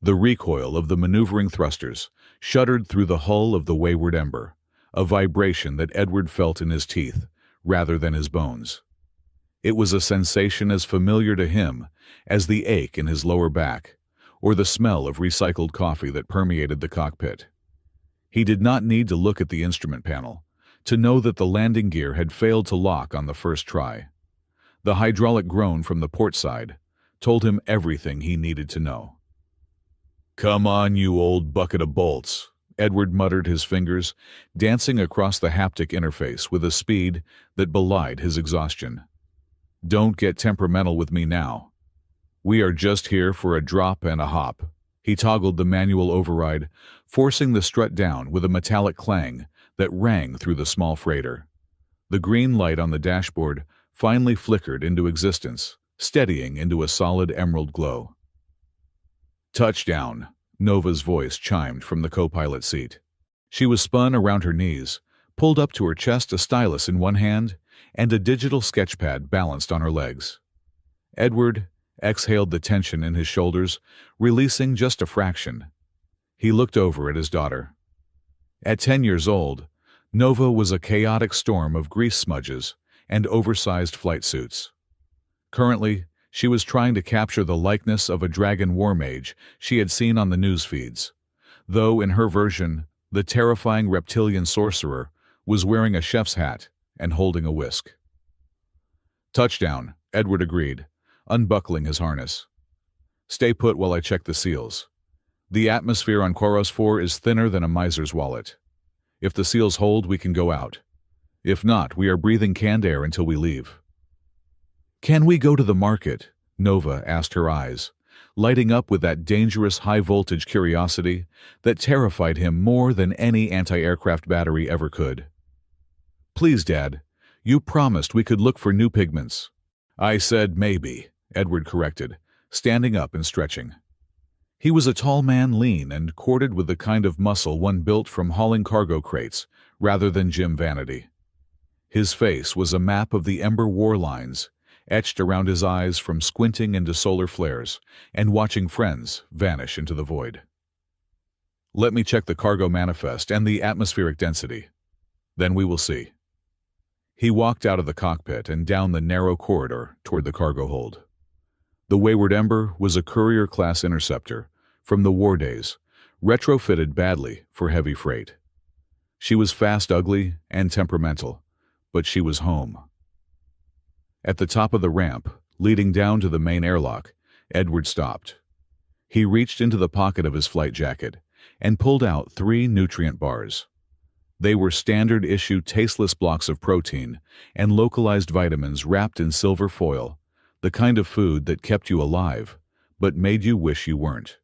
The recoil of the maneuvering thrusters shuddered through the hull of the wayward Ember, a vibration that Edward felt in his teeth rather than his bones. It was a sensation as familiar to him as the ache in his lower back or the smell of recycled coffee that permeated the cockpit. He did not need to look at the instrument panel to know that the landing gear had failed to lock on the first try. The hydraulic groan from the port side told him everything he needed to know. "Come on, you old bucket of bolts," Edward muttered, his fingers dancing across the haptic interface with a speed that belied his exhaustion. "Don't get temperamental with me now. We are just here for a drop and a hop." He toggled the manual override, forcing the strut down with a metallic clang that rang through the small freighter. The green light on the dashboard finally flickered into existence, steadying into a solid emerald glow. "Touchdown," Nova's voice chimed from the co-pilot seat. She was spun around her knees, pulled up to her chest, a stylus in one hand and a digital sketchpad balanced on her legs. Edward exhaled the tension in his shoulders, releasing just a fraction. He looked over at his daughter. At 10 years old, Nova was a chaotic storm of grease smudges and oversized flight suits. Currently, she was trying to capture the likeness of a dragon war mage she had seen on the news feeds, though in her version, the terrifying reptilian sorcerer was wearing a chef's hat and holding a whisk. "Touchdown," Edward agreed, unbuckling his harness. "Stay put while I check the seals. The atmosphere on Quaros 4 is thinner than a miser's wallet. If the seals hold, we can go out. If not, we are breathing canned air until we leave." "Can we go to the market?" Nova asked, her eyes lighting up with that dangerous high-voltage curiosity that terrified him more than any anti-aircraft battery ever could. "Please, Dad, you promised we could look for new pigments." "I said maybe," Edward corrected, standing up and stretching. He was a tall man, lean and corded with the kind of muscle one built from hauling cargo crates rather than gym vanity. His face was a map of the Ember war lines, etched around his eyes from squinting into solar flares and watching friends vanish into the void. "Let me check the cargo manifest and the atmospheric density. Then we will see." He walked out of the cockpit and down the narrow corridor toward the cargo hold. The Wayward Ember was a courier-class interceptor from the war days, retrofitted badly for heavy freight. She was fast, ugly, and temperamental, but she was home. At the top of the ramp, leading down to the main airlock, Edward stopped. He reached into the pocket of his flight jacket and pulled out 3 nutrient bars. They were standard-issue tasteless blocks of protein and localized vitamins wrapped in silver foil, the kind of food that kept you alive, but made you wish you weren't.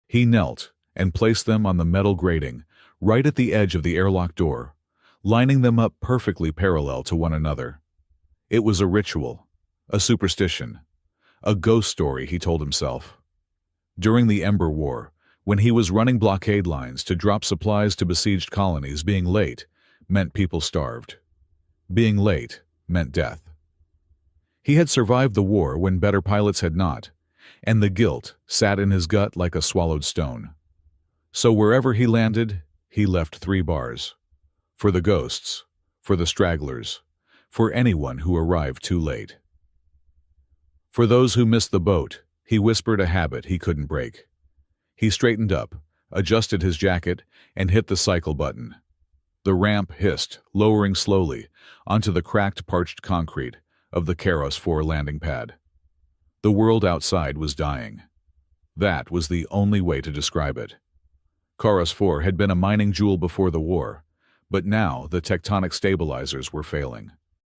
He knelt and placed them on the metal grating, right at the edge of the airlock door, lining them up perfectly parallel to one another. It was a ritual, a superstition, a ghost story, he told himself. During the Ember War, when he was running blockade lines to drop supplies to besieged colonies, being late meant people starved. Being late meant death. He had survived the war when better pilots had not, and the guilt sat in his gut like a swallowed stone. So wherever he landed, he left 3 bars. For the ghosts, for the stragglers, for anyone who arrived too late. For those who missed the boat, he whispered a habit he couldn't break. He straightened up, adjusted his jacket, and hit the cycle button. The ramp hissed, lowering slowly onto the cracked, parched concrete of the Quaros 4 landing pad. The world outside was dying. That was the only way to describe it. Quaros 4 had been a mining jewel before the war, but now the tectonic stabilizers were failing.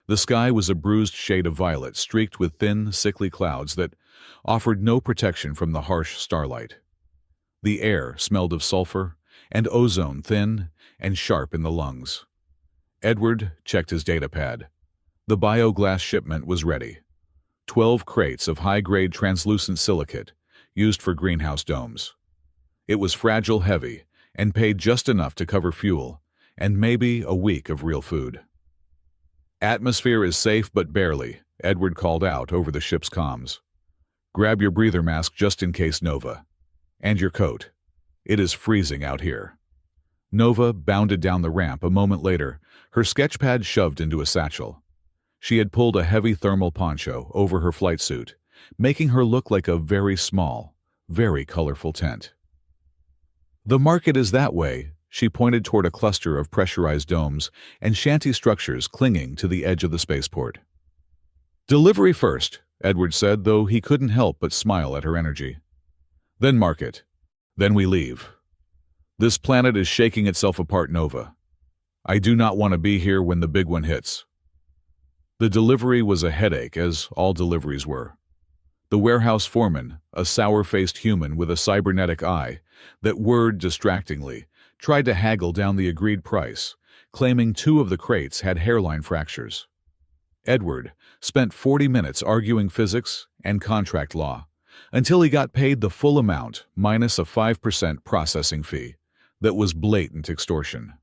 The sky was a bruised shade of violet, streaked with thin, sickly clouds that offered no protection from the harsh starlight. The air smelled of sulfur and ozone, thin and sharp in the lungs. Edward checked his datapad. The bioglass shipment was ready. 12 crates of high-grade translucent silicate, used for greenhouse domes. It was fragile, heavy, and paid just enough to cover fuel and maybe a week of real food. "Atmosphere is safe, but barely," Edward called out over the ship's comms. "Grab your breather mask just in case, Nova." And your coat. It is freezing out here. Nova bounded down the ramp a moment later, her sketchpad shoved into a satchel. She had pulled a heavy thermal poncho over her flight suit, making her look like a very small, very colorful tent. The market is that way. She pointed toward a cluster of pressurized domes and shanty structures clinging to the edge of the spaceport. Delivery first, Edward said, though he couldn't help but smile at her energy. Then market. Then we leave. This planet is shaking itself apart, Nova. I do not want to be here when the big one hits. The delivery was a headache, as all deliveries were. The warehouse foreman, a sour-faced human with a cybernetic eye that whirred distractingly, tried to haggle down the agreed price, claiming 2 of the crates had hairline fractures. Edward spent 40 minutes arguing physics and contract law until he got paid the full amount minus a 5% processing fee that was blatant extortion.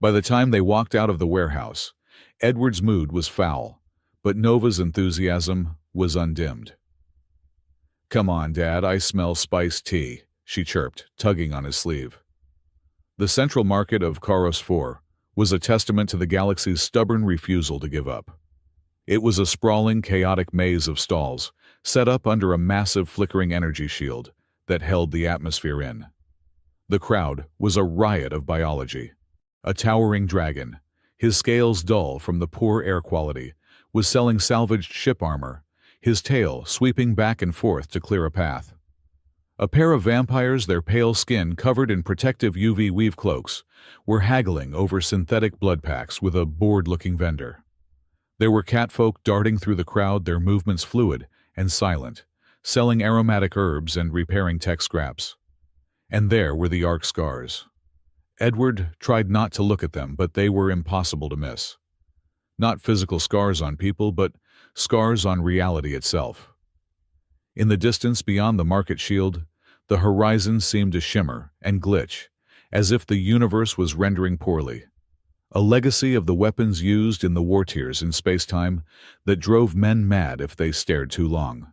By the time they walked out of the warehouse, Edward's mood was foul, but Nova's enthusiasm was undimmed. "Come on, Dad, I smell spiced tea," she chirped, tugging on his sleeve. The central market of Karos 4 was a testament to the galaxy's stubborn refusal to give up. It was a sprawling, chaotic maze of stalls set up under a massive flickering energy shield that held the atmosphere in. The crowd was a riot of biology. A towering dragon, his scales dull from the poor air quality, was selling salvaged ship armor, his tail sweeping back and forth to clear a path. A pair of vampires, their pale skin covered in protective UV weave cloaks, were haggling over synthetic blood packs with a bored-looking vendor. There were catfolk darting through the crowd, their movements fluid and silent, selling aromatic herbs and repairing tech scraps. And there were the arc scars. Edward tried not to look at them, but they were impossible to miss. Not physical scars on people, but scars on reality itself. In the distance beyond the market shield, the horizon seemed to shimmer and glitch, as if the universe was rendering poorly. A legacy of the weapons used in the war tiers in space-time that drove men mad if they stared too long.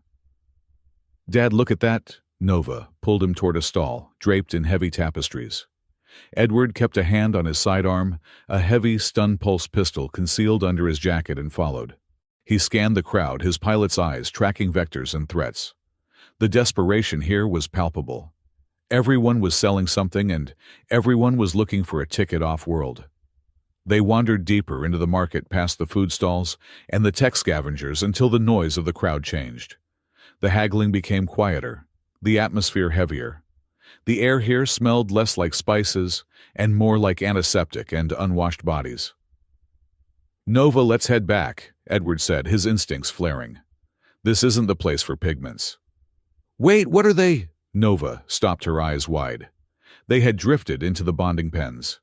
"Dad, look at that." Nova pulled him toward a stall, draped in heavy tapestries. Edward kept a hand on his sidearm, a heavy stun-pulse pistol concealed under his jacket, and followed. He scanned the crowd, his pilot's eyes tracking vectors and threats. The desperation here was palpable. Everyone was selling something, and everyone was looking for a ticket off-world. They wandered deeper into the market past the food stalls and the tech scavengers until the noise of the crowd changed. The haggling became quieter, the atmosphere heavier. The air here smelled less like spices and more like antiseptic and unwashed bodies. "Nova, let's head back," Edward said, his instincts flaring. "This isn't the place for pigments." "Wait, what are they?" Nova stopped, her eyes wide. They had drifted into the bonding pens.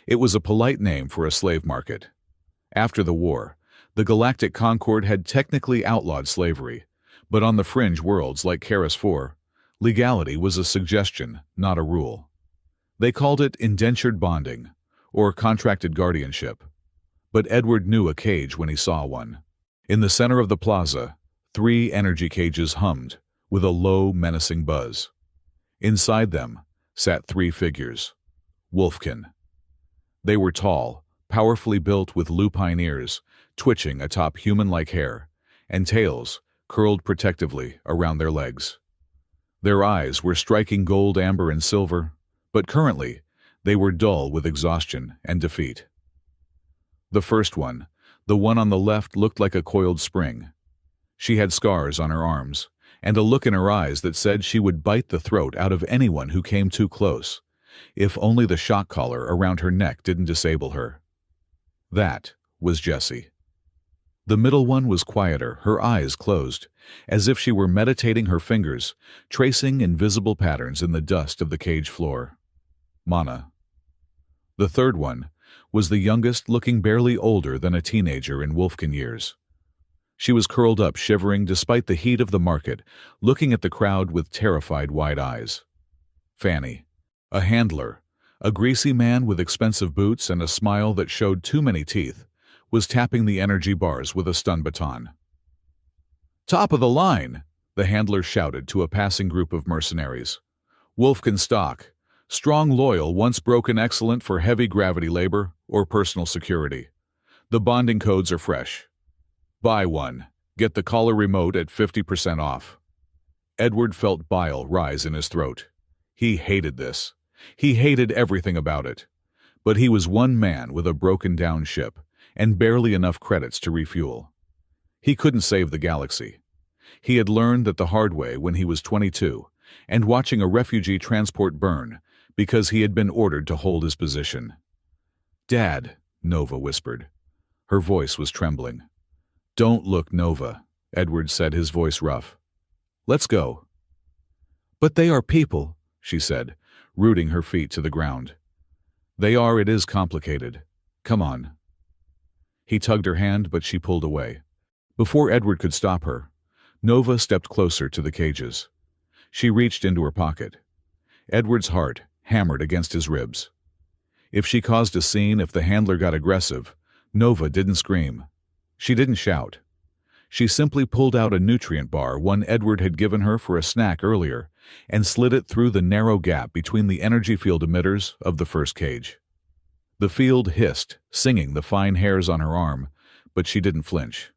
It was a polite name for a slave market. After the war, the Galactic Concord had technically outlawed slavery, but on the fringe worlds like Karos 4, legality was a suggestion, not a rule. They called it indentured bonding, or contracted guardianship. But Edward knew a cage when he saw one. In the center of the plaza, 3 energy cages hummed, with a low, menacing buzz. Inside them sat 3 figures. Wolfkin. They were tall, powerfully built with lupine ears, twitching atop human-like hair, and tails curled protectively around their legs. Their eyes were striking gold, amber, and silver, but currently they were dull with exhaustion and defeat. The first one, the one on the left, looked like a coiled spring. She had scars on her arms, and a look in her eyes that said she would bite the throat out of anyone who came too close, if only the shock collar around her neck didn't disable her. That was Jessie. The middle one was quieter, her eyes closed, as if she were meditating, her fingers tracing invisible patterns in the dust of the cage floor. Mana. The third one was the youngest, looking barely older than a teenager in Wolfkin years. She was curled up, shivering despite the heat of the market, looking at the crowd with terrified wide eyes. Fanny, a handler, a greasy man with expensive boots and a smile that showed too many teeth, was tapping the energy bars with a stun baton. "Top of the line!" the handler shouted to a passing group of mercenaries. Wolfkin stock. Strong loyal, once broken, excellent for heavy gravity labor or personal security. The bonding codes are fresh. Buy one. Get the collar remote at 50% off. Edward felt bile rise in his throat. He hated this. He hated everything about it. But he was one man with a broken-down ship and barely enough credits to refuel. He couldn't save the galaxy. He had learned that the hard way when he was 22 and watching a refugee transport burn because he had been ordered to hold his position. "Dad," Nova whispered. Her voice was trembling. "Don't look, Nova," Edward said, his voice rough. "Let's go." "But they are people," she said, rooting her feet to the ground. "They are. It is complicated. Come on." He tugged her hand, but she pulled away. Before Edward could stop her, Nova stepped closer to the cages. She reached into her pocket. Edward's heart hammered against his ribs. If she caused a scene, if the handler got aggressive, Nova didn't scream. She didn't shout. She simply pulled out a nutrient bar, one Edward had given her for a snack earlier, and slid it through the narrow gap between the energy field emitters of the first cage. The field hissed, singing the fine hairs on her arm, but she didn't flinch.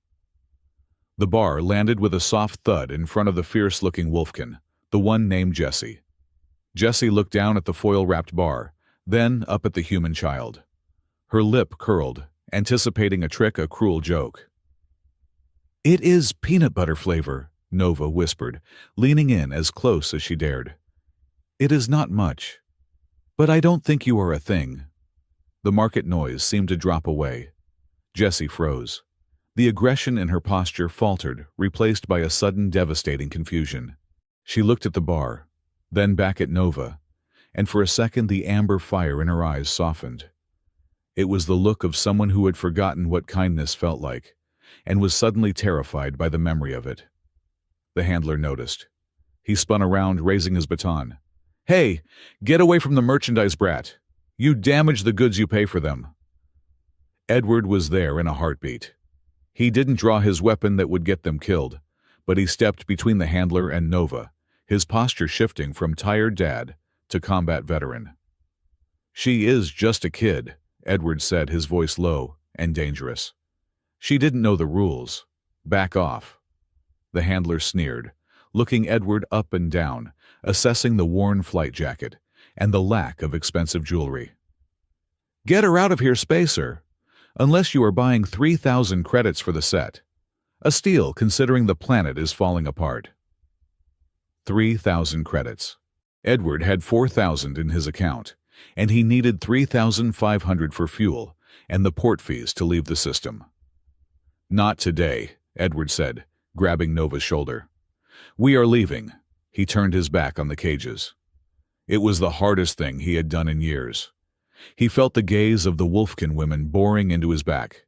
The bar landed with a soft thud in front of the fierce-looking Wolfkin, the one named Jesse. Jessie looked down at the foil-wrapped bar, then up at the human child. Her lip curled, anticipating a trick, a cruel joke. "It is peanut butter flavor," Nova whispered, leaning in as close as she dared. "It is not much. But I don't think you are a thing." The market noise seemed to drop away. Jessie froze. The aggression in her posture faltered, replaced by a sudden devastating confusion. She looked at the bar, then back at Nova, and for a second the amber fire in her eyes softened. It was the look of someone who had forgotten what kindness felt like, and was suddenly terrified by the memory of it. The handler noticed. He spun around, raising his baton. "Hey, get away from the merchandise, brat. You damage the goods you pay for them." Edward was there in a heartbeat. He didn't draw his weapon that would get them killed, but he stepped between the handler and Nova, his posture shifting from tired dad to combat veteran. "She is just a kid," Edward said, his voice low and dangerous. "She didn't know the rules. Back off." The handler sneered, looking Edward up and down, assessing the worn flight jacket and the lack of expensive jewelry. "Get her out of here, Spacer. Unless you are buying 3,000 credits for the set. A steal, considering the planet is falling apart." 3,000 credits. Edward had 4,000 in his account, and he needed 3,500 for fuel and the port fees to leave the system. "Not today," Edward said, grabbing Nova's shoulder. "We are leaving." He turned his back on the cages. It was the hardest thing he had done in years. He felt the gaze of the Wolfkin women boring into his back.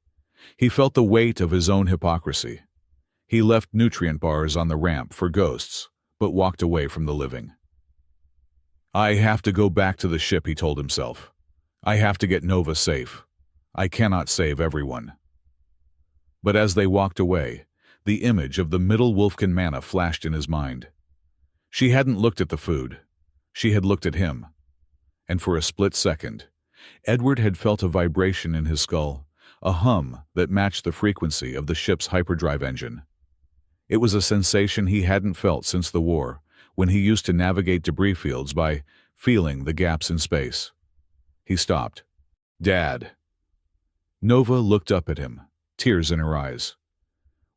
He felt the weight of his own hypocrisy. He left nutrient bars on the ramp for ghosts, but walked away from the living. "I have to go back to the ship," he told himself. "I have to get Nova safe. I cannot save everyone." But as they walked away, the image of the middle Wolfkin manna flashed in his mind. She hadn't looked at the food. She had looked at him. And for a split second, Edward had felt a vibration in his skull, a hum that matched the frequency of the ship's hyperdrive engine. It was a sensation he hadn't felt since the war, when he used to navigate debris fields by feeling the gaps in space. He stopped. "Dad." Nova looked up at him, tears in her eyes.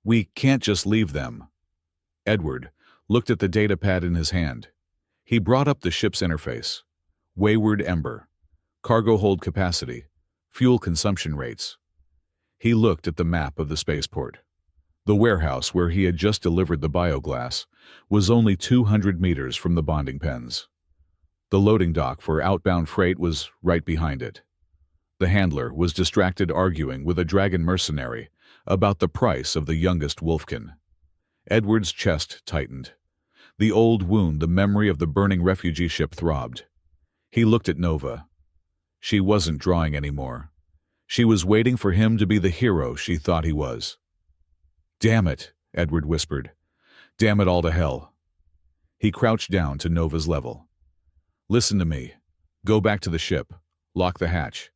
"We can't just leave them." Edward looked at the datapad in his hand. He brought up the ship's interface. Wayward Ember. Cargo hold capacity. Fuel consumption rates. He looked at the map of the spaceport. The warehouse where he had just delivered the bioglass was only 200 meters from the bonding pens. The loading dock for outbound freight was right behind it. The handler was distracted arguing with a dragon mercenary about the price of the youngest Wolfkin. Edward's chest tightened. The old wound, the memory of the burning refugee ship, throbbed. He looked at Nova. She wasn't drawing anymore. She was waiting for him to be the hero she thought he was. "Damn it," Edward whispered. "Damn it all to hell." He crouched down to Nova's level. Listen to me. Go back to the ship. Lock the hatch.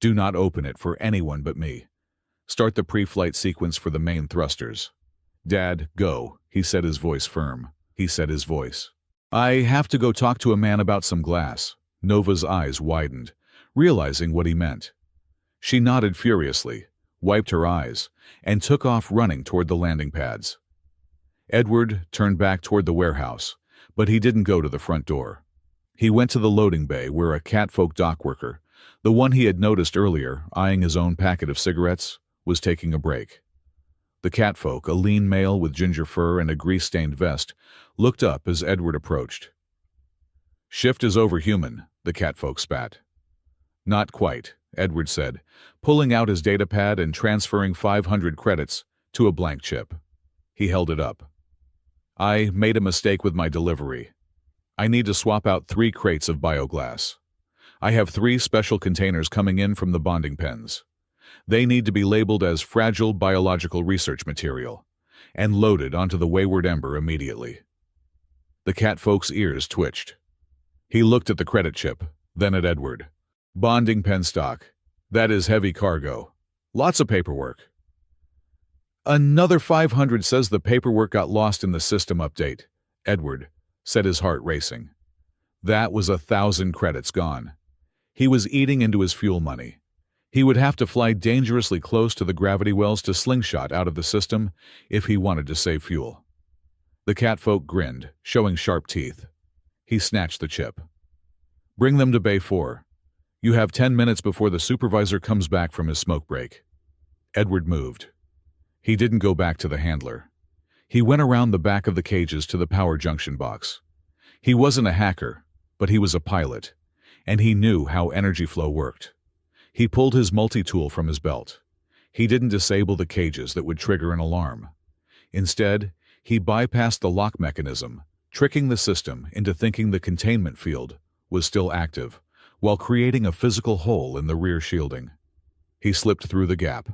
Do not open it for anyone but me. Start the pre-flight sequence for the main thrusters. Dad, go, he said, his voice firm. He said his voice. I have to go talk to a man about some glass. Nova's eyes widened, realizing what he meant. She nodded furiously, wiped her eyes, and took off running toward the landing pads. Edward turned back toward the warehouse, but he didn't go to the front door. He went to the loading bay where a catfolk dock worker, the one he had noticed earlier eyeing his own packet of cigarettes, was taking a break. The catfolk, a lean male with ginger fur and a grease-stained vest, looked up as Edward approached. Shift is over, human, the catfolk spat. Not quite, Edward said, pulling out his datapad and transferring 500 credits to a blank chip. He held it up. I made a mistake with my delivery. I need to swap out 3 crates of bioglass. I have 3 special containers coming in from the bonding pens. They need to be labeled as fragile biological research material and loaded onto the Wayward Ember immediately. The catfolk's ears twitched. He looked at the credit chip, then at Edward. Bonding pen stock. That is heavy cargo. Lots of paperwork. Another 500 says the paperwork got lost in the system update, Edward said, his heart racing. That was 1,000 credits gone. He was eating into his fuel money. He would have to fly dangerously close to the gravity wells to slingshot out of the system if he wanted to save fuel. The catfolk grinned, showing sharp teeth. He snatched the chip. Bring them to Bay 4. You have 10 minutes before the supervisor comes back from his smoke break. Edward moved. He didn't go back to the handler. He went around the back of the cages to the power junction box. He wasn't a hacker, but he was a pilot, and he knew how energy flow worked. He pulled his multi-tool from his belt. He didn't disable the cages that would trigger an alarm. Instead, he bypassed the lock mechanism, tricking the system into thinking the containment field was still active, while creating a physical hole in the rear shielding. He slipped through the gap.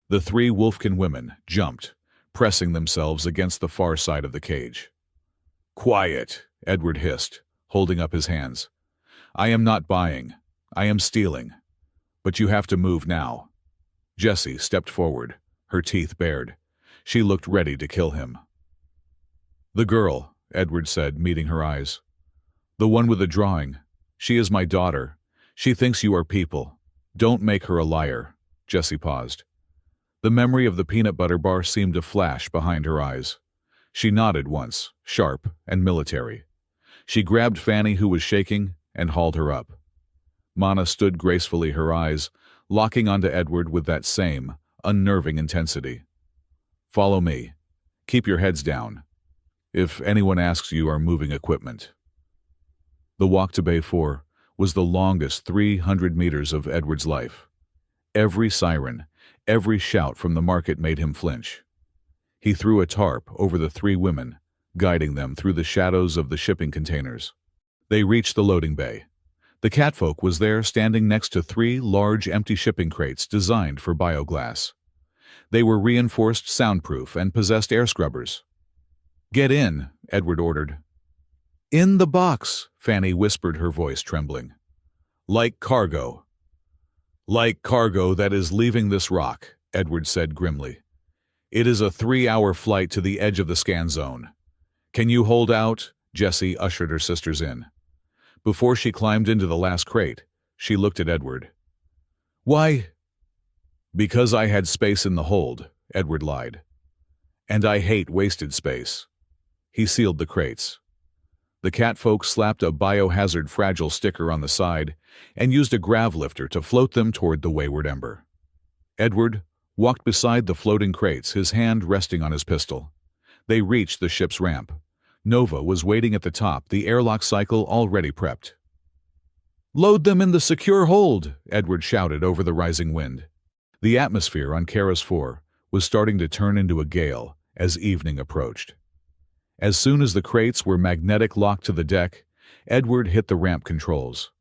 The 3 Wolfkin women jumped, pressing themselves against the far side of the cage. Quiet, Edward hissed, holding up his hands. I am not buying. I am stealing. But you have to move now. Jessie stepped forward, her teeth bared. She looked ready to kill him. The girl, Edward said, meeting her eyes. The one with the drawing. She is my daughter. She thinks you are people. Don't make her a liar. Jessie paused. The memory of the peanut butter bar seemed to flash behind her eyes. She nodded once, sharp and military. She grabbed Fanny, who was shaking, and hauled her up. Mana stood gracefully, her eyes locking onto Edward with that same, unnerving intensity. Follow me. Keep your heads down. If anyone asks, you are moving equipment. The walk to Bay 4 was the longest 300 meters of Edward's life. Every siren, every shout from the market made him flinch. He threw a tarp over the 3 women, guiding them through the shadows of the shipping containers. They reached the loading bay. The catfolk was there, standing next to 3 large empty shipping crates designed for bioglass. They were reinforced, soundproof, and possessed air scrubbers. Get in, Edward ordered. In the box, Fanny whispered, her voice trembling. Like cargo. Like cargo that is leaving this rock, Edward said grimly. It is a 3-hour flight to the edge of the scan zone. Can you hold out? Jessie ushered her sisters in. Before she climbed into the last crate, she looked at Edward. Why? Because I had space in the hold, Edward lied. And I hate wasted space. He sealed the crates. The catfolk slapped a biohazard fragile sticker on the side and used a grav lifter to float them toward the Wayward Ember. Edward walked beside the floating crates, his hand resting on his pistol. They reached the ship's ramp. Nova was waiting at the top, the airlock cycle already prepped. Load them in the secure hold, Edward shouted over the rising wind. The atmosphere on Keras 4 was starting to turn into a gale as evening approached. As soon as the crates were magnetic locked to the deck, Edward hit the ramp controls.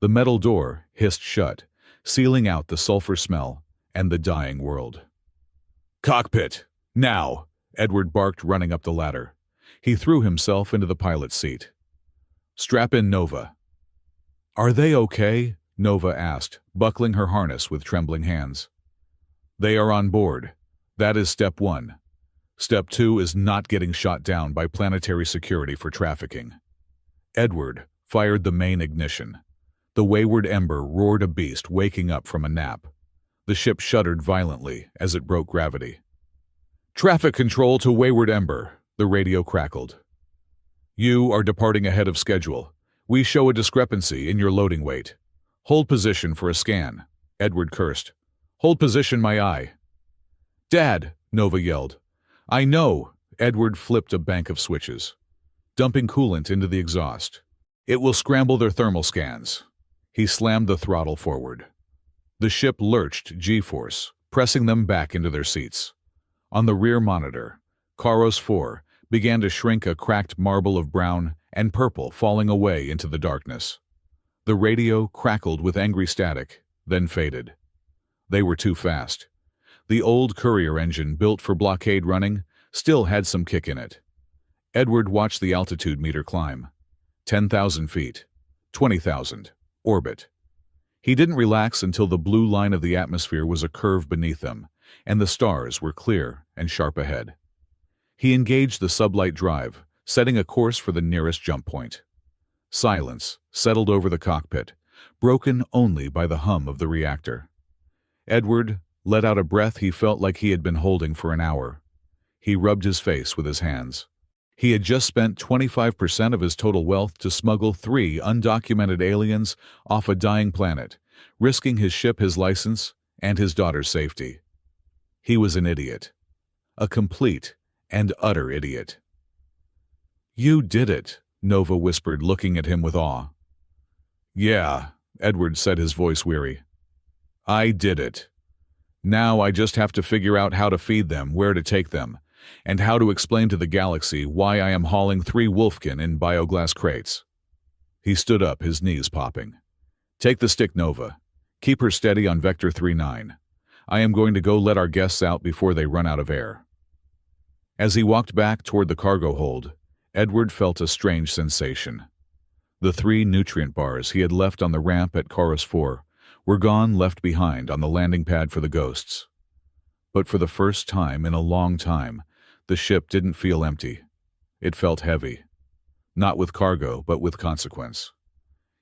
The metal door hissed shut, sealing out the sulfur smell and the dying world. Cockpit, now, Edward barked, running up the ladder. He threw himself into the pilot's seat. Strap in, Nova. "Are they okay?" Nova asked, buckling her harness with trembling hands. "They are on board. That is step 1. Step 2 is not getting shot down by planetary security for trafficking." Edward fired the main ignition. The Wayward Ember roared a beast waking up from a nap. The ship shuddered violently as it broke gravity. "Traffic control to Wayward Ember," the radio crackled. "You are departing ahead of schedule. We show a discrepancy in your loading weight. Hold position for a scan," Edward cursed. "Hold position, my eye." "Dad," Nova yelled. "I know." Edward flipped a bank of switches, dumping coolant into the exhaust. "It will scramble their thermal scans." He slammed the throttle forward. The ship lurched G-force, pressing them back into their seats. On the rear monitor, Karos 4 began to shrink, a cracked marble of brown and purple falling away into the darkness. The radio crackled with angry static, then faded. They were too fast. The old courier engine, built for blockade running, still had some kick in it. Edward watched the altitude meter climb. 10,000 feet. 20,000. Orbit. He didn't relax until the blue line of the atmosphere was a curve beneath them, and the stars were clear and sharp ahead. He engaged the sublight drive, setting a course for the nearest jump point. Silence settled over the cockpit, broken only by the hum of the reactor. Edward let out a breath he felt like he had been holding for an hour. He rubbed his face with his hands. He had just spent 25% of his total wealth to smuggle 3 undocumented aliens off a dying planet, risking his ship, his license, and his daughter's safety. He was an idiot. A complete and utter idiot. "You did it," Nova whispered, looking at him with awe. "Yeah," Edward said, his voice weary. "I did it. Now I just have to figure out how to feed them, where to take them, and how to explain to the galaxy why I am hauling 3 wolfkin in bioglass crates." He stood up, his knees popping. "Take the stick, Nova. Keep her steady on Vector 39. I am going to go let our guests out before they run out of air." As he walked back toward the cargo hold, Edward felt a strange sensation. The 3 nutrient bars he had left on the ramp at Karos 4 were gone, left behind on the landing pad for the ghosts. But for the first time in a long time, the ship didn't feel empty. It felt heavy. Not with cargo, but with consequence.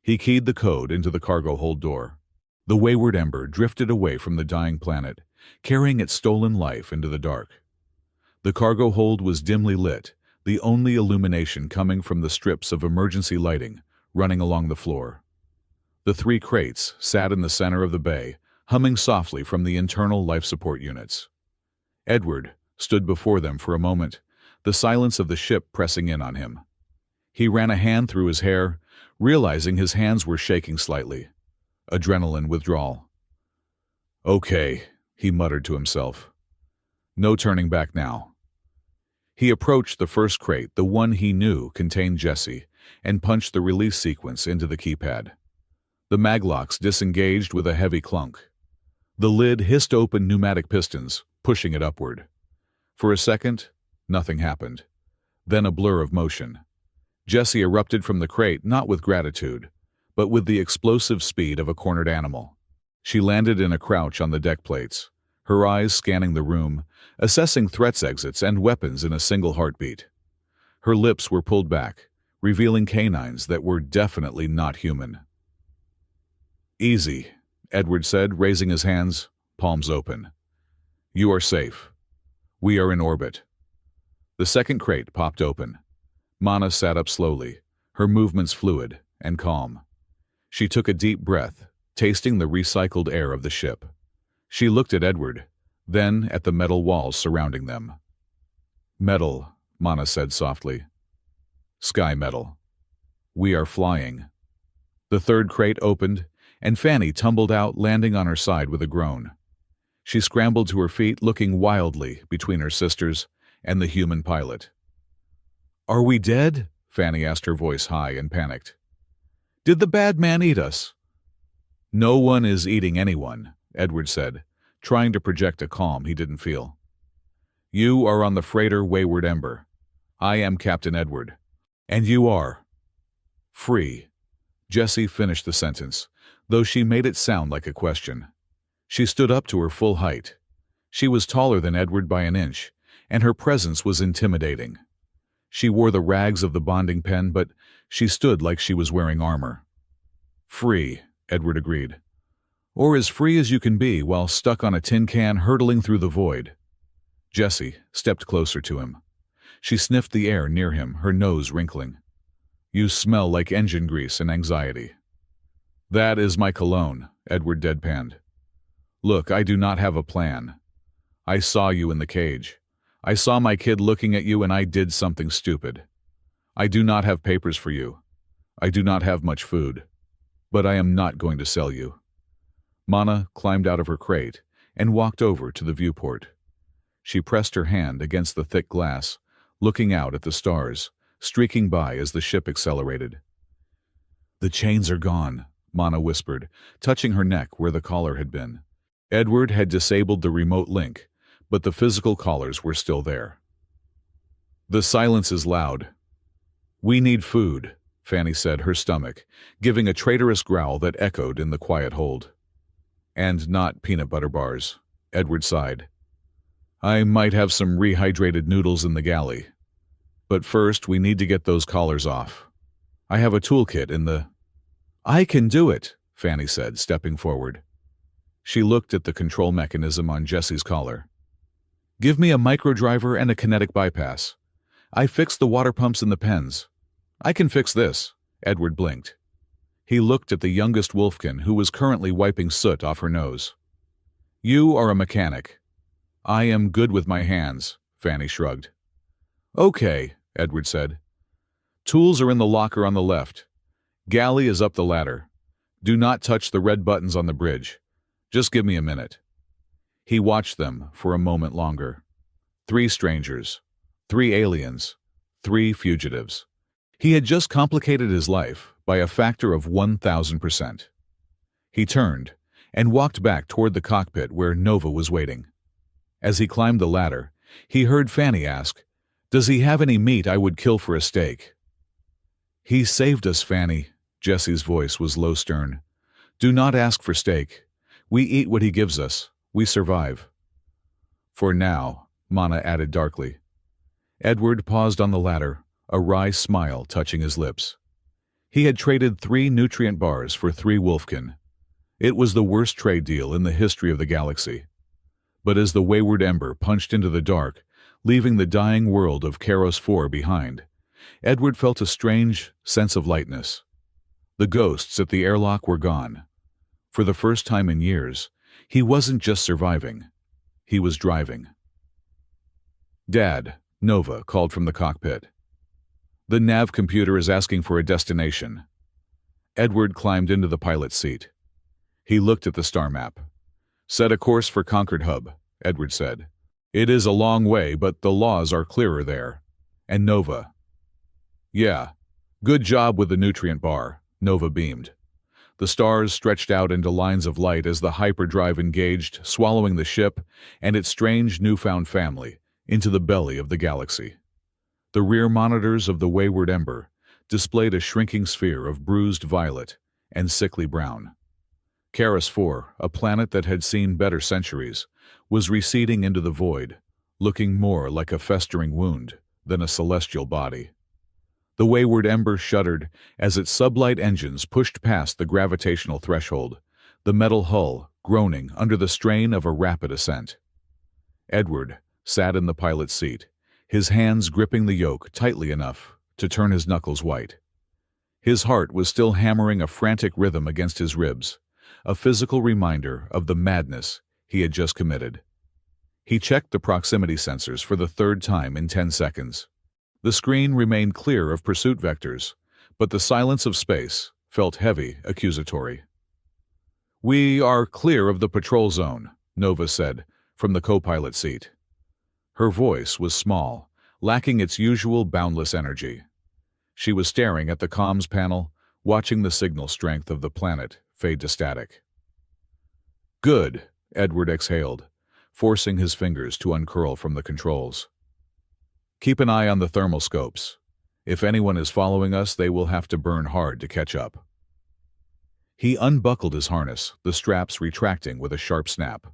He keyed the code into the cargo hold door. The Wayward Ember drifted away from the dying planet, carrying its stolen life into the dark. The cargo hold was dimly lit, the only illumination coming from the strips of emergency lighting running along the floor. The 3 crates sat in the center of the bay, humming softly from the internal life support units. Edward stood before them for a moment, the silence of the ship pressing in on him. He ran a hand through his hair, realizing his hands were shaking slightly. Adrenaline withdrawal. "Okay," he muttered to himself. "No turning back now." He approached the first crate, the one he knew contained Jessie, and punched the release sequence into the keypad. The maglocks disengaged with a heavy clunk. The lid hissed open pneumatic pistons, pushing it upward. For a second, nothing happened. Then a blur of motion. Jessie erupted from the crate, not with gratitude, but with the explosive speed of a cornered animal. She landed in a crouch on the deck plates, her eyes scanning the room, assessing threats, exits, and weapons in a single heartbeat. Her lips were pulled back, revealing canines that were definitely not human. "Easy," Edward said, raising his hands, palms open. "You are safe. We are in orbit." The second crate popped open. Mana sat up slowly, her movements fluid and calm. She took a deep breath, tasting the recycled air of the ship. She looked at Edward, then at the metal walls surrounding them. "Metal," Mana said softly. "Sky metal. We are flying." The third crate opened, and Fanny tumbled out, landing on her side with a groan. She scrambled to her feet, looking wildly between her sisters and the human pilot. "Are we dead?" Fanny asked, her voice high and panicked. "Did the bad man eat us?" "No one is eating anyone," Edward said, trying to project a calm he didn't feel. "You are on the freighter Wayward Ember. I am Captain Edward. And you are free Jessie finished the sentence, though she made it sound like a question. She stood up to her full height. She was taller than Edward by an inch, and her presence was intimidating. She wore the rags of the bonding pen, but she stood like she was wearing armor. Free, Edward agreed. Or as free as you can be while stuck on a tin can hurtling through the void. Jessie stepped closer to him. She sniffed the air near him, her nose wrinkling. You smell like engine grease and anxiety. That is my cologne, Edward deadpanned. Look, I do not have a plan. I saw you in the cage. I saw my kid looking at you and I did something stupid. I do not have papers for you. I do not have much food. But I am not going to sell you. Mana climbed out of her crate and walked over to the viewport. She pressed her hand against the thick glass, looking out at the stars, streaking by as the ship accelerated. The chains are gone, Mana whispered, touching her neck where the collar had been. Edward had disabled the remote link, but the physical collars were still there. The silence is loud. We need food, Fanny said, her stomach giving a traitorous growl that echoed in the quiet hold. And not peanut butter bars, Edward sighed. I might have some rehydrated noodles in the galley. But first, we need to get those collars off. I have a toolkit in the... I can do it, Fanny said, stepping forward. She looked at the control mechanism on Jessie's collar. Give me a microdriver and a kinetic bypass. I fixed the water pumps in the pens. I can fix this, Edward blinked. He looked at the youngest Wolfkin, who was currently wiping soot off her nose. You are a mechanic. I am good with my hands, Fanny shrugged. Okay, Edward said. Tools are in the locker on the left. Galley is up the ladder. Do not touch the red buttons on the bridge. Just give me a minute. He watched them for a moment longer. 3 strangers, 3 aliens, 3 fugitives. He had just complicated his life by a factor of 1,000%. He turned and walked back toward the cockpit where Nova was waiting. As he climbed the ladder, he heard Fanny ask, Does he have any meat I would kill for a steak? He saved us, Fanny. Jessie's voice was low stern. Do not ask for steak. We eat what he gives us. We survive. For now, Mana added darkly. Edward paused on the ladder, a wry smile touching his lips. He had traded 3 nutrient bars for 3 Wolfkin. It was the worst trade deal in the history of the galaxy. But as the wayward ember punched into the dark, leaving the dying world of Karos 4 behind, Edward felt a strange sense of lightness. The ghosts at the airlock were gone. For the first time in years, he wasn't just surviving. He was driving. Dad, Nova called from the cockpit. The nav computer is asking for a destination. Edward climbed into the pilot's seat. He looked at the star map. Set a course for Concord Hub, Edward said. It is a long way, but the laws are clearer there. And Nova. Yeah, good job with the nutrient bar, Nova beamed. The stars stretched out into lines of light as the hyperdrive engaged, swallowing the ship and its strange newfound family into the belly of the galaxy. The rear monitors of the wayward ember displayed a shrinking sphere of bruised violet and sickly brown. Karos 4, a planet that had seen better centuries, was receding into the void, looking more like a festering wound than a celestial body. The wayward ember shuddered as its sublight engines pushed past the gravitational threshold, the metal hull groaning under the strain of a rapid ascent. Edward sat in the pilot's seat, his hands gripping the yoke tightly enough to turn his knuckles white. His heart was still hammering a frantic rhythm against his ribs, a physical reminder of the madness he had just committed. He checked the proximity sensors for the 3rd time in 10 seconds. The screen remained clear of pursuit vectors, but the silence of space felt heavy, accusatory. We are clear of the patrol zone, Nova said, from the co-pilot seat. Her voice was small, lacking its usual boundless energy. She was staring at the comms panel, watching the signal strength of the planet fade to static. Good, Edward exhaled, forcing his fingers to uncurl from the controls. Keep an eye on the thermal scopes. If anyone is following us, they will have to burn hard to catch up. He unbuckled his harness, the straps retracting with a sharp snap.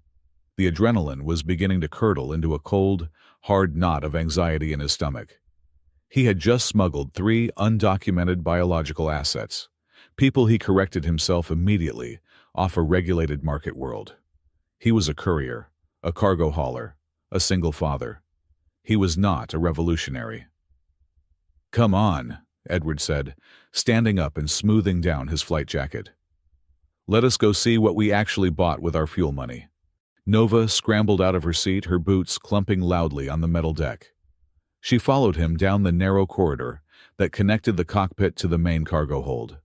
The adrenaline was beginning to curdle into a cold, hard knot of anxiety in his stomach. He had just smuggled 3 undocumented biological assets, people he corrected himself immediately, off a regulated market world. He was a courier, a cargo hauler, a single father. He was not a revolutionary. "Come on," Edward said, standing up and smoothing down his flight jacket. "Let us go see what we actually bought with our fuel money." Nova scrambled out of her seat, her boots clumping loudly on the metal deck. She followed him down the narrow corridor that connected the cockpit to the main cargo hold.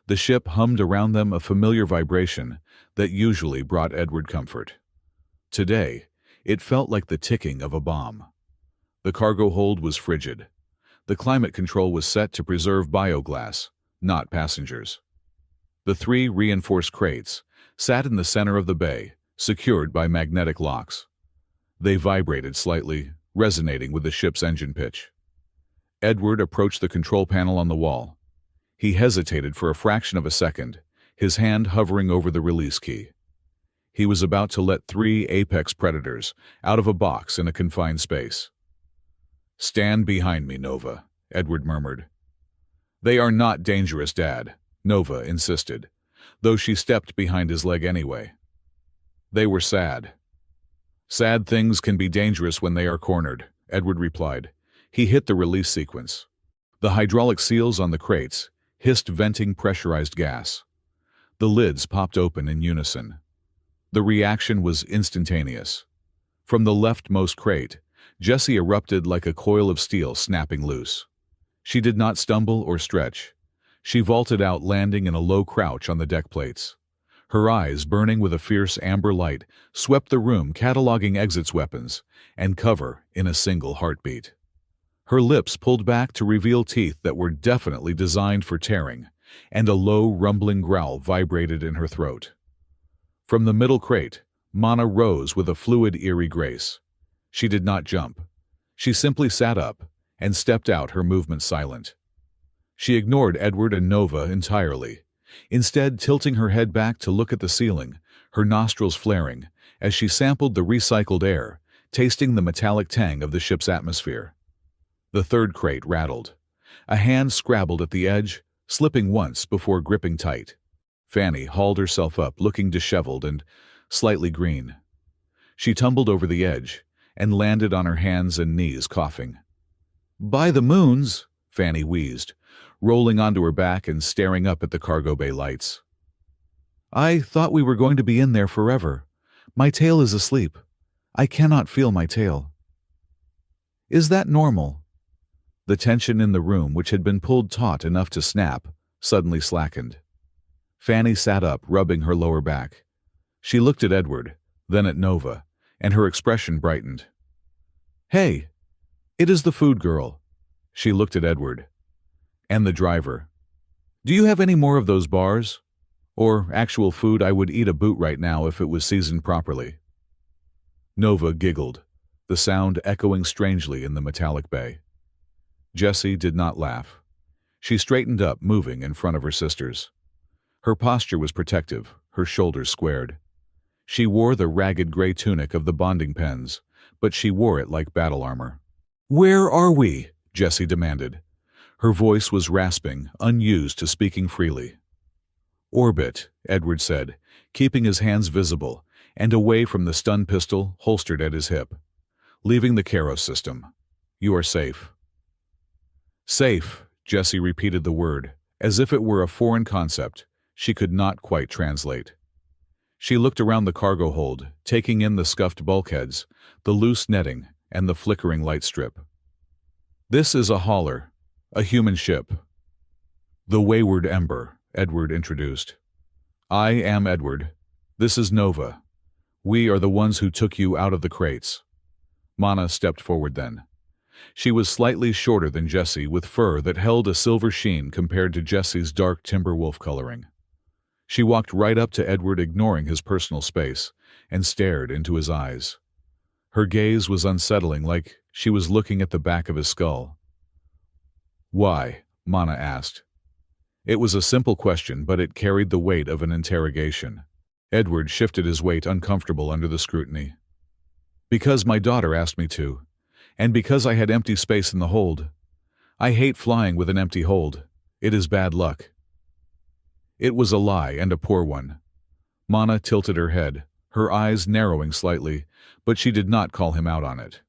The ship hummed around them, a familiar vibration that usually brought Edward comfort. Today, it felt like the ticking of a bomb. The cargo hold was frigid. The climate control was set to preserve bioglass, not passengers. The 3 reinforced crates sat in the center of the bay, secured by magnetic locks. They vibrated slightly, resonating with the ship's engine pitch. Edward approached the control panel on the wall. He hesitated for a fraction of a second, his hand hovering over the release key. He was about to let 3 apex predators out of a box in a confined space. "Stand behind me, Nova," Edward murmured. "They are not dangerous, Dad," Nova insisted, though she stepped behind his leg anyway. "They were sad." "Sad things can be dangerous when they are cornered," Edward replied. He hit the release sequence. The hydraulic seals on the crates hissed, venting pressurized gas. The lids popped open in unison. The reaction was instantaneous. From the leftmost crate, Jessie erupted like a coil of steel snapping loose. She did not stumble or stretch. She vaulted out, landing in a low crouch on the deck plates. Her eyes, burning with a fierce amber light, swept the room, cataloging exits, weapons, and cover in a single heartbeat. Her lips pulled back to reveal teeth that were definitely designed for tearing, and a low, rumbling growl vibrated in her throat. From the middle crate, Mana rose with a fluid, eerie grace. She did not jump. She simply sat up and stepped out, her movements silent. She ignored Edward and Nova entirely, instead tilting her head back to look at the ceiling, her nostrils flaring as she sampled the recycled air, tasting the metallic tang of the ship's atmosphere. The 3rd crate rattled. A hand scrabbled at the edge, slipping once before gripping tight. Fanny hauled herself up, looking disheveled and slightly green. She tumbled over the edge and landed on her hands and knees, coughing. "By the moons," Fanny wheezed, rolling onto her back and staring up at the cargo bay lights. "I thought we were going to be in there forever. My tail is asleep. I cannot feel my tail." "Is that normal?" The tension in the room, which had been pulled taut enough to snap, suddenly slackened. Fanny sat up, rubbing her lower back. She looked at Edward, then at Nova, and her expression brightened. "Hey, it is the food girl." She looked at Edward. "And the driver. Do you have any more of those bars? Or actual food? I would eat a boot right now if it was seasoned properly." Nova giggled, the sound echoing strangely in the metallic bay. Jessie did not laugh. She straightened up, moving in front of her sisters. Her posture was protective, her shoulders squared. She wore the ragged gray tunic of the bonding pens, but she wore it like battle armor. "Where are we?" Jessie demanded. Her voice was rasping, unused to speaking freely. "Orbit," Edward said, keeping his hands visible and away from the stun pistol holstered at his hip. "Leaving the Kairos system. You are safe." "Safe," Jessie repeated the word, as if it were a foreign concept she could not quite translate. She looked around the cargo hold, taking in the scuffed bulkheads, the loose netting, and the flickering light strip. "This is a hauler, a human ship." "The Wayward Ember," Edward introduced. "I am Edward. This is Nova. We are the ones who took you out of the crates." Mana stepped forward then. She was slightly shorter than Jessie, with fur that held a silver sheen compared to Jessie's dark timber wolf coloring. She walked right up to Edward, ignoring his personal space, and stared into his eyes. Her gaze was unsettling, like she was looking at the back of his skull. "Why?" Mana asked. It was a simple question, but it carried the weight of an interrogation. Edward shifted his weight, uncomfortable under the scrutiny. Because my daughter asked me to, and because I had empty space in the hold. I hate flying with an empty hold. It is bad luck. It was a lie, and a poor one. Mana tilted her head, her eyes narrowing slightly, but she did not call him out on it.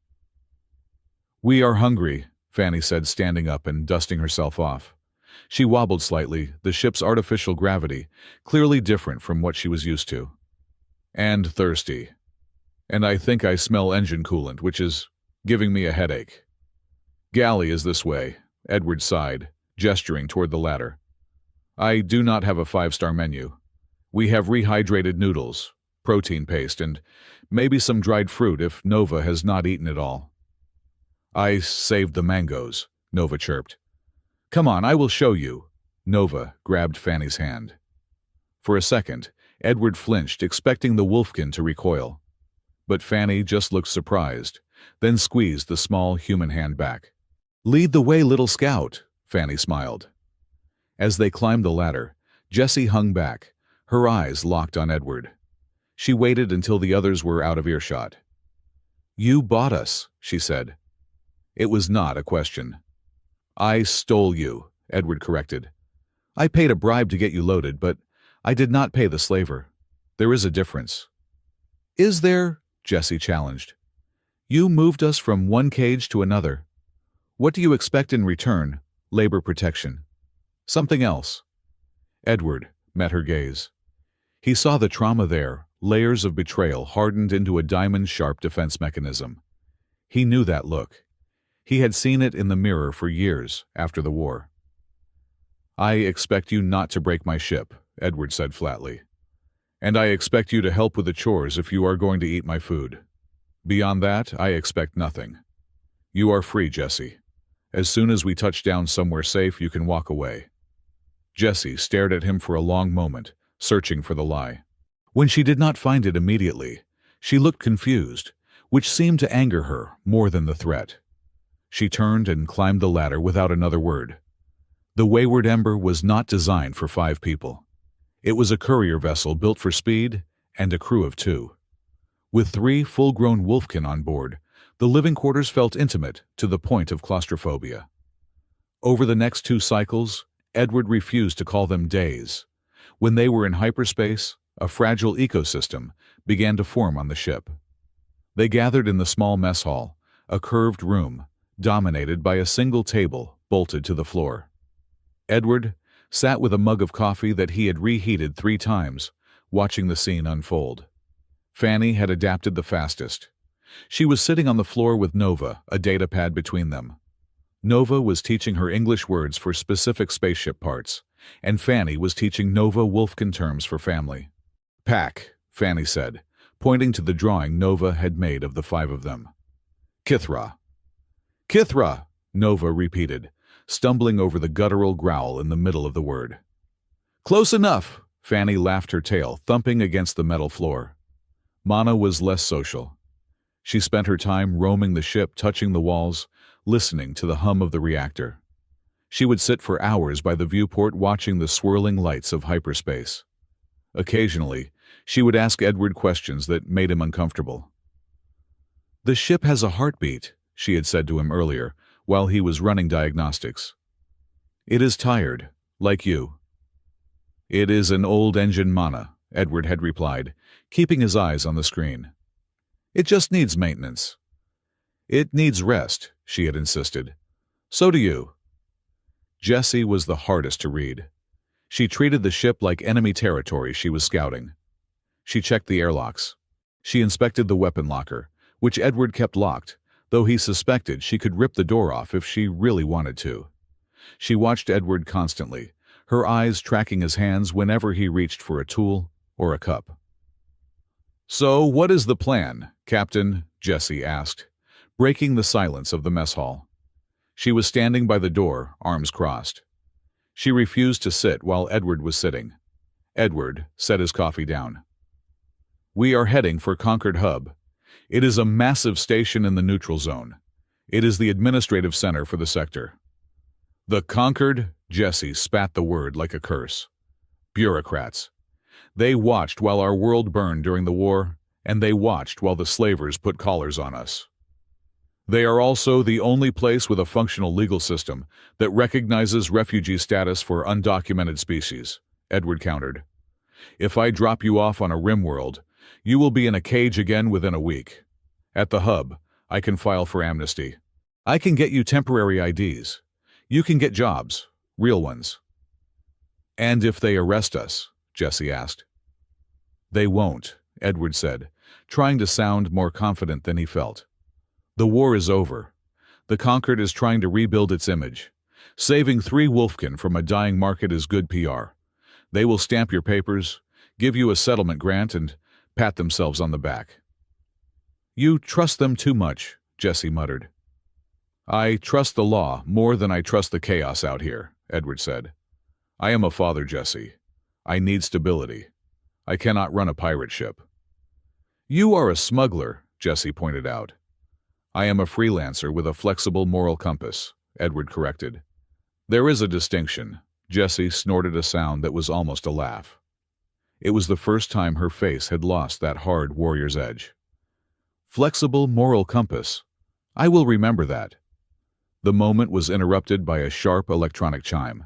We are hungry, Fanny said, standing up and dusting herself off. She wobbled slightly, the ship's artificial gravity, clearly different from what she was used to. And thirsty. And I think I smell engine coolant, which is giving me a headache. Galley is this way, Edward sighed, gesturing toward the ladder. I do not have a 5-star menu. We have rehydrated noodles, protein paste, and maybe some dried fruit if Nova has not eaten it all. I saved the mangoes, Nova chirped. Come on, I will show you. Nova grabbed Fanny's hand. For a second, Edward flinched, expecting the wolfkin to recoil. But Fanny just looked surprised, then squeezed the small human hand back. Lead the way, little scout, Fanny smiled. As they climbed the ladder, Jessie hung back, her eyes locked on Edward. She waited until the others were out of earshot. You bought us, she said. It was not a question. I stole you, Edward corrected. I paid a bribe to get you loaded, but I did not pay the slaver. There is a difference. Is there? Jessie challenged. You moved us from one cage to another. What do you expect in return? Labor protection. Something else. Edward met her gaze. He saw the trauma there, layers of betrayal hardened into a diamond-sharp defense mechanism. He knew that look. He had seen it in the mirror for years after the war. I expect you not to break my ship, Edward said flatly. And I expect you to help with the chores if you are going to eat my food. Beyond that, I expect nothing. You are free, Jessie. As soon as we touch down somewhere safe, you can walk away. Jessie stared at him for a long moment, searching for the lie. When she did not find it immediately, she looked confused, which seemed to anger her more than the threat. She turned and climbed the ladder without another word. The Wayward Ember was not designed for 5 people. It was a courier vessel built for speed and a crew of 2. With 3 full-grown wolfkin on board, the living quarters felt intimate to the point of claustrophobia. Over the next 2 cycles, Edward refused to call them days. When they were in hyperspace, a fragile ecosystem began to form on the ship. They gathered in the small mess hall, a curved room, dominated by a single table bolted to the floor. Edward sat with a mug of coffee that he had reheated 3 times, watching the scene unfold. Fanny had adapted the fastest. She was sitting on the floor with Nova, a data pad between them. Nova was teaching her English words for specific spaceship parts, and Fanny was teaching Nova Wolfkin terms for family. Pack, Fanny said, pointing to the drawing Nova had made of the 5 of them. Kithra. Kithra, Nova repeated, stumbling over the guttural growl in the middle of the word. Close enough, Fanny laughed, her tail thumping against the metal floor. Mana was less social. She spent her time roaming the ship, touching the walls, listening to the hum of the reactor. She would sit for hours by the viewport watching the swirling lights of hyperspace. Occasionally, she would ask Edward questions that made him uncomfortable. The ship has a heartbeat, she had said to him earlier, while he was running diagnostics. It is tired, like you. It is an old engine, Mana, Edward had replied, keeping his eyes on the screen. It just needs maintenance. It needs rest, she had insisted. So do you. Jessie was the hardest to read. She treated the ship like enemy territory she was scouting. She checked the airlocks. She inspected the weapon locker, which Edward kept locked, though he suspected she could rip the door off if she really wanted to. She watched Edward constantly, her eyes tracking his hands whenever he reached for a tool or a cup. So what is the plan, Captain? Jessie asked, breaking the silence of the mess hall. She was standing by the door, arms crossed. She refused to sit while Edward was sitting. Edward set his coffee down. We are heading for Concord Hub. It is a massive station in the neutral zone. It is the administrative center for the sector. The Concord? Jesse spat the word like a curse. Bureaucrats. They watched while our world burned during the war, and they watched while the slavers put collars on us. They are also the only place with a functional legal system that recognizes refugee status for undocumented species, Edward countered. If I drop you off on a rim world, you will be in a cage again within a week. At the hub, I can file for amnesty. I can get you temporary IDs. You can get jobs, real ones. And if they arrest us? Jesse asked. They won't, Edward said, trying to sound more confident than he felt. The war is over. The Concord is trying to rebuild its image. Saving 3 Wolfkin from a dying market is good PR. They will stamp your papers, give you a settlement grant, and pat themselves on the back. You trust them too much, Jesse muttered. I trust the law more than I trust the chaos out here, Edward said. I am a father, Jesse. I need stability. I cannot run a pirate ship. You are a smuggler, Jesse pointed out. I am a freelancer with a flexible moral compass, Edward corrected. There is a distinction. Jesse snorted a sound that was almost a laugh. It was the first time her face had lost that hard warrior's edge. Flexible moral compass. I will remember that. The moment was interrupted by a sharp electronic chime.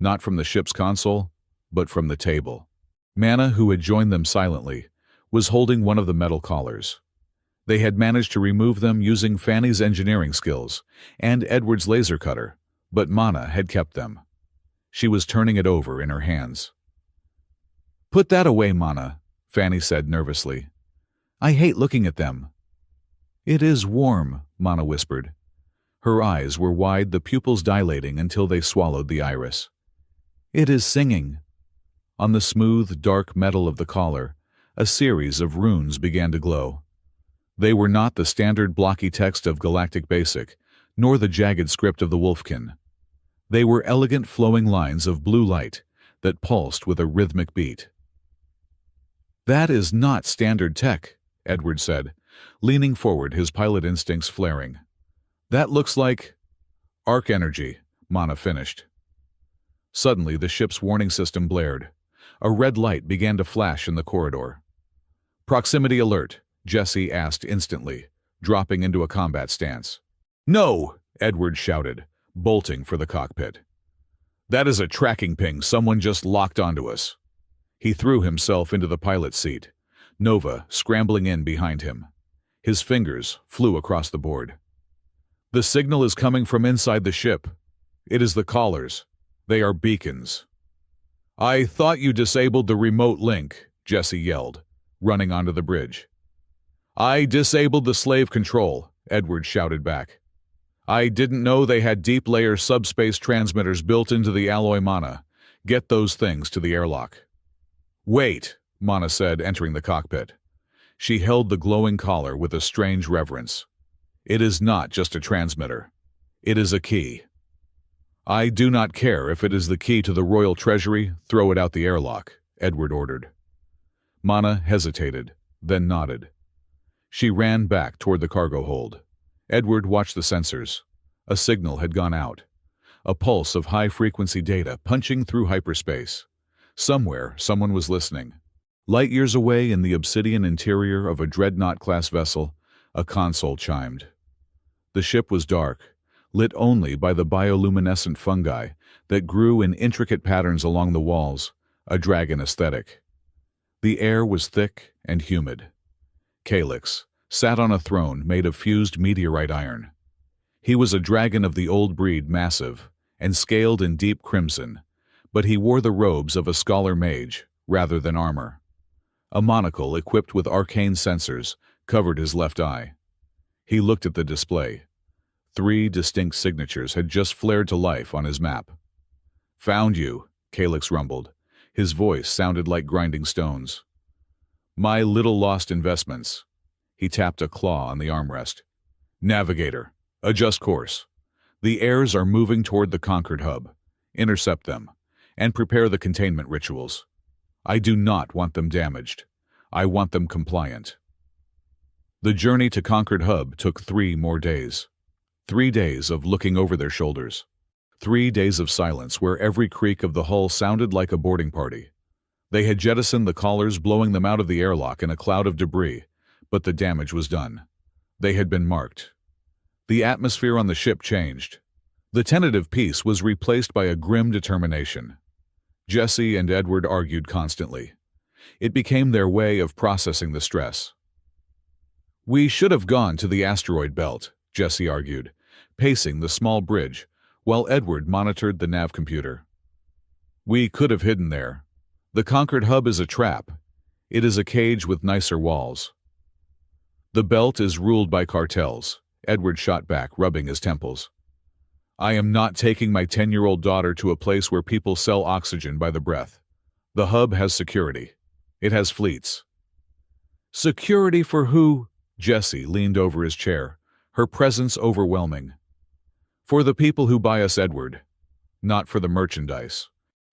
Not from the ship's console, but from the table. Mana, who had joined them silently, was holding one of the metal collars. They had managed to remove them using Fanny's engineering skills and Edward's laser cutter, but Mana had kept them. She was turning it over in her hands. Put that away, Mana, Fanny said nervously. I hate looking at them. It is warm, Mana whispered. Her eyes were wide, the pupils dilating until they swallowed the iris. It is singing. On the smooth, dark metal of the collar, a series of runes began to glow. They were not the standard blocky text of Galactic Basic, nor the jagged script of the Wolfkin. They were elegant flowing lines of blue light that pulsed with a rhythmic beat. That is not standard tech, Edward said, leaning forward, his pilot instincts flaring. That looks like arc energy, Mana finished. Suddenly, the ship's warning system blared. A red light began to flash in the corridor. Proximity alert, Jesse asked instantly, dropping into a combat stance. No, Edward shouted, bolting for the cockpit. That is a tracking ping someone just locked onto us. He threw himself into the pilot's seat, Nova scrambling in behind him. His fingers flew across the board. The signal is coming from inside the ship. It is the collars. They are beacons. I thought you disabled the remote link, Jesse yelled, running onto the bridge. I disabled the slave control, Edward shouted back. I didn't know they had deep-layer subspace transmitters built into the alloy, Mana. Get those things to the airlock. Wait, Mana said, entering the cockpit. She held the glowing collar with a strange reverence. It is not just a transmitter. It is a key. I do not care if it is the key to the royal treasury, throw it out the airlock, Edward ordered. Mana hesitated, then nodded. She ran back toward the cargo hold. Edward watched the sensors. A signal had gone out. A pulse of high-frequency data punching through hyperspace. Somewhere, someone was listening. Light years away in the obsidian interior of a dreadnought-class vessel, a console chimed. The ship was dark, lit only by the bioluminescent fungi that grew in intricate patterns along the walls, a dragon aesthetic. The air was thick and humid. Calyx sat on a throne made of fused meteorite iron. He was a dragon of the old breed, massive, and scaled in deep crimson, but he wore the robes of a scholar mage rather than armor. A monocle equipped with arcane sensors covered his left eye. He looked at the display. 3 distinct signatures had just flared to life on his map. Found you, Calyx rumbled. His voice sounded like grinding stones. My little lost investments. He tapped a claw on the armrest. Navigator, adjust course. The heirs are moving toward the Concord hub. Intercept them, and prepare the containment rituals. I do not want them damaged. I want them compliant. The journey to Concord hub took 3 more days. 3 days of looking over their shoulders. 3 days of silence where every creak of the hull sounded like a boarding party. They had jettisoned the collars, blowing them out of the airlock in a cloud of debris, but the damage was done. They had been marked. The atmosphere on the ship changed. The tentative peace was replaced by a grim determination. Jesse and Edward argued constantly. It became their way of processing the stress. "We should have gone to the asteroid belt," Jesse argued, pacing the small bridge, while Edward monitored the nav computer. "We could have hidden there. The conquered hub is a trap. It is a cage with nicer walls." "The belt is ruled by cartels," Edward shot back, rubbing his temples. "I am not taking my 10-year-old daughter to a place where people sell oxygen by the breath. The hub has security. It has fleets." "Security for who?" Jessie leaned over his chair, her presence overwhelming. "For the people who buy us, Edward. Not for the merchandise."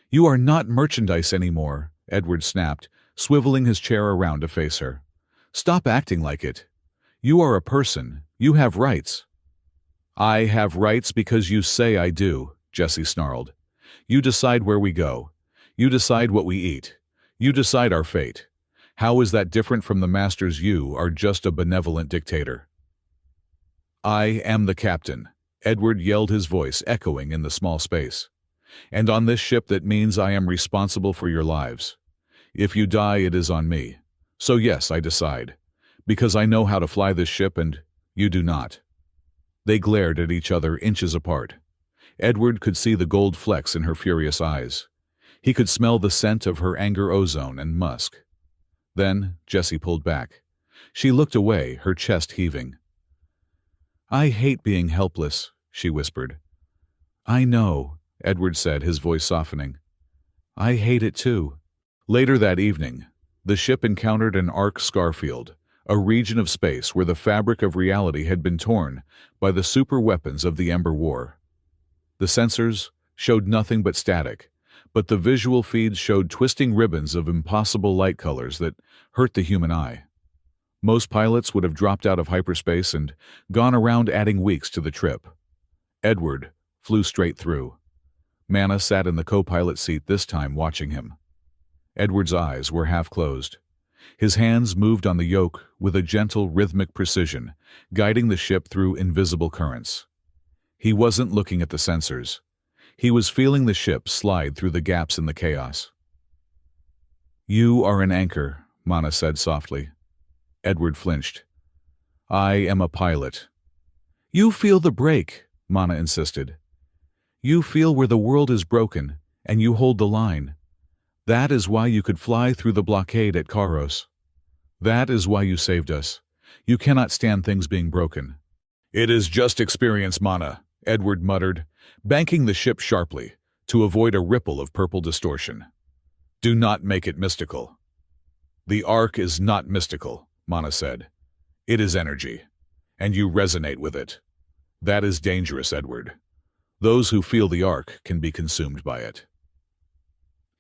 "You are not merchandise anymore," Edward snapped, swiveling his chair around to face her. "Stop acting like it. You are a person. You have rights." "I have rights because you say I do," Jessie snarled. "You decide where we go. You decide what we eat. You decide our fate. How is that different from the masters? You are just a benevolent dictator." "I am the captain," Edward yelled, his voice echoing in the small space. "And on this ship that means I am responsible for your lives. If you die, it is on me. So yes, I decide. Because I know how to fly this ship and you do not." They glared at each other inches apart. Edward could see the gold flecks in her furious eyes. He could smell the scent of her anger, ozone and musk. Then Jessie pulled back. She looked away, her chest heaving. "I hate being helpless," she whispered. "I know," Edward said, his voice softening. "I hate it too." Later that evening, the ship encountered an arc scar field, a region of space where the fabric of reality had been torn by the super weapons of the Ember War. The sensors showed nothing but static, but the visual feeds showed twisting ribbons of impossible light colors that hurt the human eye. Most pilots would have dropped out of hyperspace and gone around, adding weeks to the trip. Edward flew straight through. Mana sat in the co-pilot seat, this time watching him. Edward's eyes were half closed. His hands moved on the yoke with a gentle, rhythmic precision, guiding the ship through invisible currents. He wasn't looking at the sensors. He was feeling the ship slide through the gaps in the chaos. "You are an anchor," Mana said softly. Edward flinched. "I am a pilot." "You feel the break," Mana insisted. "You feel where the world is broken, and you hold the line. That is why you could fly through the blockade at Karos. That is why you saved us. You cannot stand things being broken." "It is just experience, Mana," Edward muttered, banking the ship sharply to avoid a ripple of purple distortion. "Do not make it mystical." "The arc is not mystical," Mana said. "It is energy, and you resonate with it. That is dangerous, Edward. Those who feel the arc can be consumed by it."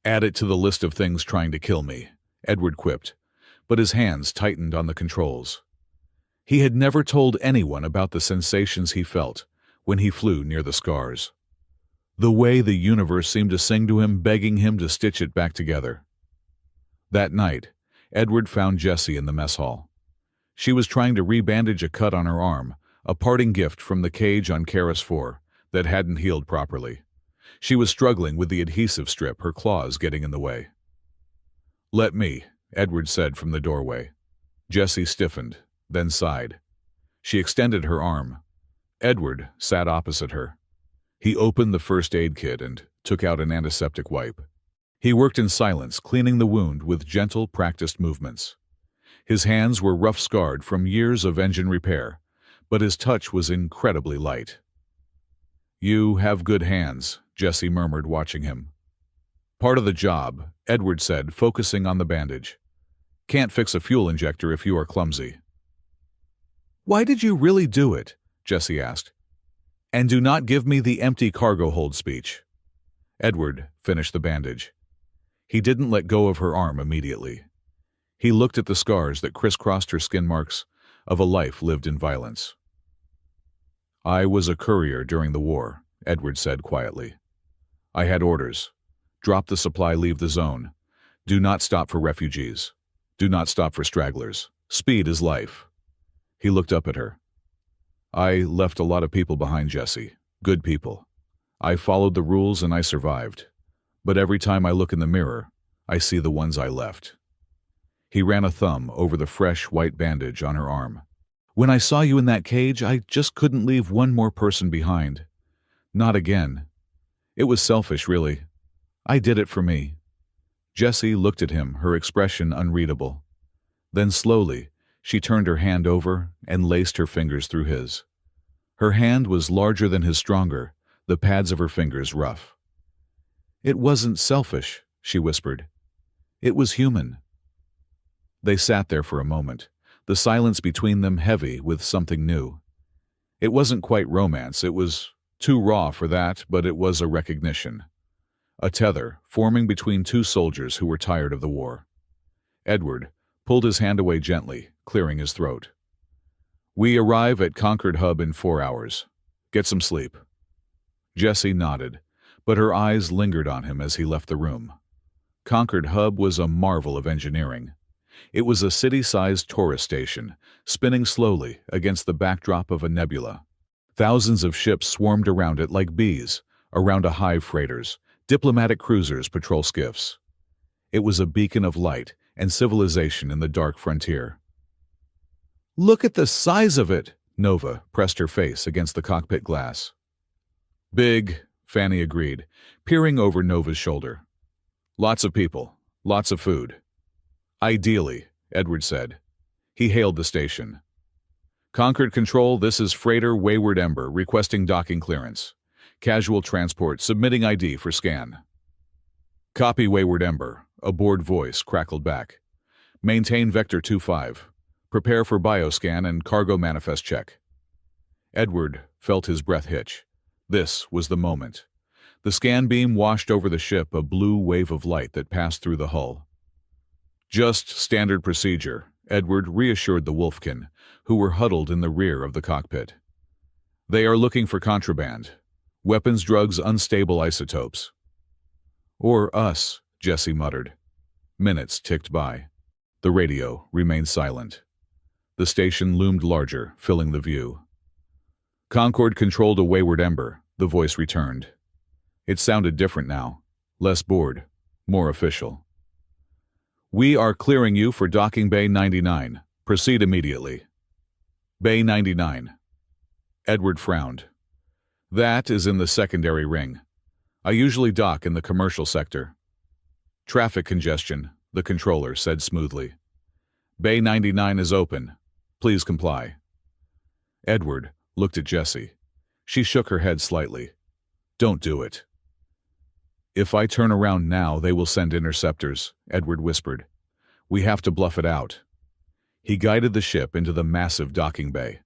"Add it to the list of things trying to kill me," Edward quipped, but his hands tightened on the controls. He had never told anyone about the sensations he felt when he flew near the scars. The way the universe seemed to sing to him, begging him to stitch it back together. That night, Edward found Jessie in the mess hall. She was trying to rebandage a cut on her arm, a parting gift from the cage on Karos 4 that hadn't healed properly. She was struggling with the adhesive strip, her claws getting in the way. "Let me," Edward said from the doorway. Jessie stiffened, then sighed. She extended her arm. Edward sat opposite her. He opened the first aid kit and took out an antiseptic wipe. He worked in silence, cleaning the wound with gentle, practiced movements. His hands were rough-scarred from years of engine repair, but his touch was incredibly light. "You have good hands," Jessie murmured, watching him. "Part of the job," Edward said, focusing on the bandage. "Can't fix a fuel injector if you are clumsy." "Why did you really do it?" Jessie asked. "And do not give me the empty cargo hold speech." Edward finished the bandage. He didn't let go of her arm immediately. He looked at the scars that crisscrossed her, skin marks of a life lived in violence. "I was a courier during the war," Edward said quietly. I had orders. Drop the supply, leave the zone. Do not stop for refugees. Do not stop for stragglers. Speed is life. He looked up at her. I left a lot of people behind, Jesse. Good people. I followed the rules and I survived. But every time I look in the mirror, I see the ones I left. He ran a thumb over the fresh white bandage on her arm. When I saw you in that cage, I just couldn't leave one more person behind. Not again. It was selfish, really. I did it for me. Jessie looked at him, her expression unreadable. Then slowly, she turned her hand over and laced her fingers through his. Her hand was larger than his, stronger, the pads of her fingers rough. It wasn't selfish, she whispered. It was human. They sat there for a moment, the silence between them heavy with something new. It wasn't quite romance, it was too raw for that, but it was a recognition. A tether forming between two soldiers who were tired of the war. Edward pulled his hand away gently, clearing his throat. We arrive at Concord Hub in 4 hours. Get some sleep. Jessie nodded, but her eyes lingered on him as he left the room. Concord Hub was a marvel of engineering. It was a city-sized tourist station, spinning slowly against the backdrop of a nebula. Thousands of ships swarmed around it like bees, around a hive freighters, diplomatic cruisers, patrol skiffs. It was a beacon of light and civilization in the dark frontier. Look at the size of it! Nova pressed her face against the cockpit glass. Big, Fanny agreed, peering over Nova's shoulder. Lots of people, lots of food. Ideally, Edward said. He hailed the station. Concord Control, this is freighter Wayward Ember requesting docking clearance. Casual transport submitting ID for scan. Copy, Wayward Ember, a bored voice crackled back. Maintain Vector 25. Prepare for bioscan and cargo manifest check. Edward felt his breath hitch. This was the moment. The scan beam washed over the ship, a blue wave of light that passed through the hull. Just standard procedure, Edward reassured the Wolfkin, who were huddled in the rear of the cockpit. They are looking for contraband. Weapons, drugs, unstable isotopes. Or us, Jessie muttered. Minutes ticked by. The radio remained silent. The station loomed larger, filling the view. Concord controlled a Wayward Ember, the voice returned. It sounded different now, less bored, more official. We are clearing you for docking Bay 99. Proceed immediately. Bay 99. Edward frowned. That is in the secondary ring. I usually dock in the commercial sector. Traffic congestion, the controller said smoothly. Bay 99 is open. Please comply. Edward looked at Jessie. She shook her head slightly. Don't do it. If I turn around now, they will send interceptors, Edward whispered. We have to bluff it out. He guided the ship into the massive docking bay.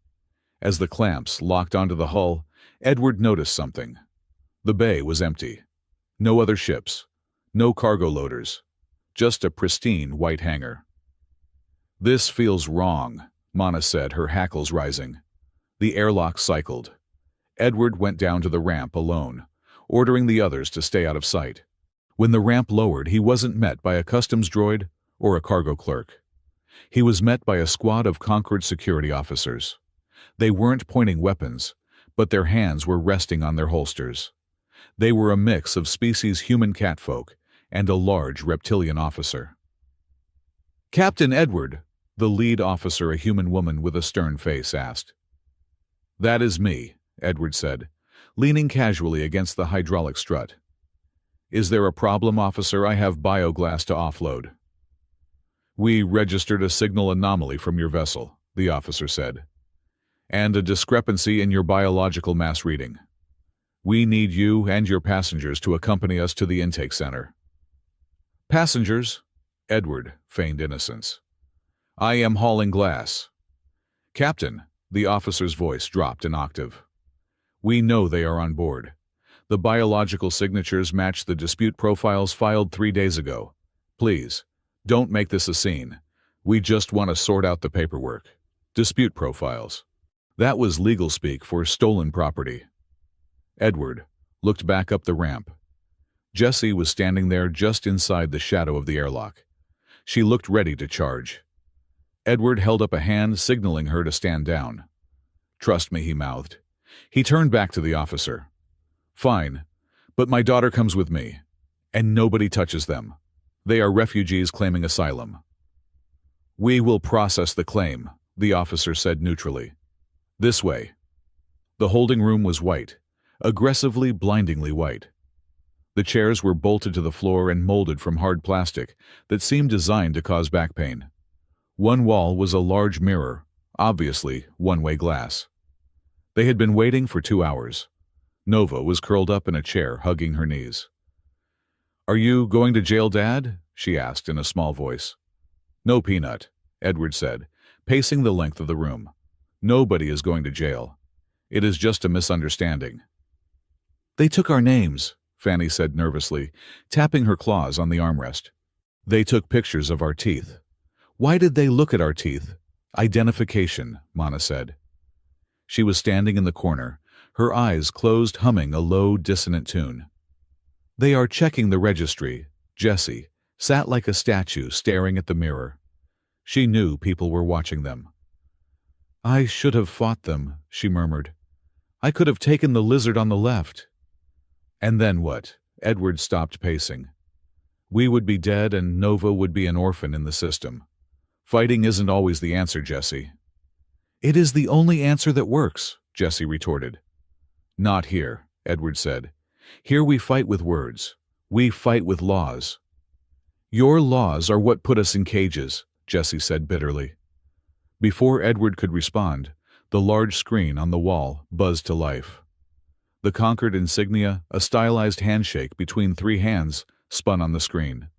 As the clamps locked onto the hull, Edward noticed something. The bay was empty. No other ships. No cargo loaders. Just a pristine white hangar. This feels wrong, Mana said, her hackles rising. The airlock cycled. Edward went down to the ramp alone, ordering the others to stay out of sight. When the ramp lowered, he wasn't met by a customs droid or a cargo clerk. He was met by a squad of Concord security officers. They weren't pointing weapons, but their hands were resting on their holsters. They were a mix of species human catfolk and a large reptilian officer. Captain Edward, the lead officer, a human woman with a stern face, asked. That is me, Edward said, leaning casually against the hydraulic strut. Is there a problem, officer? I have bioglass to offload. We registered a signal anomaly from your vessel, the officer said, and a discrepancy in your biological mass reading. We need you and your passengers to accompany us to the intake center. Passengers? Edward feigned innocence. I am hauling glass. Captain, the officer's voice dropped an octave. We know they are on board. The biological signatures match the dispute profiles filed 3 days ago. Please, don't make this a scene. We just want to sort out the paperwork. Dispute profiles. That was legal speak for stolen property. Edward looked back up the ramp. Jessie was standing there just inside the shadow of the airlock. She looked ready to charge. Edward held up a hand, signaling her to stand down. "Trust me," he mouthed. He turned back to the officer. "Fine, but my daughter comes with me, and nobody touches them. They are refugees claiming asylum." "We will process the claim," the officer said neutrally. "This way." The holding room was white, aggressively, blindingly white. The chairs were bolted to the floor and molded from hard plastic that seemed designed to cause back pain. One wall was a large mirror, obviously one-way glass. They had been waiting for 2 hours. Nova was curled up in a chair, hugging her knees. "Are you going to jail, Dad?" she asked in a small voice. "No, Peanut," Edward said, pacing the length of the room. "Nobody is going to jail. It is just a misunderstanding." "They took our names," Fanny said nervously, tapping her claws on the armrest. "They took pictures of our teeth." "Why did they look at our teeth?" "Identification," Mana said. She was standing in the corner, her eyes closed, humming a low, dissonant tune. "They are checking the registry." Jessie sat like a statue, staring at the mirror. She knew people were watching them. "I should have fought them," she murmured. "I could have taken the lizard on the left." "And then what?" Edward stopped pacing. "We would be dead and Nova would be an orphan in the system. Fighting isn't always the answer, Jessie." "It is the only answer that works," Jessie retorted. "Not here," Edward said. "Here we fight with words. We fight with laws." "Your laws are what put us in cages," Jessie said bitterly. Before Edward could respond, the large screen on the wall buzzed to life. The conquered insignia, a stylized handshake between 3 hands, spun on the screen.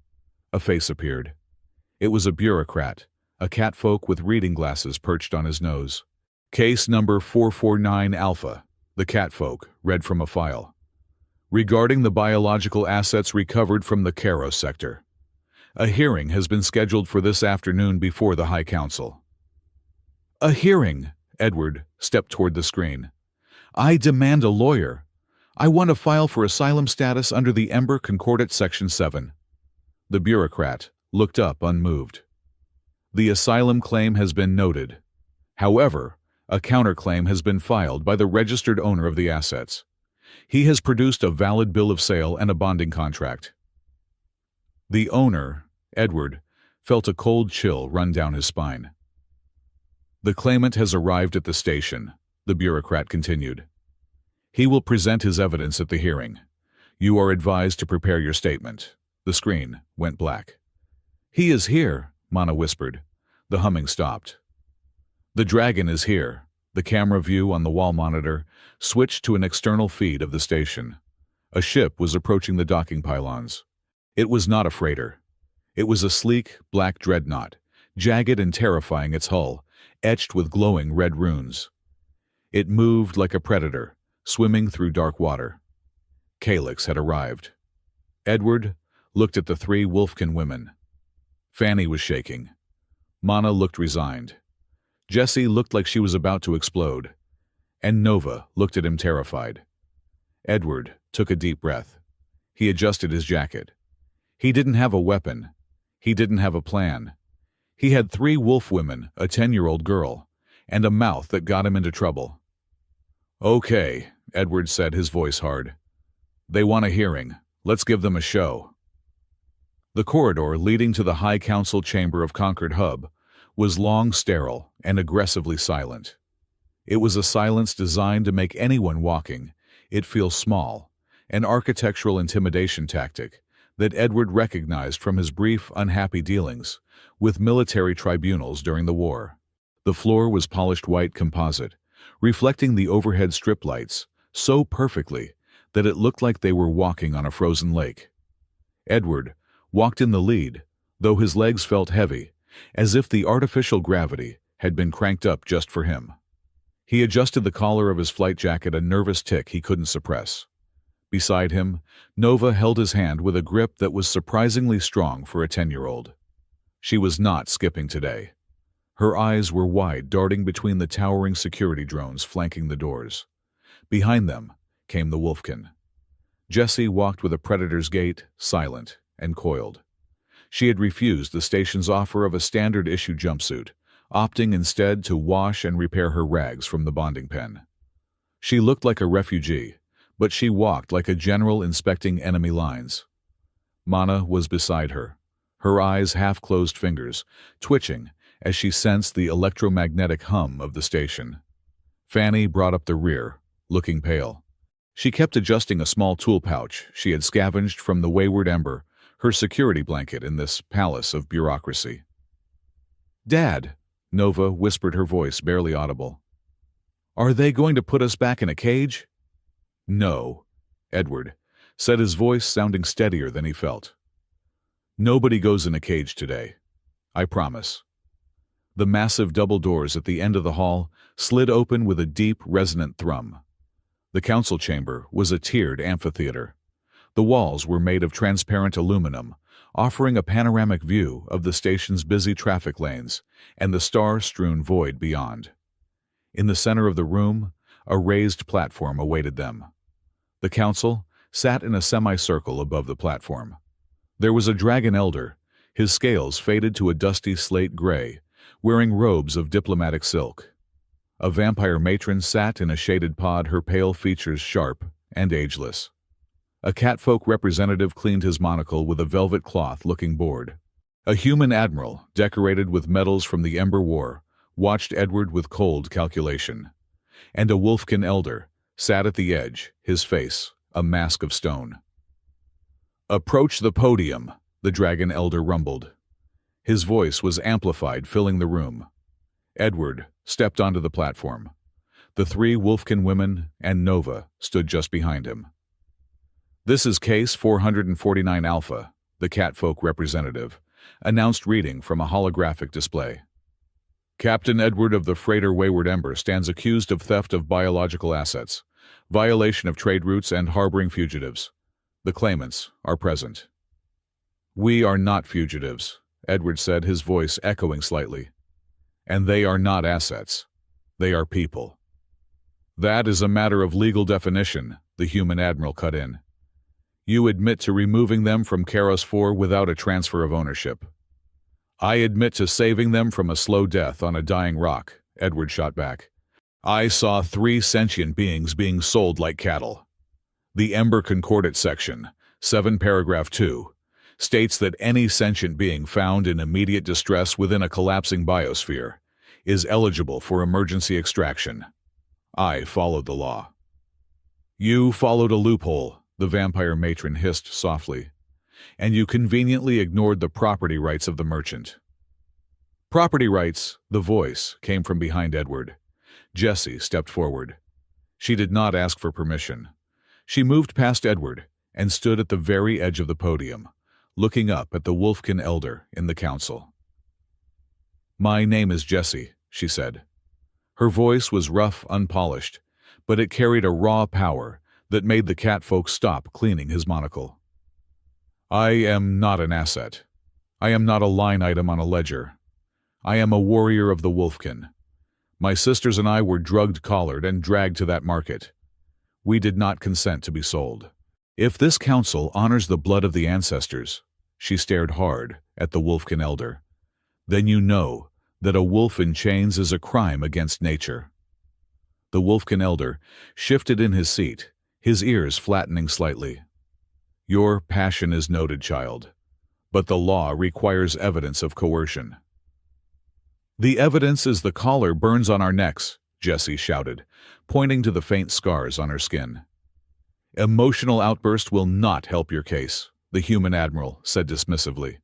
A face appeared. It was a bureaucrat, a catfolk with reading glasses perched on his nose. "Case number 449 Alpha," the catfolk read from a file. "Regarding the biological assets recovered from the Cairo sector. A hearing has been scheduled for this afternoon before the High Council." "A hearing?" Edward stepped toward the screen. "I demand a lawyer. I want to file for asylum status under the Ember Concordat Section 7. The bureaucrat looked up unmoved. "The asylum claim has been noted. However, a counterclaim has been filed by the registered owner of the assets. He has produced a valid bill of sale and a bonding contract." The owner, Edward, felt a cold chill run down his spine. "The claimant has arrived at the station," the bureaucrat continued. "He will present his evidence at the hearing. You are advised to prepare your statement." The screen went black. "He is here," Mana whispered. The humming stopped. "The dragon is here." The camera view on the wall monitor switched to an external feed of the station. A ship was approaching the docking pylons. It was not a freighter. It was a sleek, black dreadnought, jagged and terrifying, its hull etched with glowing red runes. It moved like a predator, swimming through dark water. Calyx had arrived. Edward looked at the 3 Wolfkin women. Fanny was shaking. Mana looked resigned. Jessie looked like she was about to explode. And Nova looked at him terrified. Edward took a deep breath. He adjusted his jacket. He didn't have a weapon. He didn't have a plan. He had 3 wolf women, a 10-year-old girl, and a mouth that got him into trouble. "Okay," Edward said, his voice hard. "They want a hearing. Let's give them a show." The corridor leading to the High Council chamber of Concord Hub was long, sterile, and aggressively silent. It was a silence designed to make anyone walking it feel small, an architectural intimidation tactic that Edward recognized from his brief, unhappy dealings with military tribunals during the war. The floor was polished white composite, reflecting the overhead strip lights so perfectly that it looked like they were walking on a frozen lake. Edward walked in the lead, though his legs felt heavy, as if the artificial gravity had been cranked up just for him. He adjusted the collar of his flight jacket, a nervous tick he couldn't suppress. Beside him, Nova held his hand with a grip that was surprisingly strong for a 10-year-old. She was not skipping today. Her eyes were wide, darting between the towering security drones flanking the doors. Behind them came the Wolfkin. Jessie walked with a predator's gait, silent and coiled. She had refused the station's offer of a standard-issue jumpsuit, opting instead to wash and repair her rags from the bonding pen. She looked like a refugee, but she walked like a general inspecting enemy lines. Mana was beside her, her eyes half-closed fingers, twitching as she sensed the electromagnetic hum of the station. Fanny brought up the rear, looking pale. She kept adjusting a small tool pouch she had scavenged from the wayward Ember, her security blanket in this palace of bureaucracy. "Dad," Nova whispered, her voice barely audible. "Are they going to put us back in a cage?" "No," Edward said, his voice sounding steadier than he felt. "Nobody goes in a cage today. I promise." The massive double doors at the end of the hall slid open with a deep, resonant thrum. The council chamber was a tiered amphitheater. The walls were made of transparent aluminum, offering a panoramic view of the station's busy traffic lanes and the star-strewn void beyond. In the center of the room, a raised platform awaited them. The council sat in a semicircle above the platform. There was a dragon elder, his scales faded to a dusty slate gray, wearing robes of diplomatic silk. A vampire matron sat in a shaded pod, her pale features sharp and ageless. A catfolk representative cleaned his monocle with a velvet cloth-looking board. A human admiral, decorated with medals from the Ember War, watched Edward with cold calculation. And a wolfkin elder sat at the edge, his face a mask of stone. "Approach the podium," the dragon elder rumbled. His voice was amplified, filling the room. Edward stepped onto the platform. The three wolfkin women and Nova stood just behind him. "This is Case 449 Alpha," the catfolk representative announced, reading from a holographic display. "Captain Edward of the freighter Wayward Ember stands accused of theft of biological assets, violation of trade routes, and harboring fugitives. The claimants are present." "We are not fugitives," Edward said, his voice echoing slightly. "And they are not assets. They are people." "That is a matter of legal definition," the human admiral cut in. "You admit to removing them from Karos 4 without a transfer of ownership." "I admit to saving them from a slow death on a dying rock," Edward shot back. "I saw 3 sentient beings being sold like cattle. The Ember Concordate Section, 7 paragraph 2, states that any sentient being found in immediate distress within a collapsing biosphere is eligible for emergency extraction. I followed the law." "You followed a loophole," the vampire matron hissed softly, "and you conveniently ignored the property rights of the merchant." "Property rights," the voice came from behind Edward. Jessie stepped forward. She did not ask for permission. She moved past Edward and stood at the very edge of the podium, looking up at the wolfkin elder in the council. "My name is Jessie," she said. Her voice was rough, unpolished, but it carried a raw power that made the catfolk stop cleaning his monocle. "I am not an asset. I am not a line item on a ledger. I am a warrior of the wolfkin. My sisters and I were drugged, collared, and dragged to that market. We did not consent to be sold. If this council honors the blood of the ancestors," she stared hard at the wolfkin elder, "then you know that a wolf in chains is a crime against nature." The wolfkin elder shifted in his seat, his ears flattening slightly. "Your passion is noted, child, but the law requires evidence of coercion." "The evidence is the collar burns on our necks," Jessie shouted, pointing to the faint scars on her skin. "Emotional outburst will not help your case," the human admiral said dismissively.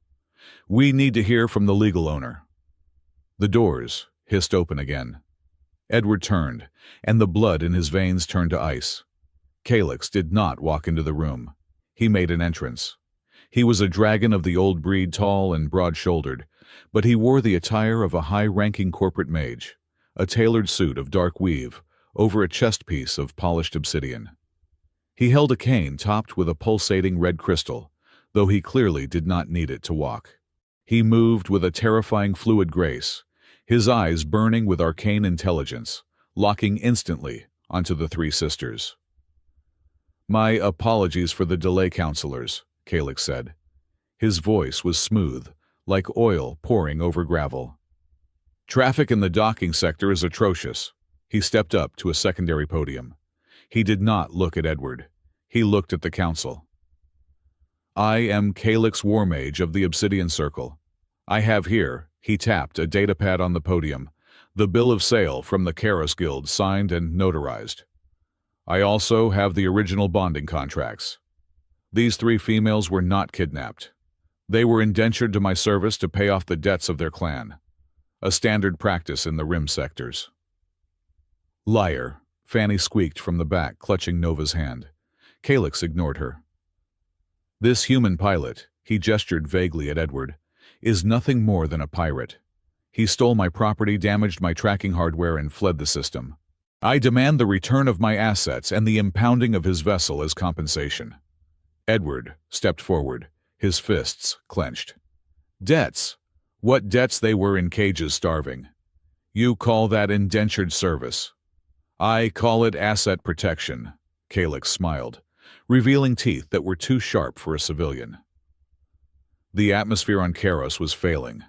"We need to hear from the legal owner." The doors hissed open again. Edward turned, and the blood in his veins turned to ice. Calyx did not walk into the room. He made an entrance. He was a dragon of the old breed, tall and broad-shouldered, but he wore the attire of a high-ranking corporate mage, a tailored suit of dark weave over a chest piece of polished obsidian. He held a cane topped with a pulsating red crystal, though he clearly did not need it to walk. He moved with a terrifying fluid grace, his eyes burning with arcane intelligence, locking instantly onto the three sisters. My apologies for the delay, counselors, Kalix said. His voice was smooth, like oil pouring over gravel. Traffic in the docking sector is atrocious. He stepped up to a secondary podium. He did not look at Edward. He looked at the council. I am Kalix Warmage of the Obsidian Circle. I have here, he tapped a datapad on the podium, the bill of sale from the Karos Guild signed and notarized. I also have the original bonding contracts. These 3 females were not kidnapped. They were indentured to my service to pay off the debts of their clan, a standard practice in the rim sectors. Liar, Fanny squeaked from the back, clutching Nova's hand. Kalix ignored her. This human pilot, he gestured vaguely at Edward, is nothing more than a pirate. He stole my property, damaged my tracking hardware, and fled the system. I demand the return of my assets and the impounding of his vessel as compensation. Edward stepped forward, his fists clenched. Debts? What debts? They were in cages starving. You call that indentured service? I call it asset protection, Kalix smiled, revealing teeth that were too sharp for a civilian. The atmosphere on Karos was failing.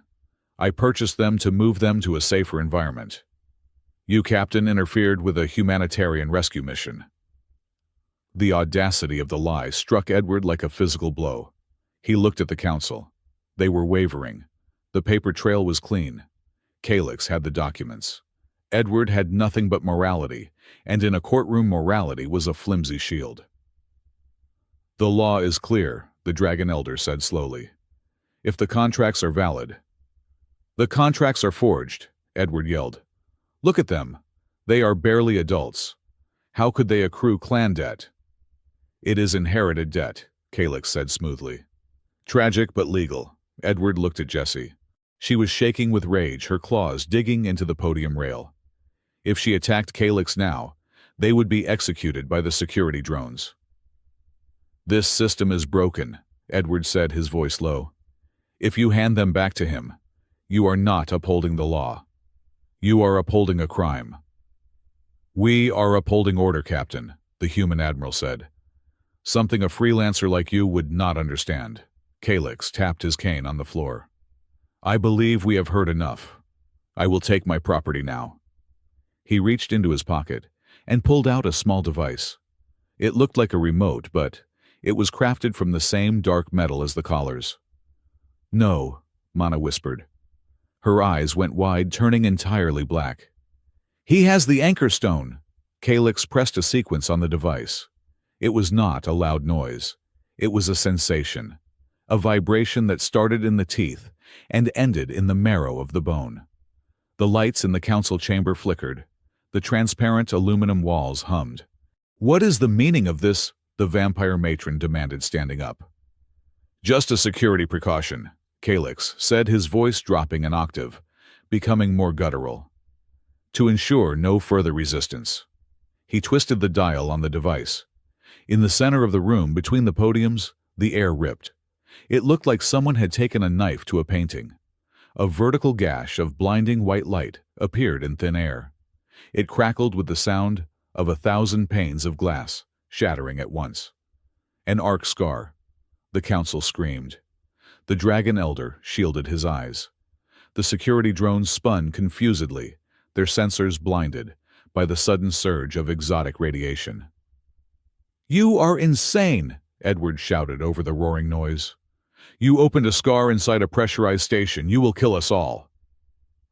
I purchased them to move them to a safer environment. You, Captain, interfered with a humanitarian rescue mission. The audacity of the lie struck Edward like a physical blow. He looked at the council. They were wavering. The paper trail was clean. Kalix had the documents. Edward had nothing but morality, and in a courtroom morality was a flimsy shield. The law is clear, the Dragon Elder said slowly. If the contracts are valid. The contracts are forged, Edward yelled. Look at them. They are barely adults. How could they accrue clan debt? It is inherited debt, Kalix said smoothly. Tragic but legal. Edward looked at Jessie. She was shaking with rage, her claws digging into the podium rail. If she attacked Kalix now, they would be executed by the security drones. This system is broken, Edward said, his voice low. If you hand them back to him, you are not upholding the law. You are upholding a crime. We are upholding order, Captain, the human admiral said. Something a freelancer like you would not understand. Kalix tapped his cane on the floor. I believe we have heard enough. I will take my property now. He reached into his pocket and pulled out a small device. It looked like a remote, but it was crafted from the same dark metal as the collars. No, Mana whispered. Her eyes went wide, turning entirely black. He has the anchor stone. Kalix pressed a sequence on the device. It was not a loud noise. It was a sensation, a vibration that started in the teeth and ended in the marrow of the bone. The lights in the council chamber flickered. The transparent aluminum walls hummed. What is the meaning of this? The vampire matron demanded, standing up. Just a security precaution, Kalix said, his voice dropping an octave, becoming more guttural. To ensure no further resistance. He twisted the dial on the device. In the center of the room, between the podiums, the air ripped. It looked like someone had taken a knife to a painting. A vertical gash of blinding white light appeared in thin air. It crackled with the sound of 1,000 panes of glass shattering at once. An arc scar. The council screamed. The Dragon Elder shielded his eyes. The security drones spun confusedly, their sensors blinded by the sudden surge of exotic radiation. You are insane, Edward shouted over the roaring noise. You opened a scar inside a pressurized station. You will kill us all.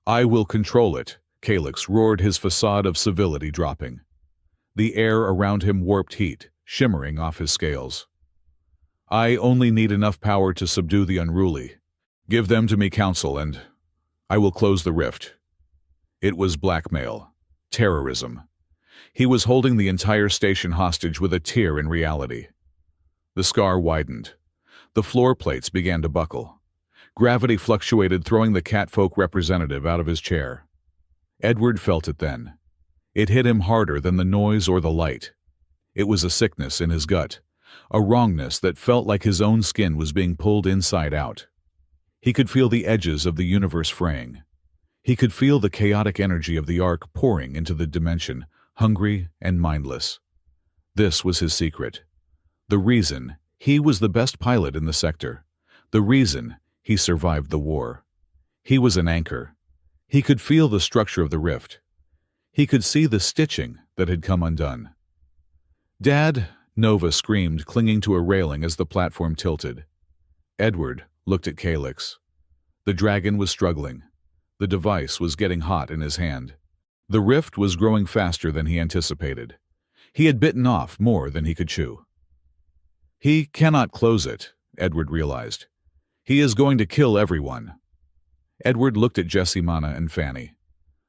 I will control it, Kalix roared, his facade of civility dropping. The air around him warped heat, shimmering off his scales. I only need enough power to subdue the unruly. Give them to me, Council, and I will close the rift. It was blackmail. Terrorism. He was holding the entire station hostage with a tear in reality. The scar widened. The floor plates began to buckle. Gravity fluctuated, throwing the catfolk representative out of his chair. Edward felt it then. It hit him harder than the noise or the light. It was a sickness in his gut, a wrongness that felt like his own skin was being pulled inside out. He could feel the edges of the universe fraying. He could feel the chaotic energy of the arc pouring into the dimension, hungry and mindless. This was his secret. The reason he was the best pilot in the sector. The reason he survived the war. He was an anchor. He could feel the structure of the rift. He could see the stitching that had come undone. "Dad," Nova screamed, clinging to a railing as the platform tilted. Edward looked at Calyx. The dragon was struggling. The device was getting hot in his hand. The rift was growing faster than he anticipated. He had bitten off more than he could chew. He cannot close it, Edward realized. He is going to kill everyone. Edward looked at Jessie, Mana, and Fanny.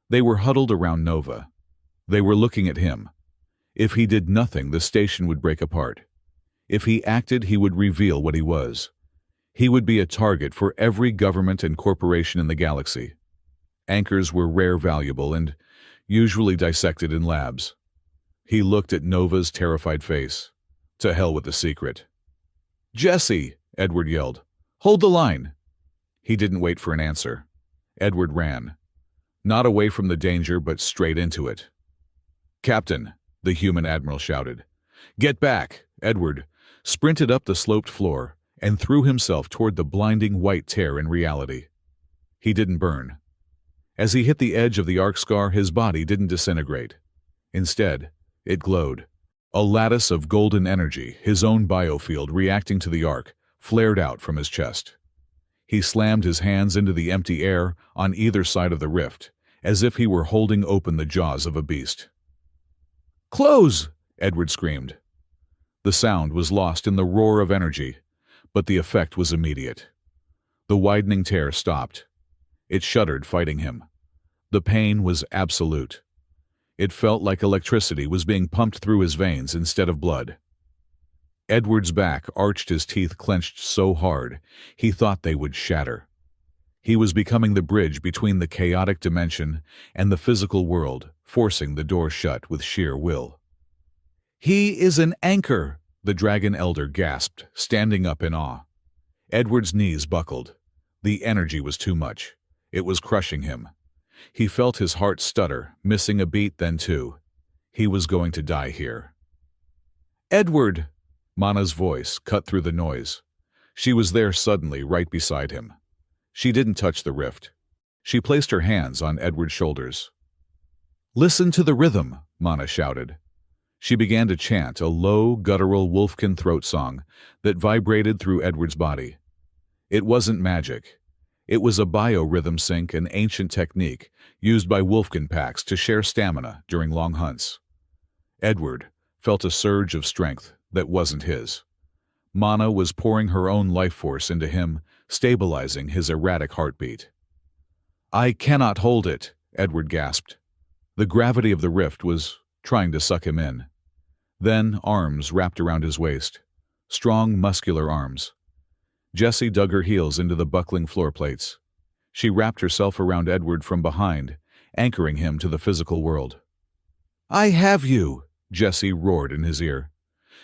They were huddled around Nova. They were looking at him. If he did nothing, the station would break apart. If he acted, he would reveal what he was. He would be a target for every government and corporation in the galaxy. Anchors were rare, valuable, and usually dissected in labs. He looked at Nova's terrified face. To hell with the secret. "Jessie!" Edward yelled. "Hold the line!" He didn't wait for an answer. Edward ran. Not away from the danger, but straight into it. "Captain!" the human admiral shouted. "Get back!" Edward sprinted up the sloped floor and threw himself toward the blinding white tear in reality. He didn't burn. As he hit the edge of the arc scar, his body didn't disintegrate. Instead, it glowed. A lattice of golden energy, his own biofield reacting to the arc, flared out from his chest. He slammed his hands into the empty air on either side of the rift, as if he were holding open the jaws of a beast. "Close!" Edward screamed. The sound was lost in the roar of energy, but the effect was immediate. The widening tear stopped. It shuddered, fighting him. The pain was absolute. It felt like electricity was being pumped through his veins instead of blood. Edward's back arched, his teeth clenched so hard he thought they would shatter. He was becoming the bridge between the chaotic dimension and the physical world, forcing the door shut with sheer will. "He is an anchor!" the dragon elder gasped, standing up in awe. Edward's knees buckled. The energy was too much. It was crushing him. He felt his heart stutter, missing a beat, then two. He was going to die here. "Edward!" Mana's voice cut through the noise. She was there suddenly, right beside him. She didn't touch the rift. She placed her hands on Edward's shoulders. "Listen to the rhythm," Mana shouted. She began to chant a low, guttural Wolfkin throat song that vibrated through Edward's body. It wasn't magic. It was a biorhythm sync, an ancient technique used by Wolfkin packs to share stamina during long hunts. Edward felt a surge of strength that wasn't his. Mana was pouring her own life force into him, stabilizing his erratic heartbeat. "I cannot hold it," Edward gasped. The gravity of the rift was trying to suck him in. Then arms wrapped around his waist. Strong, muscular arms. Jessie dug her heels into the buckling floor plates. She wrapped herself around Edward from behind, anchoring him to the physical world. "I have you!" Jessie roared in his ear.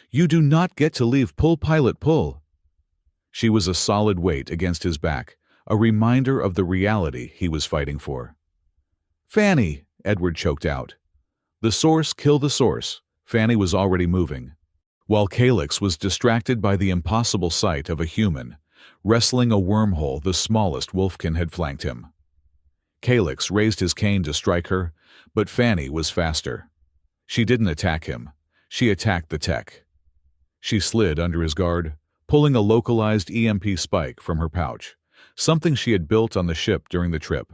"You do not get to leave. Pull, pilot, pull!" She was a solid weight against his back, a reminder of the reality he was fighting for. "Fanny!" Edward choked out. "The source, kill the source." Fanny was already moving, while Calyx was distracted by the impossible sight of a human wrestling a wormhole the smallest Wolfkin had flanked him. Calyx raised his cane to strike her, but Fanny was faster. She didn't attack him. She attacked the tech. She slid under his guard, pulling a localized EMP spike from her pouch, something she had built on the ship during the trip.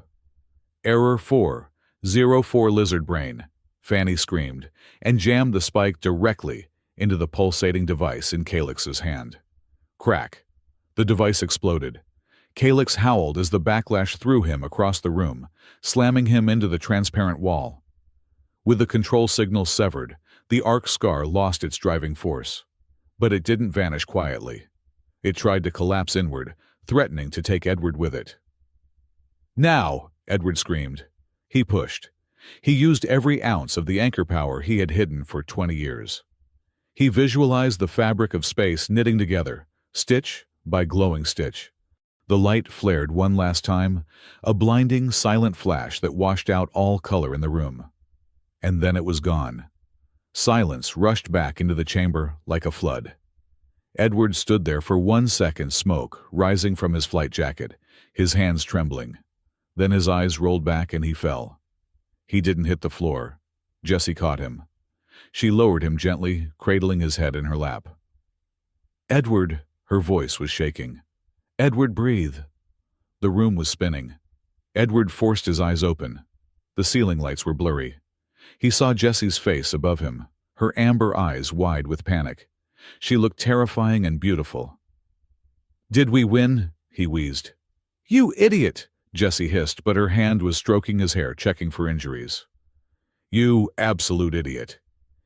"Error 404 lizard brain," Fanny screamed, and jammed the spike directly into the pulsating device in Calyx's hand. Crack. The device exploded. Calyx howled as the backlash threw him across the room, slamming him into the transparent wall. With the control signal severed, the arc scar lost its driving force. But it didn't vanish quietly. It tried to collapse inward, threatening to take Edward with it. "Now!" Edward screamed. He pushed. He used every ounce of the anchor power he had hidden for 20 years. He visualized the fabric of space knitting together, stitch by glowing stitch. The light flared one last time, a blinding, silent flash that washed out all color in the room. And then it was gone. Silence rushed back into the chamber like a flood. Edward stood there for 1 second, smoke rising from his flight jacket, his hands trembling. Then his eyes rolled back and he fell. He didn't hit the floor. Jessie caught him. She lowered him gently, cradling his head in her lap. "Edward," her voice was shaking. "Edward, breathe." The room was spinning. Edward forced his eyes open. The ceiling lights were blurry. He saw Jessie's face above him, her amber eyes wide with panic. She looked terrifying and beautiful. "Did we win?" he wheezed. "You idiot!" Jessie hissed, but her hand was stroking his hair, checking for injuries. "You absolute idiot.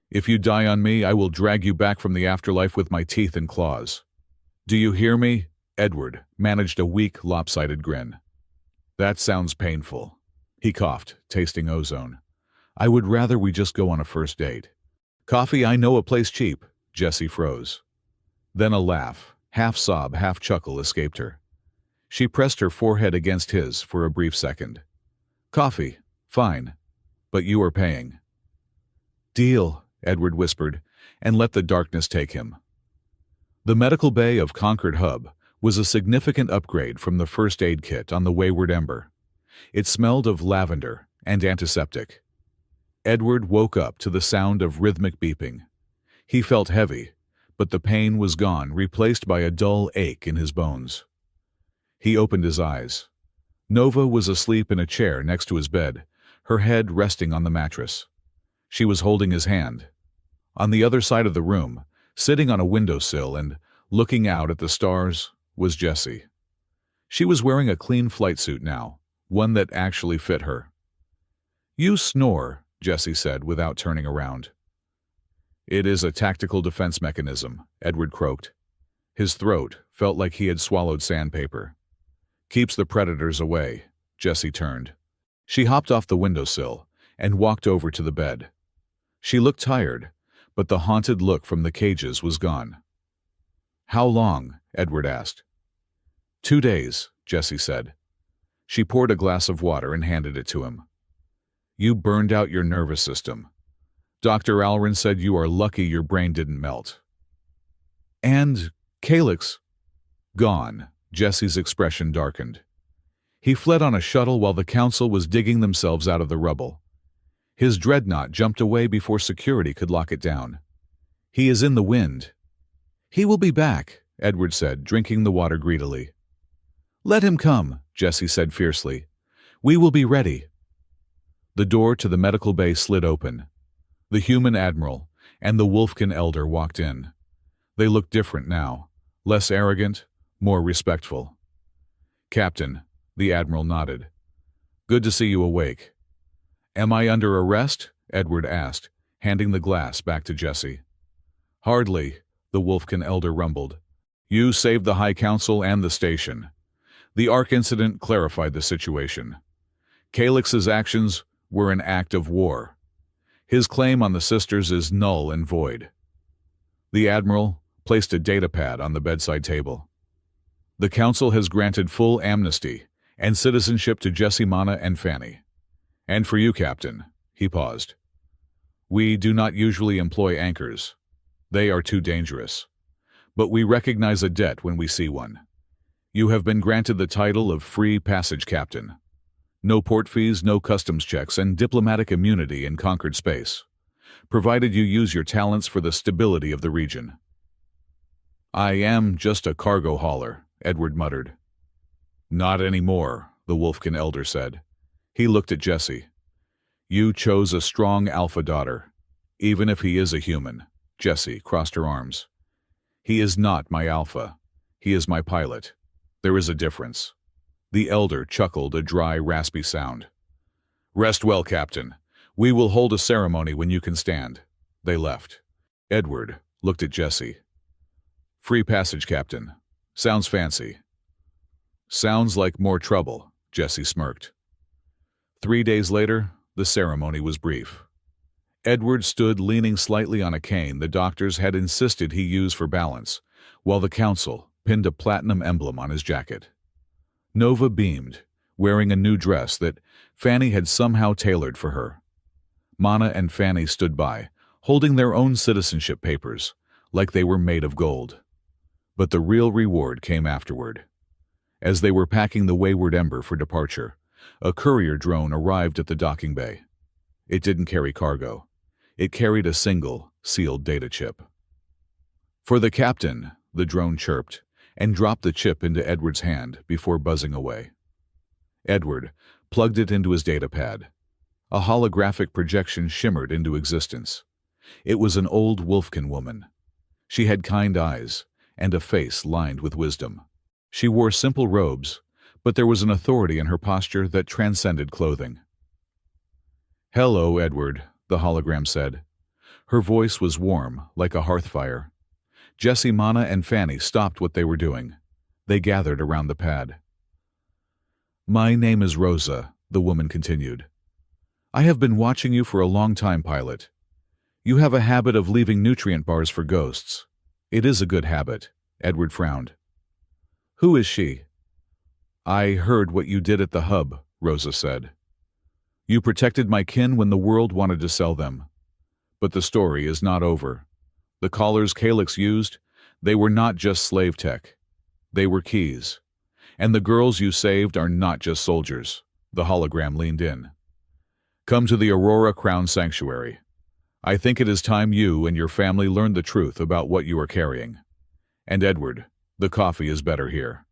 If you die on me, I will drag you back from the afterlife with my teeth and claws. Do you hear me?" Edward managed a weak, lopsided grin. "That sounds painful." He coughed, tasting ozone. "I would rather we just go on a first date." "Coffee, I know a place cheap." Jessie froze. Then a laugh, half sob, half chuckle, escaped her. She pressed her forehead against his for a brief second. "Coffee, fine, but you are paying." "Deal," Edward whispered, and let the darkness take him. The medical bay of Concord Hub was a significant upgrade from the first aid kit on the Wayward Ember. It smelled of lavender and antiseptic. Edward woke up to the sound of rhythmic beeping. He felt heavy, but the pain was gone, replaced by a dull ache in his bones. He opened his eyes. Nova was asleep in a chair next to his bed, her head resting on the mattress. She was holding his hand. On the other side of the room, sitting on a windowsill and looking out at the stars, was Jessie. She was wearing a clean flight suit now, one that actually fit her. "You snore," Jessie said without turning around. "It is a tactical defense mechanism," Edward croaked. His throat felt like he had swallowed sandpaper. "Keeps the predators away." Jessie turned. She hopped off the windowsill and walked over to the bed. She looked tired, but the haunted look from the cages was gone. "How long?" Edward asked. 2 days, Jessie said. She poured a glass of water and handed it to him. "You burned out your nervous system. Dr. Alrin said you are lucky your brain didn't melt." "And Calyx?" "Gone." Jessie's expression darkened. "He fled on a shuttle while the council was digging themselves out of the rubble. His dreadnought jumped away before security could lock it down. He is in the wind." "He will be back," Edward said, drinking the water greedily. "Let him come," Jessie said fiercely. "We will be ready." The door to the medical bay slid open. The human admiral and the Wolfkin elder walked in. They looked different now, less arrogant, more respectful. "Captain," the admiral nodded. "Good to see you awake." "Am I under arrest?" Edward asked, handing the glass back to Jessie. "Hardly," the Wolfkin elder rumbled. "You saved the High Council and the station. The Ark incident clarified the situation. Calyx's actions were an act of war. His claim on the sisters is null and void." The admiral placed a datapad on the bedside table. "The council has granted full amnesty and citizenship to Jessie, Mana, and Fanny. And for you, Captain," he paused. "We do not usually employ anchors. They are too dangerous. But we recognize a debt when we see one. You have been granted the title of Free Passage Captain. No port fees, no customs checks, and diplomatic immunity in conquered space, provided you use your talents for the stability of the region." "I am just a cargo hauler," Edward muttered. "Not anymore," the Wolfkin elder said. He looked at Jessie. "You chose a strong alpha daughter, even if he is a human." Jessie crossed her arms. "He is not my alpha. He is my pilot. There is a difference." The elder chuckled a dry, raspy sound. "Rest well, Captain. We will hold a ceremony when you can stand." They left. Edward looked at Jessie. "Free passage, Captain. Sounds fancy." "Sounds like more trouble," Jessie smirked. 3 days later, the ceremony was brief. Edward stood leaning slightly on a cane the doctors had insisted he use for balance, while the council pinned a platinum emblem on his jacket. Nova beamed, wearing a new dress that Fanny had somehow tailored for her. Mana and Fanny stood by, holding their own citizenship papers, like they were made of gold. But the real reward came afterward. As they were packing the Wayward Ember for departure, a courier drone arrived at the docking bay. It didn't carry cargo. It carried a single, sealed data chip. "For the captain," the drone chirped, and dropped the chip into Edward's hand before buzzing away. Edward plugged it into his datapad. A holographic projection shimmered into existence. It was an old Wolfkin woman. She had kind eyes and a face lined with wisdom. She wore simple robes, but there was an authority in her posture that transcended clothing. "Hello, Edward," the hologram said. Her voice was warm, like a hearth fire. Jessie, Mana, and Fanny stopped what they were doing. They gathered around the pad. "My name is Rosa," the woman continued. "I have been watching you for a long time, pilot. You have a habit of leaving nutrient bars for ghosts. It is a good habit." Edward frowned. "Who is she?" "I heard what you did at the hub," Rosa said. "You protected my kin when the world wanted to sell them. But the story is not over. The collars Calyx used, they were not just slave tech. They were keys. And the girls you saved are not just soldiers." The hologram leaned in. "Come to the Aurora Crown Sanctuary. I think it is time you and your family learned the truth about what you are carrying. And Edward, the coffee is better here."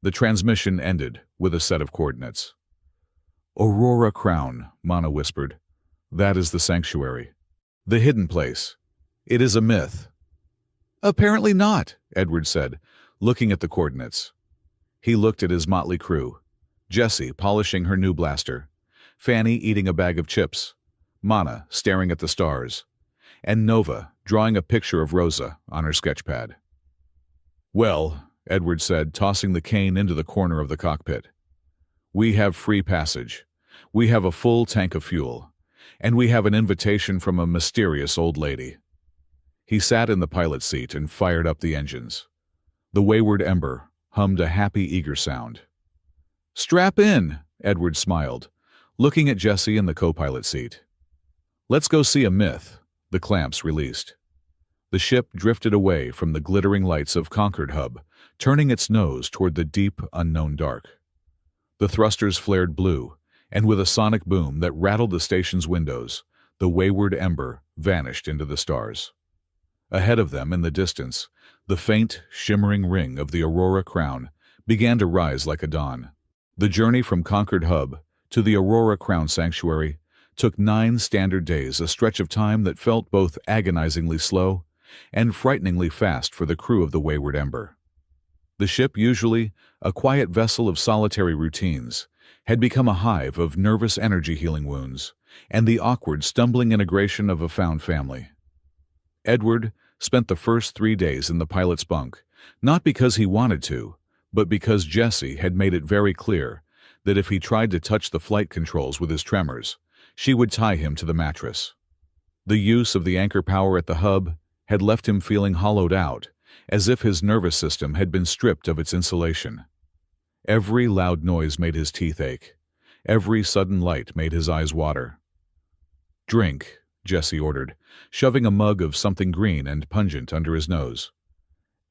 The transmission ended with a set of coordinates. "Aurora Crown," Mana whispered. "That is the sanctuary. The hidden place. It is a myth." "Apparently not," Edward said, looking at the coordinates. He looked at his motley crew. Jessie polishing her new blaster, Fanny eating a bag of chips, Mana staring at the stars, and Nova drawing a picture of Rosa on her sketchpad. "Well," Edward said, tossing the cane into the corner of the cockpit, "we have free passage. We have a full tank of fuel. And we have an invitation from a mysterious old lady." He sat in the pilot's seat and fired up the engines. The Wayward Ember hummed a happy, eager sound. "Strap in," Edward smiled, looking at Jessie in the co-pilot seat. "Let's go see a myth." The clamps released. The ship drifted away from the glittering lights of Concord Hub, turning its nose toward the deep, unknown dark. The thrusters flared blue, and with a sonic boom that rattled the station's windows, the Wayward Ember vanished into the stars. Ahead of them, in the distance, the faint, shimmering ring of the Aurora Crown began to rise like a dawn. The journey from Concord Hub to the Aurora Crown Sanctuary took 9 standard days, a stretch of time that felt both agonizingly slow and frighteningly fast for the crew of the Wayward Ember. The ship, usually a quiet vessel of solitary routines, had become a hive of nervous energy healing wounds and the awkward, stumbling integration of a found family. Edward spent the first 3 days in the pilot's bunk, not because he wanted to, but because Jessie had made it very clear that if he tried to touch the flight controls with his tremors, she would tie him to the mattress. The use of the anchor power at the hub had left him feeling hollowed out, as if his nervous system had been stripped of its insulation. Every loud noise made his teeth ache. Every sudden light made his eyes water. "Drink," Jessie ordered, shoving a mug of something green and pungent under his nose.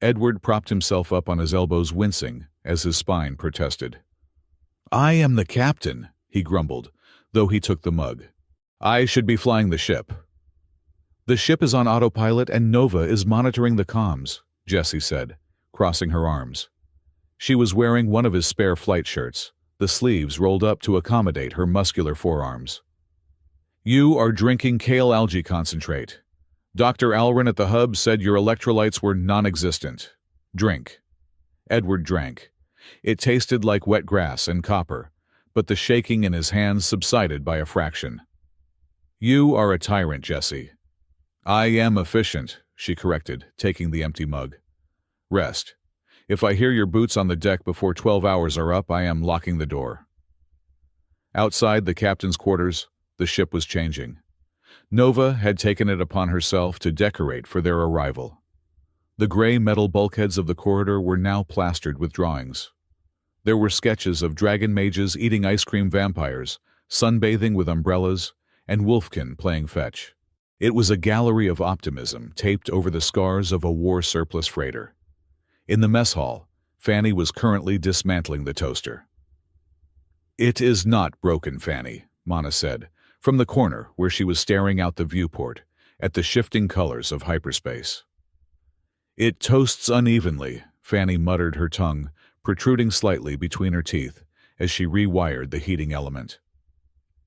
Edward propped himself up on his elbows, wincing as his spine protested. "I am the captain," he grumbled, though he took the mug. "I should be flying the ship." "The ship is on autopilot and Nova is monitoring the comms," Jessie said, crossing her arms. She was wearing one of his spare flight shirts, the sleeves rolled up to accommodate her muscular forearms. "You are drinking kale algae concentrate. Dr. Alrin at the hub said your electrolytes were non-existent. Drink." Edward drank. It tasted like wet grass and copper, but the shaking in his hands subsided by a fraction. "You are a tyrant, Jessie." "I am efficient," she corrected, taking the empty mug. "Rest. If I hear your boots on the deck before 12 hours are up, I am locking the door." Outside the captain's quarters, the ship was changing. Nova had taken it upon herself to decorate for their arrival. The gray metal bulkheads of the corridor were now plastered with drawings. There were sketches of dragon mages eating ice cream vampires, sunbathing with umbrellas, and Wolfkin playing fetch. It was a gallery of optimism taped over the scars of a war surplus freighter. In the mess hall, Fanny was currently dismantling the toaster. "It is not broken, Fanny," Mana said, from the corner where she was staring out the viewport at the shifting colors of hyperspace. "It toasts unevenly," Fanny muttered, her tongue protruding slightly between her teeth as she rewired the heating element.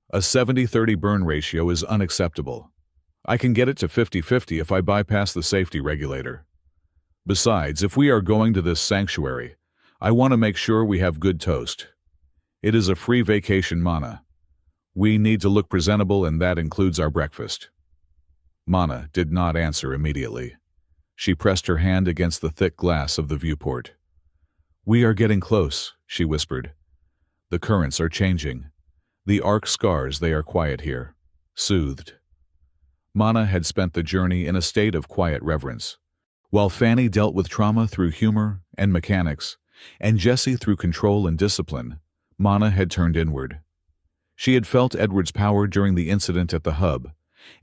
"A 70-30 burn ratio is unacceptable. I can get it to 50-50 if I bypass the safety regulator. Besides, if we are going to this sanctuary, I want to make sure we have good toast. It is a free vacation, Mana. We need to look presentable, and that includes our breakfast." Mana did not answer immediately. She pressed her hand against the thick glass of the viewport. "We are getting close," she whispered. "The currents are changing. The arc scars, they are quiet here." Soothed. Mana had spent the journey in a state of quiet reverence, while Fanny dealt with trauma through humor and mechanics, and Jessie through control and discipline. Mana had turned inward. She had felt Edward's power during the incident at the hub,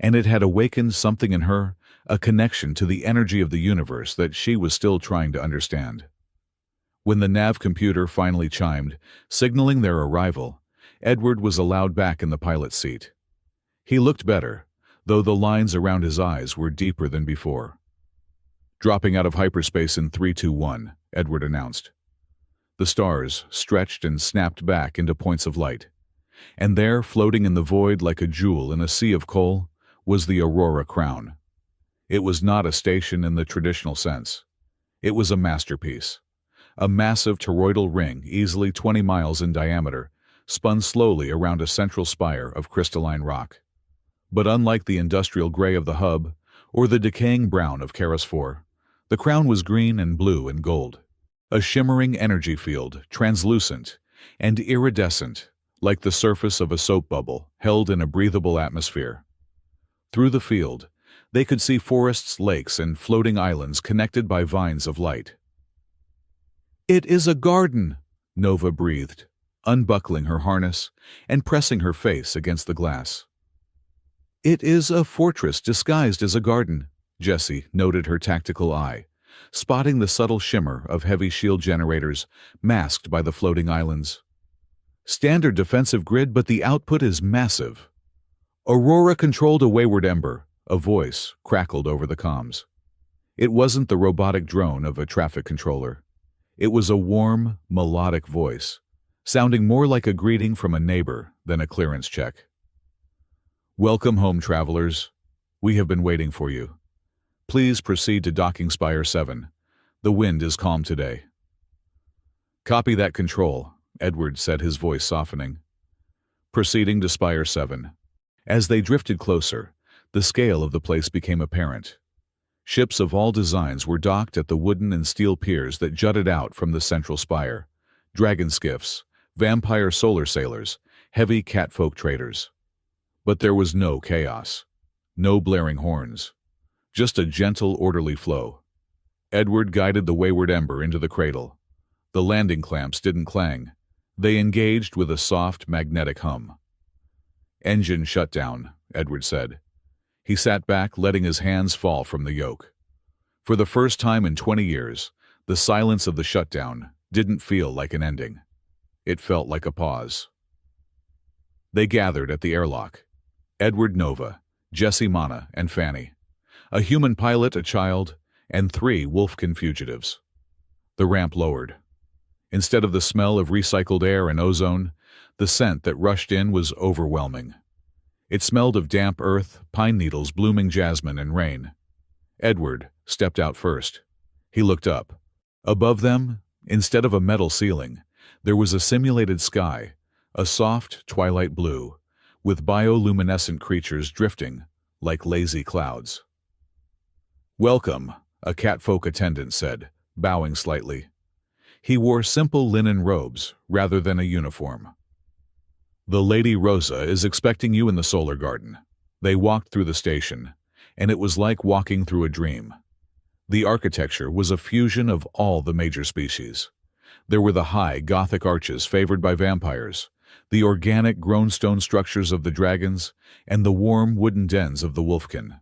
and it had awakened something in her, a connection to the energy of the universe that she was still trying to understand. When the nav computer finally chimed, signaling their arrival, Edward was allowed back in the pilot's seat. He looked better, though the lines around his eyes were deeper than before. "Dropping out of hyperspace in 3-2-1, Edward announced. The stars stretched and snapped back into points of light, and there, floating in the void like a jewel in a sea of coal, was the Aurora Crown. It was not a station in the traditional sense. It was a masterpiece. A massive toroidal ring, easily 20 miles in diameter, spun slowly around a central spire of crystalline rock. But unlike the industrial gray of the hub, or the decaying brown of Keras 4, the crown was green and blue and gold. A shimmering energy field, translucent and iridescent, like the surface of a soap bubble held in a breathable atmosphere. Through the field, they could see forests, lakes, and floating islands connected by vines of light. "It is a garden," Nova breathed, unbuckling her harness and pressing her face against the glass. "It is a fortress disguised as a garden," Jessie noted, her tactical eye, spotting the subtle shimmer of heavy shield generators masked by the floating islands. "Standard defensive grid, but the output is massive." "Aurora controlled a wayward ember," a voice crackled over the comms. It wasn't the robotic drone of a traffic controller. It was a warm, melodic voice, sounding more like a greeting from a neighbor than a clearance check. "Welcome home, travelers. We have been waiting for you. Please proceed to docking Spire 7. The wind is calm today." "Copy that, Control," Edward said, his voice softening. Proceeding to Spire 7. As they drifted closer, the scale of the place became apparent. Ships of all designs were docked at the wooden and steel piers that jutted out from the central spire. Dragon skiffs, vampire solar sailors, heavy catfolk traders. But there was no chaos. No blaring horns. Just a gentle, orderly flow. Edward guided the wayward ember into the cradle. The landing clamps didn't clang. They engaged with a soft, magnetic hum. "Engine shut down," Edward said. He sat back, letting his hands fall from the yoke. For the first time in 20 years, the silence of the shutdown didn't feel like an ending. It felt like a pause. They gathered at the airlock. Edward, Nova, Jessie, Mana, and Fanny. A human pilot, a child, and 3 Wolfkin fugitives. The ramp lowered. Instead of the smell of recycled air and ozone, the scent that rushed in was overwhelming. It smelled of damp earth, pine needles, blooming jasmine, and rain. Edward stepped out first. He looked up. Above them, instead of a metal ceiling, there was a simulated sky, a soft twilight blue, with bioluminescent creatures drifting like lazy clouds. "Welcome," a catfolk attendant said, bowing slightly. He wore simple linen robes rather than a uniform. "The Lady Rosa is expecting you in the solar garden." They walked through the station, and it was like walking through a dream. The architecture was a fusion of all the major species. There were the high Gothic arches favored by vampires, the organic grown stone structures of the dragons, and the warm wooden dens of the Wolfkin.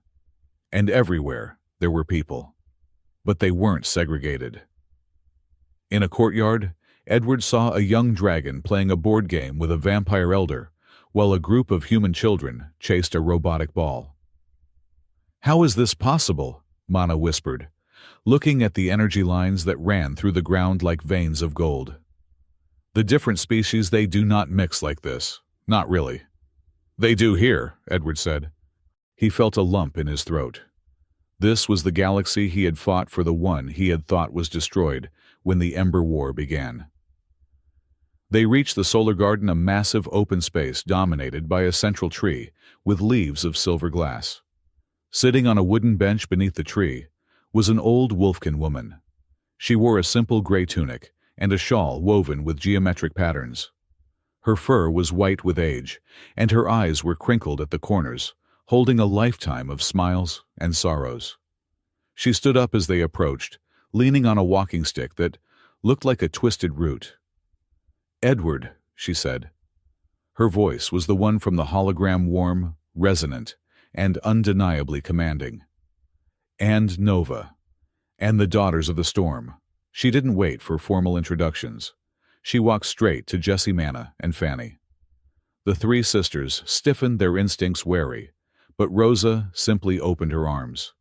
And everywhere there were people. But they weren't segregated. In a courtyard, Edward saw a young dragon playing a board game with a vampire elder, while a group of human children chased a robotic ball. "How is this possible?" Mana whispered, looking at the energy lines that ran through the ground like veins of gold. "The different species, they do not mix like this. Not really." "They do here," Edward said. He felt a lump in his throat. This was the galaxy he had fought for, the one he had thought was destroyed when the Ember War began. They reached the solar garden, a massive open space dominated by a central tree with leaves of silver glass. Sitting on a wooden bench beneath the tree was an old wolfkin woman. She wore a simple gray tunic and a shawl woven with geometric patterns. Her fur was white with age, and her eyes were crinkled at the corners, holding a lifetime of smiles and sorrows. She stood up as they approached, leaning on a walking stick that looked like a twisted root. "Edward," she said. Her voice was the one from the hologram, warm, resonant, and undeniably commanding. "And Nova. And the Daughters of the Storm." She didn't wait for formal introductions. She walked straight to Jessie, Mana, and Fanny. The three sisters stiffened, their instincts wary, but Rosa simply opened her arms.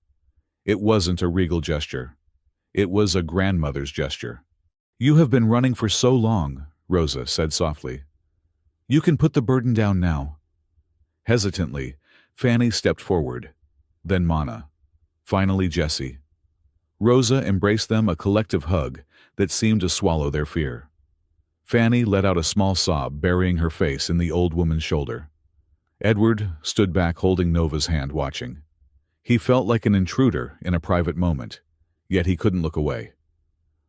It wasn't a regal gesture. It was a grandmother's gesture. "You have been running for so long," Rosa said softly. "You can put the burden down now." Hesitantly, Fanny stepped forward, then Mana, finally Jessie. Rosa embraced them, a collective hug that seemed to swallow their fear. Fanny let out a small sob, burying her face in the old woman's shoulder. Edward stood back, holding Nova's hand, watching. He felt like an intruder in a private moment, yet he couldn't look away.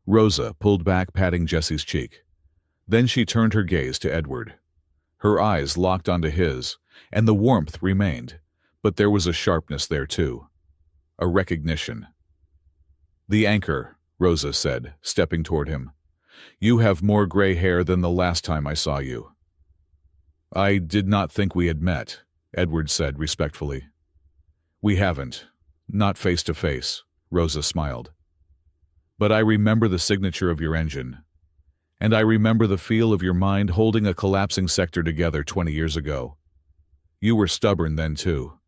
Rosa pulled back, patting Jessie's cheek. Then she turned her gaze to Edward. Her eyes locked onto his, and the warmth remained, but there was a sharpness there too. A recognition. "The anchor," Rosa said, stepping toward him. "You have more gray hair than the last time I saw you." "I did not think we had met," Edward said respectfully. "We haven't. Not face to face," Rosa smiled. "But I remember the signature of your engine. And I remember the feel of your mind holding a collapsing sector together 20 years ago. You were stubborn then too."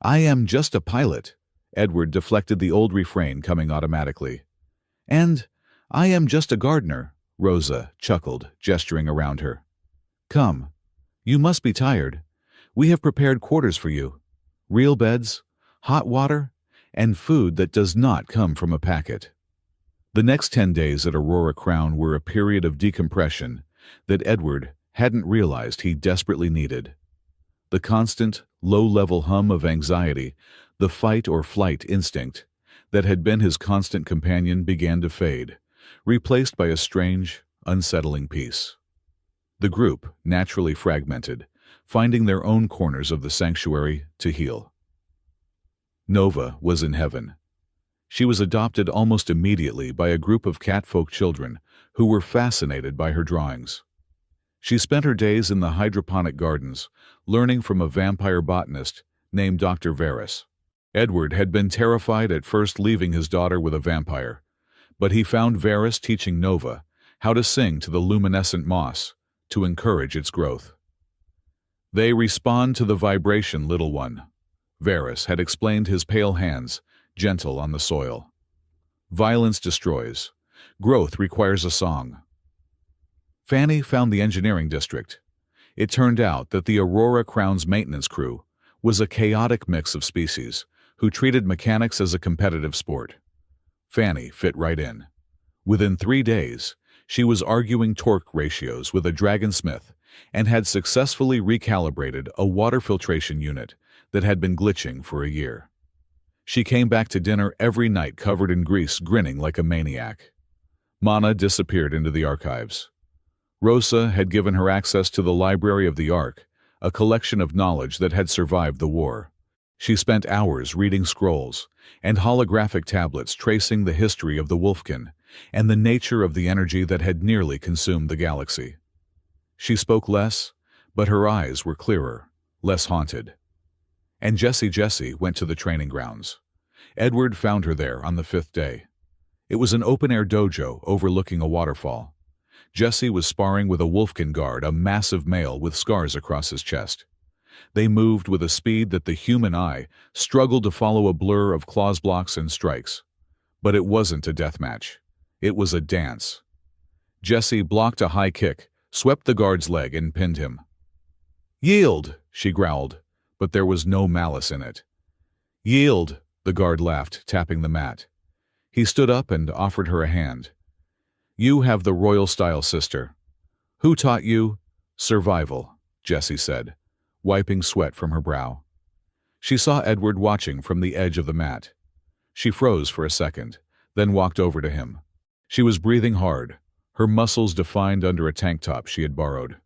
"I am just a pilot," Edward deflected, the old refrain coming automatically. "And I am just a gardener," Rosa chuckled, gesturing around her. "Come. You must be tired. We have prepared quarters for you. Real beds, hot water, and food that does not come from a packet." The next 10 days at Aurora Crown were a period of decompression that Edward hadn't realized he desperately needed. The constant, low-level hum of anxiety, the fight-or-flight instinct that had been his constant companion, began to fade, replaced by a strange, unsettling peace. The group naturally fragmented, finding their own corners of the sanctuary to heal. Nova was in heaven. She was adopted almost immediately by a group of catfolk children who were fascinated by her drawings. She spent her days in the hydroponic gardens, learning from a vampire botanist named Dr. Varys. Edward had been terrified at first, leaving his daughter with a vampire, but he found Varys teaching Nova how to sing to the luminescent moss to encourage its growth. "They respond to the vibration, little one," Varys had explained, his pale hands gentle on the soil. "Violence destroys. Growth requires a song." Fanny found the engineering district. It turned out that the Aurora Crown's maintenance crew was a chaotic mix of species who treated mechanics as a competitive sport. Fanny fit right in. Within 3 days, she was arguing torque ratios with a dragonsmith and had successfully recalibrated a water filtration unit that had been glitching for a year. She came back to dinner every night covered in grease, grinning like a maniac. Mana disappeared into the archives. Rosa had given her access to the Library of the Ark, a collection of knowledge that had survived the war. She spent hours reading scrolls and holographic tablets tracing the history of the Wolfkin and the nature of the energy that had nearly consumed the galaxy. She spoke less, but her eyes were clearer, less haunted. And Jessie went to the training grounds. Edward found her there on the 5th day. It was an open-air dojo overlooking a waterfall. Jesse was sparring with a wolfkin guard, a massive male with scars across his chest. They moved with a speed that the human eye struggled to follow, a blur of claws, blocks, and strikes. But it wasn't a death match. It was a dance. Jesse blocked a high kick, swept the guard's leg, and pinned him. "Yield," she growled, but there was no malice in it. "Yield," the guard laughed, tapping the mat. He stood up and offered her a hand. "You have the royal style, sister." "Who taught you?" "Survival," Jessie said, wiping sweat from her brow. She saw Edward watching from the edge of the mat. She froze for a second, then walked over to him. She was breathing hard, her muscles defined under a tank top she had borrowed.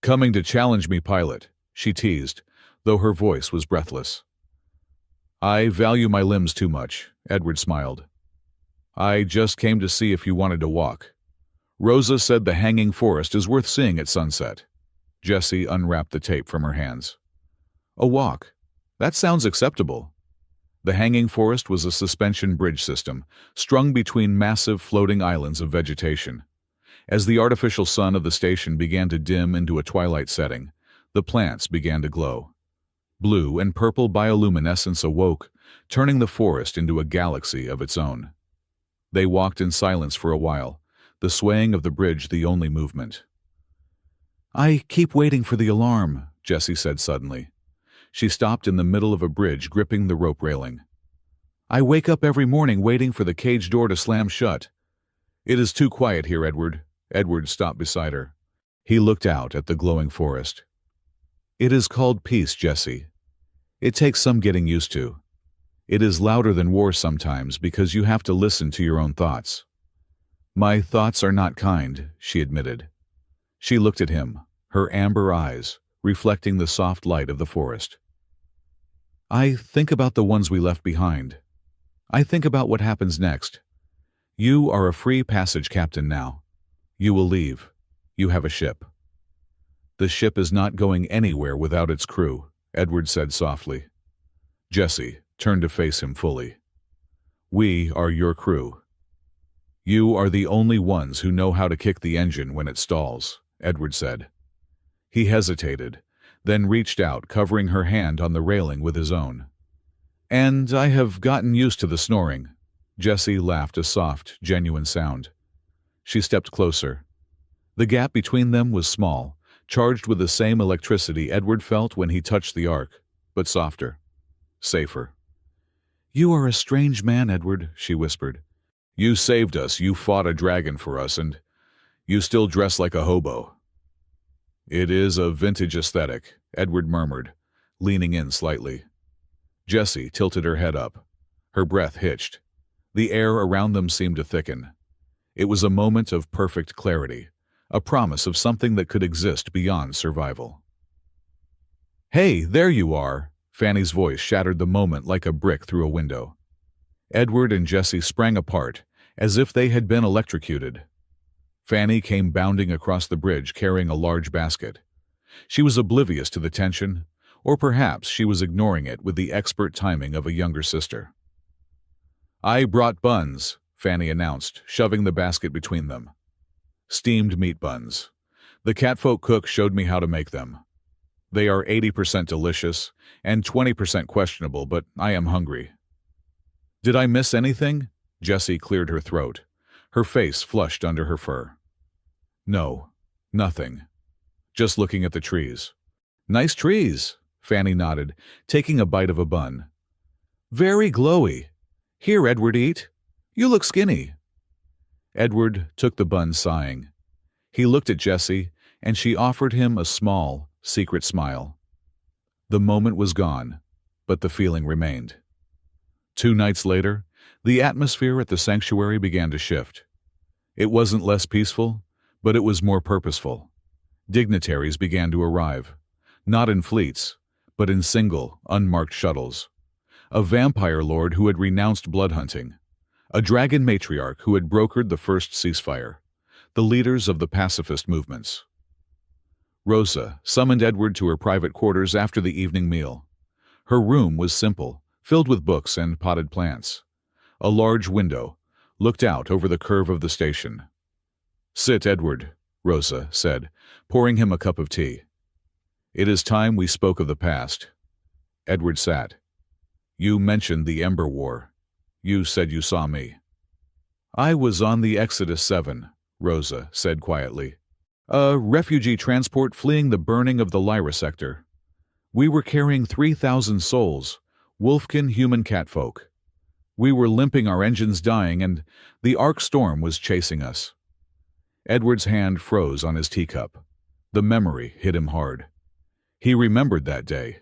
"Coming to challenge me, pilot," she teased, though her voice was breathless. "I value my limbs too much," Edward smiled. "I just came to see if you wanted to walk. Rosa said the hanging forest is worth seeing at sunset." Jessie unwrapped the tape from her hands. "A walk. That sounds acceptable." The hanging forest was a suspension bridge system, strung between massive floating islands of vegetation. As the artificial sun of the station began to dim into a twilight setting, the plants began to glow. Blue and purple bioluminescence awoke, turning the forest into a galaxy of its own. They walked in silence for a while, the swaying of the bridge the only movement. "I keep waiting for the alarm," Jessie said suddenly. She stopped in the middle of a bridge, gripping the rope railing. "I wake up every morning waiting for the cage door to slam shut." "It is too quiet here, Edward." Edward stopped beside her. He looked out at the glowing forest. "It is called peace, Jessie. It takes some getting used to. It is louder than war sometimes because you have to listen to your own thoughts." "My thoughts are not kind," she admitted. She looked at him, her amber eyes reflecting the soft light of the forest. "I think about the ones we left behind. I think about what happens next. You are a free passage captain now. You will leave. You have a ship." "The ship is not going anywhere without its crew," Edward said softly. Jessie turned to face him fully. "We are your crew. You are the only ones who know how to kick the engine when it stalls," Edward said. He hesitated, then reached out, covering her hand on the railing with his own. "And I have gotten used to the snoring." Jessie laughed, a soft, genuine sound. She stepped closer. The gap between them was small, charged with the same electricity Edward felt when he touched the ark, but softer, safer. "You are a strange man, Edward," she whispered. "You saved us, you fought a dragon for us, and you still dress like a hobo." "It is a vintage aesthetic," Edward murmured, leaning in slightly. Jessie tilted her head up. Her breath hitched. The air around them seemed to thicken. It was a moment of perfect clarity, a promise of something that could exist beyond survival. "Hey, there you are!" Fanny's voice shattered the moment like a brick through a window. Edward and Jessie sprang apart, as if they had been electrocuted. Fanny came bounding across the bridge carrying a large basket. She was oblivious to the tension, or perhaps she was ignoring it with the expert timing of a younger sister. "I brought buns," Fanny announced, shoving the basket between them. "Steamed meat buns. The catfolk cook showed me how to make them. They are 80% delicious and 20% questionable, but I am hungry." "Did I miss anything?" Jessie cleared her throat. Her face flushed under her fur. "No, nothing. Just looking at the trees." "Nice trees," Fanny nodded, taking a bite of a bun. "Very glowy. Here, Edward, eat. You look skinny." Edward took the bun, sighing. He looked at Jessie, and she offered him a small, secret smile. The moment was gone, but the feeling remained. 2 nights later, the atmosphere at the sanctuary began to shift. It wasn't less peaceful, but it was more purposeful. Dignitaries began to arrive, not in fleets, but in single, unmarked shuttles. A vampire lord who had renounced blood hunting, a dragon matriarch who had brokered the first ceasefire, the leaders of the pacifist movements. Rosa summoned Edward to her private quarters after the evening meal. Her room was simple, filled with books and potted plants. A large window looked out over the curve of the station. "Sit, Edward," Rosa said, pouring him a cup of tea. "It is time we spoke of the past." Edward sat. "You mentioned the Ember War. You said you saw me." "I was on the Exodus 7, Rosa said quietly. "A refugee transport fleeing the burning of the Lyra sector. We were carrying 3,000 souls, Wolfkin human catfolk. We were limping, our engines dying, and the Ark Storm was chasing us." Edward's hand froze on his teacup. The memory hit him hard. He remembered that day.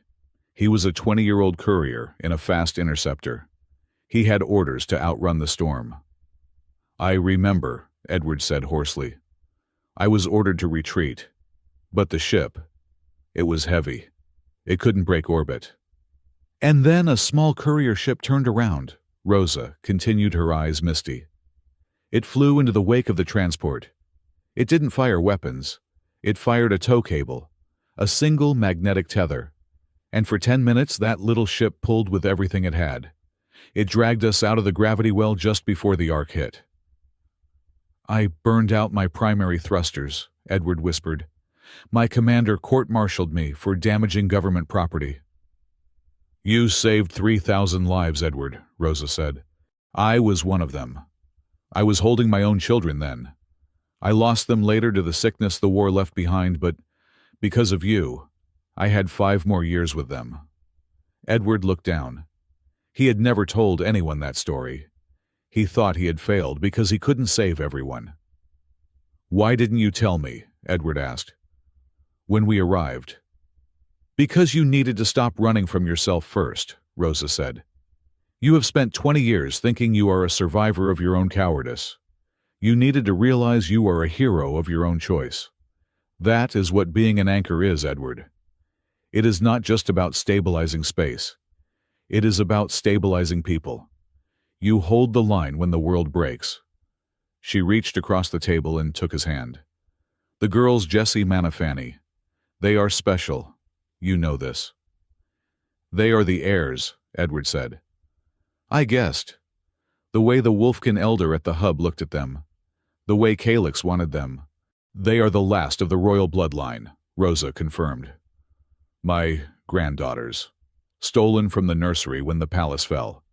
He was a 20-year-old courier in a fast interceptor. He had orders to outrun the storm. "I remember," Edward said hoarsely. "I was ordered to retreat. But the ship, it was heavy. It couldn't break orbit." "And then a small courier ship turned around," Rosa continued, her eyes misty. "It flew into the wake of the transport. It didn't fire weapons. It fired a tow cable, a single magnetic tether. And for 10 minutes that little ship pulled with everything it had. It dragged us out of the gravity well just before the Ark hit." "I burned out my primary thrusters," Edward whispered. "My commander court-martialed me for damaging government property." "You saved 3,000 lives, Edward," Rosa said. "I was one of them. I was holding my own children then. I lost them later to the sickness the war left behind, but because of you, I had 5 more years with them." Edward looked down. He had never told anyone that story. He thought he had failed because he couldn't save everyone. "Why didn't you tell me?" Edward asked. "When we arrived." "Because you needed to stop running from yourself first," Rosa said. "You have spent 20 years thinking you are a survivor of your own cowardice. You needed to realize you are a hero of your own choice. That is what being an anchor is, Edward. It is not just about stabilizing space. It is about stabilizing people. You hold the line when the world breaks." She reached across the table and took his hand. "The girls Jessie, Manafani. They are special. You know this." "They are the heirs," Edward said. "I guessed. The way the Wolfkin elder at the hub looked at them. The way Calyx wanted them. They are the last of the royal bloodline," Rosa confirmed. "My granddaughters. Stolen from the nursery when the palace fell.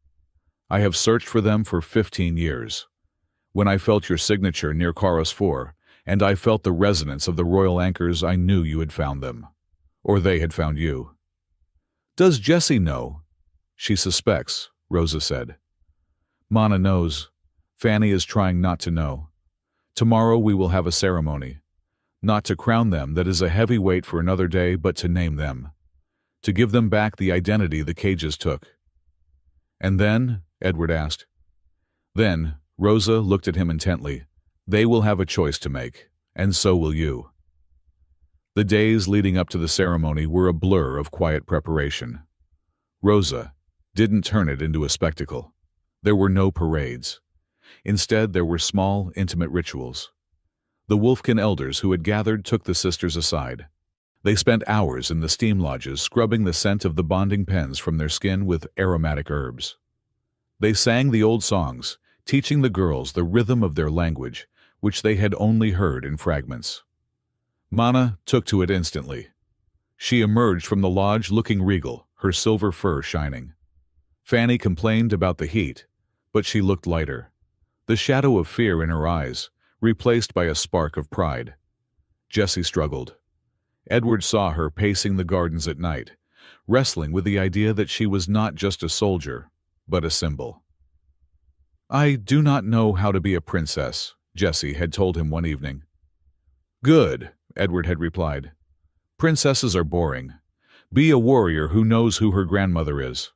I have searched for them for 15 years. When I felt your signature near Karos 4, and I felt the resonance of the royal anchors, I knew you had found them. Or they had found you." "Does Jessie know?" "She suspects," Rosa said. "Mana knows. Fanny is trying not to know. Tomorrow we will have a ceremony. Not to crown them, that is a heavy weight for another day, but to name them. To give them back the identity the cages took." "And then?" Edward asked. "Then," Rosa looked at him intently, "they will have a choice to make, and so will you." The days leading up to the ceremony were a blur of quiet preparation. Rosa didn't turn it into a spectacle. There were no parades. Instead, there were small, intimate rituals. The Wolfkin elders who had gathered took the sisters aside. They spent hours in the steam lodges scrubbing the scent of the bonding pens from their skin with aromatic herbs. They sang the old songs, teaching the girls the rhythm of their language, which they had only heard in fragments. Mana took to it instantly. She emerged from the lodge looking regal, her silver fur shining. Fanny complained about the heat, but she looked lighter. The shadow of fear in her eyes, replaced by a spark of pride. Jessie struggled. Edward saw her pacing the gardens at night, wrestling with the idea that she was not just a soldier, but a symbol. "I do not know how to be a princess," Jessie had told him one evening. "Good," Edward had replied. "Princesses are boring. Be a warrior who knows who her grandmother is.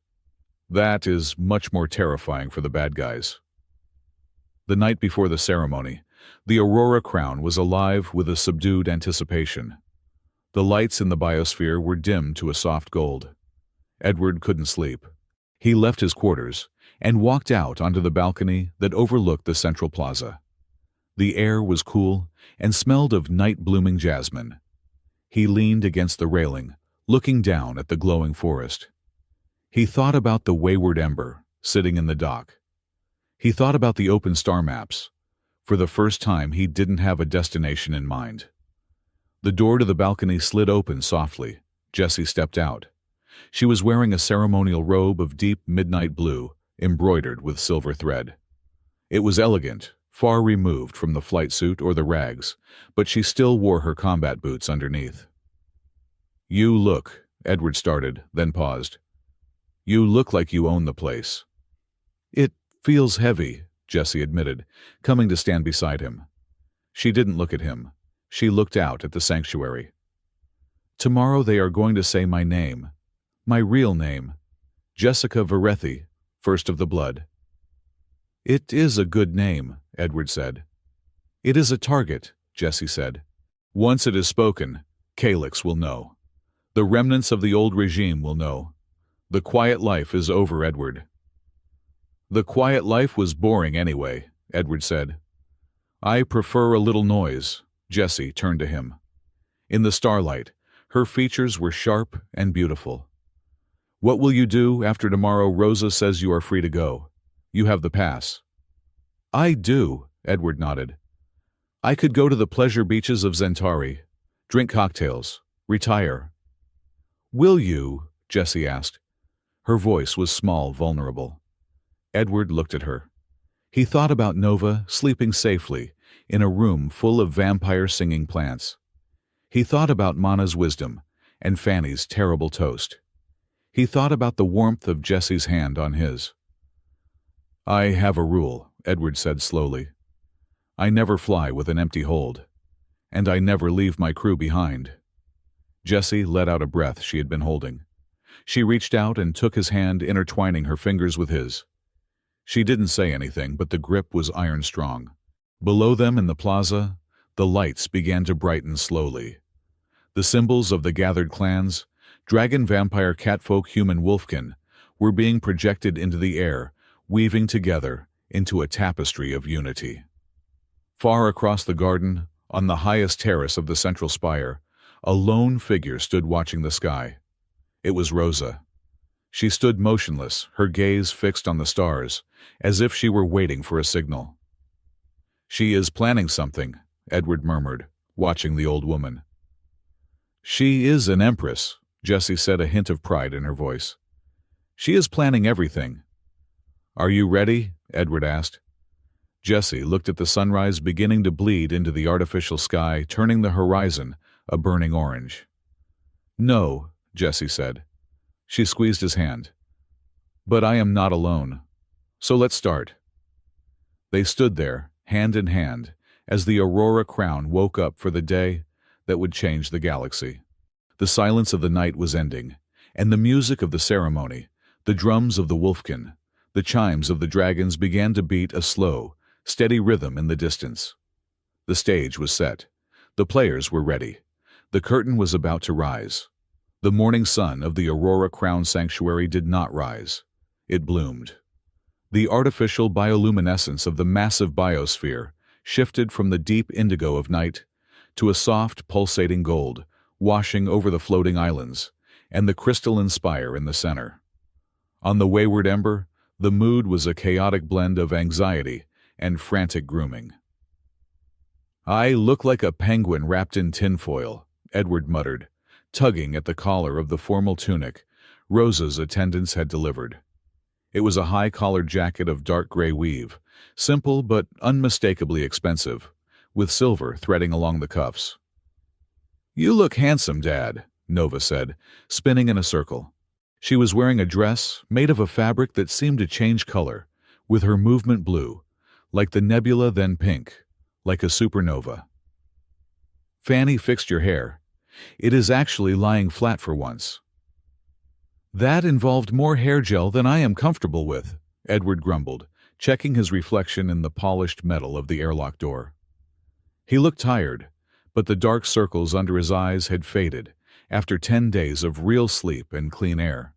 That is much more terrifying for the bad guys." The night before the ceremony, the Aurora Crown was alive with a subdued anticipation. The lights in the biosphere were dimmed to a soft gold. Edward couldn't sleep. He left his quarters and walked out onto the balcony that overlooked the central plaza. The air was cool and smelled of night-blooming jasmine. He leaned against the railing, looking down at the glowing forest. He thought about the wayward Ember sitting in the dock. He thought about the open star maps. For the first time, he didn't have a destination in mind. The door to the balcony slid open softly. Jessie stepped out. She was wearing a ceremonial robe of deep midnight blue, embroidered with silver thread. It was elegant, far removed from the flight suit or the rags, but she still wore her combat boots underneath. "You look," Edward started, then paused. "You look like you own the place." "It feels heavy," Jessie admitted, coming to stand beside him. She didn't look at him. She looked out at the sanctuary. "Tomorrow they are going to say my name. My real name. Jessica Verethi, first of the blood." "It is a good name," Edward said. "It is a target," Jessie said. "Once it is spoken, Calyx will know. The remnants of the old regime will know. The quiet life is over, Edward." "The quiet life was boring anyway," Edward said. "I prefer a little noise." Jessie turned to him. In the starlight, her features were sharp and beautiful. "What will you do after tomorrow Rosa says you are free to go? You have the pass." "I do," Edward nodded. "I could go to the pleasure beaches of Zentari, drink cocktails, retire." "Will you?" Jessie asked. Her voice was small, vulnerable. Edward looked at her. He thought about Nova sleeping safely in a room full of vampire-singing plants. He thought about Mana's wisdom and Fanny's terrible toast. He thought about the warmth of Jessie's hand on his. "I have a rule," Edward said slowly. "I never fly with an empty hold. And I never leave my crew behind." Jessie let out a breath she had been holding. She reached out and took his hand, intertwining her fingers with his. She didn't say anything, but the grip was iron strong. Below them in the plaza, the lights began to brighten slowly. The symbols of the gathered clans, dragon, vampire, catfolk, human, wolfkin, were being projected into the air, weaving together into a tapestry of unity. Far across the garden, on the highest terrace of the central spire, a lone figure stood watching the sky. It was Rosa. She stood motionless, her gaze fixed on the stars, as if she were waiting for a signal. "She is planning something," Edward murmured, watching the old woman. "She is an empress," Jessie said, a hint of pride in her voice. "She is planning everything." "Are you ready?" Edward asked. Jessie looked at the sunrise beginning to bleed into the artificial sky, turning the horizon a burning orange. "No," Jessie said. She squeezed his hand. "But I am not alone. So let's start." They stood there, hand in hand, as the Aurora Crown woke up for the day that would change the galaxy. The silence of the night was ending, and the music of the ceremony, the drums of the wolfkin, the chimes of the dragons began to beat a slow, steady rhythm in the distance. The stage was set. The players were ready. The curtain was about to rise. The morning sun of the Aurora Crown Sanctuary did not rise. It bloomed. The artificial bioluminescence of the massive biosphere shifted from the deep indigo of night to a soft, pulsating gold, washing over the floating islands and the crystalline spire in the center. On the wayward ember, the mood was a chaotic blend of anxiety and frantic grooming. "I look like a penguin wrapped in tinfoil," Edward muttered, tugging at the collar of the formal tunic Rosa's attendants had delivered. It was a high-collared jacket of dark gray weave, simple but unmistakably expensive, with silver threading along the cuffs. "You look handsome, Dad," Nova said, spinning in a circle. She was wearing a dress made of a fabric that seemed to change color, with her movement blue, like the nebula, then pink, like a supernova. "Fanny fixed your hair. It is actually lying flat for once." "That involved more hair gel than I am comfortable with," Edward grumbled, checking his reflection in the polished metal of the airlock door. He looked tired, but the dark circles under his eyes had faded after 10 days of real sleep and clean air.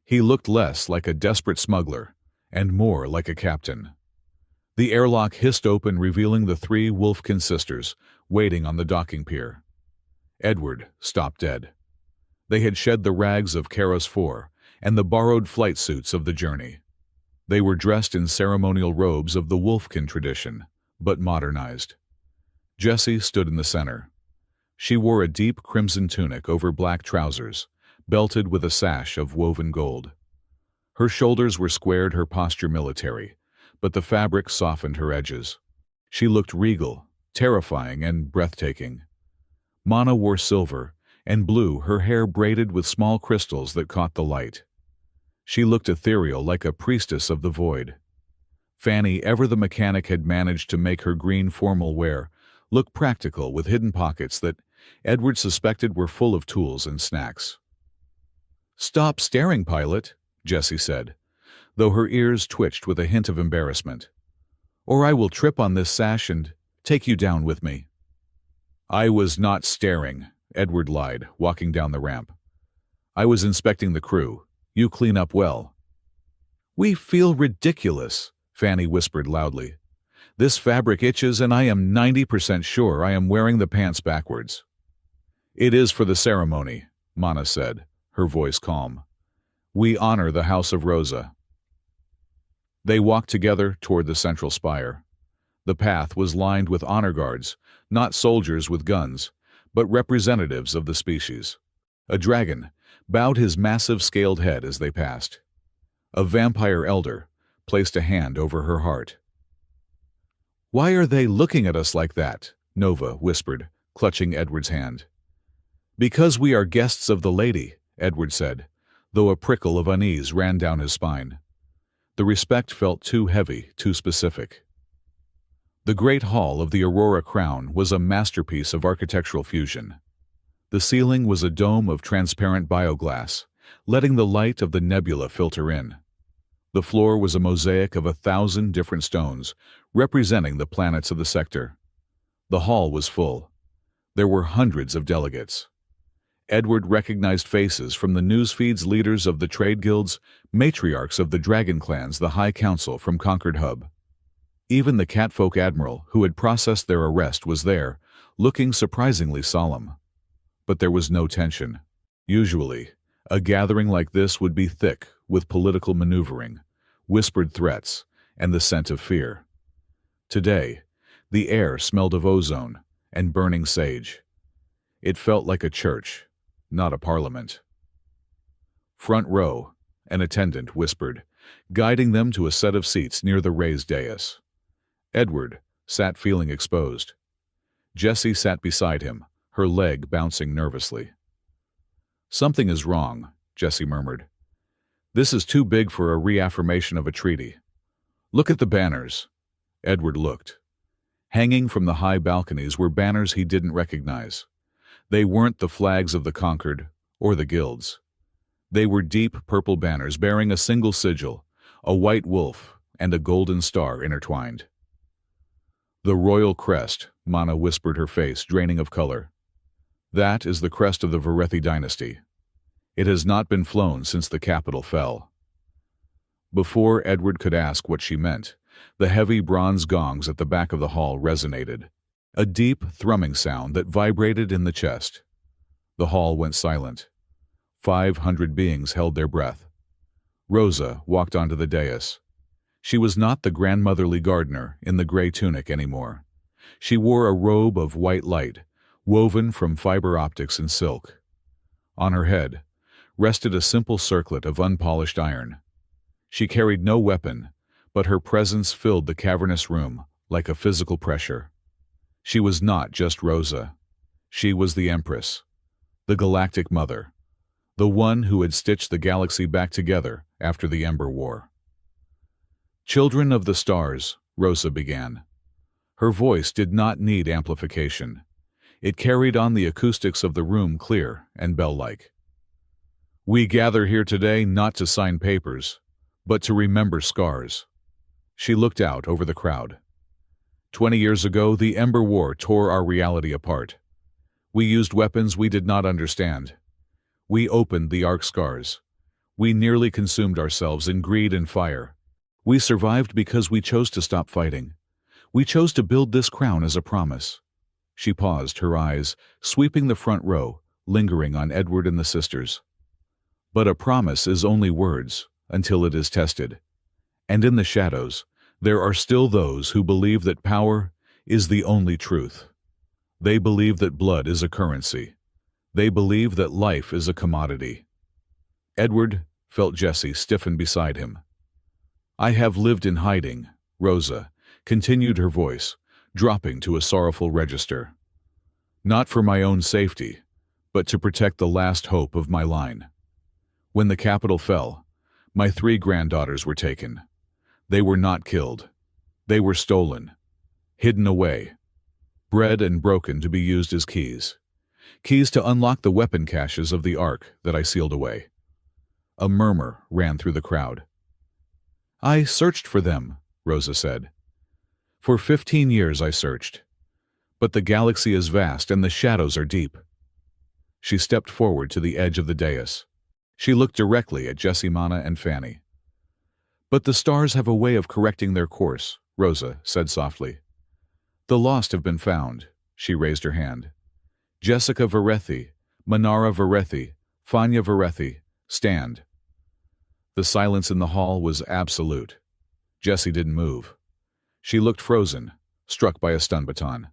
He looked less like a desperate smuggler and more like a captain. The airlock hissed open, revealing the 3 Wolfkin sisters waiting on the docking pier. Edward stopped dead. They had shed the rags of Karos 4 and the borrowed flight suits of the journey. They were dressed in ceremonial robes of the wolfkin tradition, but modernized. Jessie stood in the center. She wore a deep crimson tunic over black trousers, belted with a sash of woven gold. Her shoulders were squared, her posture military, but the fabric softened her edges. She looked regal, terrifying, and breathtaking. Mana wore silver and blue, her hair braided with small crystals that caught the light. She looked ethereal, like a priestess of the void. Fanny, ever the mechanic, had managed to make her green formal wear look practical, with hidden pockets that Edward suspected were full of tools and snacks. "Stop staring, pilot," Jessie said, though her ears twitched with a hint of embarrassment. "Or I will trip on this sash and take you down with me." "I was not staring," Edward lied, walking down the ramp. "I was inspecting the crew. You clean up well." "We feel ridiculous," Fanny whispered loudly. "This fabric itches, and I am 90% sure I am wearing the pants backwards." "It is for the ceremony," Mana said, her voice calm. "We honor the House of Rosa." They walked together toward the central spire. The path was lined with honor guards, not soldiers with guns, but representatives of the species. A dragon bowed his massive scaled head as they passed. A vampire elder placed a hand over her heart. "Why are they looking at us like that?" Nova whispered, clutching Edward's hand. "Because we are guests of the lady," Edward said, though a prickle of unease ran down his spine. The respect felt too heavy, too specific. The great hall of the Aurora Crown was a masterpiece of architectural fusion. The ceiling was a dome of transparent bioglass, letting the light of the nebula filter in. The floor was a mosaic of 1,000 different stones, representing the planets of the sector. The hall was full. There were hundreds of delegates. Edward recognized faces from the news feeds, leaders of the trade guilds, matriarchs of the dragon clans, the High Council from Concord Hub. Even the catfolk admiral who had processed their arrest was there, looking surprisingly solemn. But there was no tension. Usually, a gathering like this would be thick with political maneuvering, whispered threats, and the scent of fear. Today, the air smelled of ozone and burning sage. It felt like a church, not a parliament. "Front row," an attendant whispered, guiding them to a set of seats near the raised dais. Edward sat feeling exposed. Jessie sat beside him, her leg bouncing nervously. "Something is wrong," Jessie murmured. "This is too big for a reaffirmation of a treaty. Look at the banners." Edward looked. Hanging from the high balconies were banners he didn't recognize. They weren't the flags of the Concord or the guilds. They were deep purple banners bearing a single sigil, a white wolf and a golden star intertwined. "The royal crest," Mana whispered, her face draining of color. "That is the crest of the Verethi dynasty. It has not been flown since the capital fell." Before Edward could ask what she meant, the heavy bronze gongs at the back of the hall resonated, a deep thrumming sound that vibrated in the chest. The hall went silent. 500 beings held their breath. Rosa walked onto the dais. She was not the grandmotherly gardener in the gray tunic anymore. She wore a robe of white light, woven from fiber optics and silk. On her head rested a simple circlet of unpolished iron. She carried no weapon, but her presence filled the cavernous room like a physical pressure. She was not just Rosa. She was the Empress, the Galactic Mother, the one who had stitched the galaxy back together after the Ember War. "Children of the stars," Rosa began. Her voice did not need amplification. It carried on the acoustics of the room clear and bell-like. "We gather here today not to sign papers, but to remember scars." She looked out over the crowd. 20 years ago, the Ember War tore our reality apart. We used weapons we did not understand. We opened the Arc scars. We nearly consumed ourselves in greed and fire. We survived because we chose to stop fighting. We chose to build this crown as a promise. She paused, her eyes sweeping the front row, lingering on Edward and the sisters. "But a promise is only words until it is tested. And in the shadows, there are still those who believe that power is the only truth. They believe that blood is a currency. They believe that life is a commodity. Edward felt Jesse stiffen beside him. I have lived in hiding, Rosa continued, her voice dropping to a sorrowful register. Not for my own safety, but to protect the last hope of my line. When the capital fell, my 3 granddaughters were taken. They were not killed. They were stolen, hidden away, bred and broken to be used as keys. Keys to unlock the weapon caches of the Ark that I sealed away. A murmur ran through the crowd. I searched for them, Rosa said. For 15 years I searched. But the galaxy is vast and the shadows are deep. She stepped forward to the edge of the dais. She looked directly at Jesse, Mana, and Fanny. But the stars have a way of correcting their course, Rosa said softly. The lost have been found. She raised her hand. Jessica Varethi, Manara Varethi, Fanya Varethi, stand. The silence in the hall was absolute. Jessie didn't move. She looked frozen, struck by a stun baton.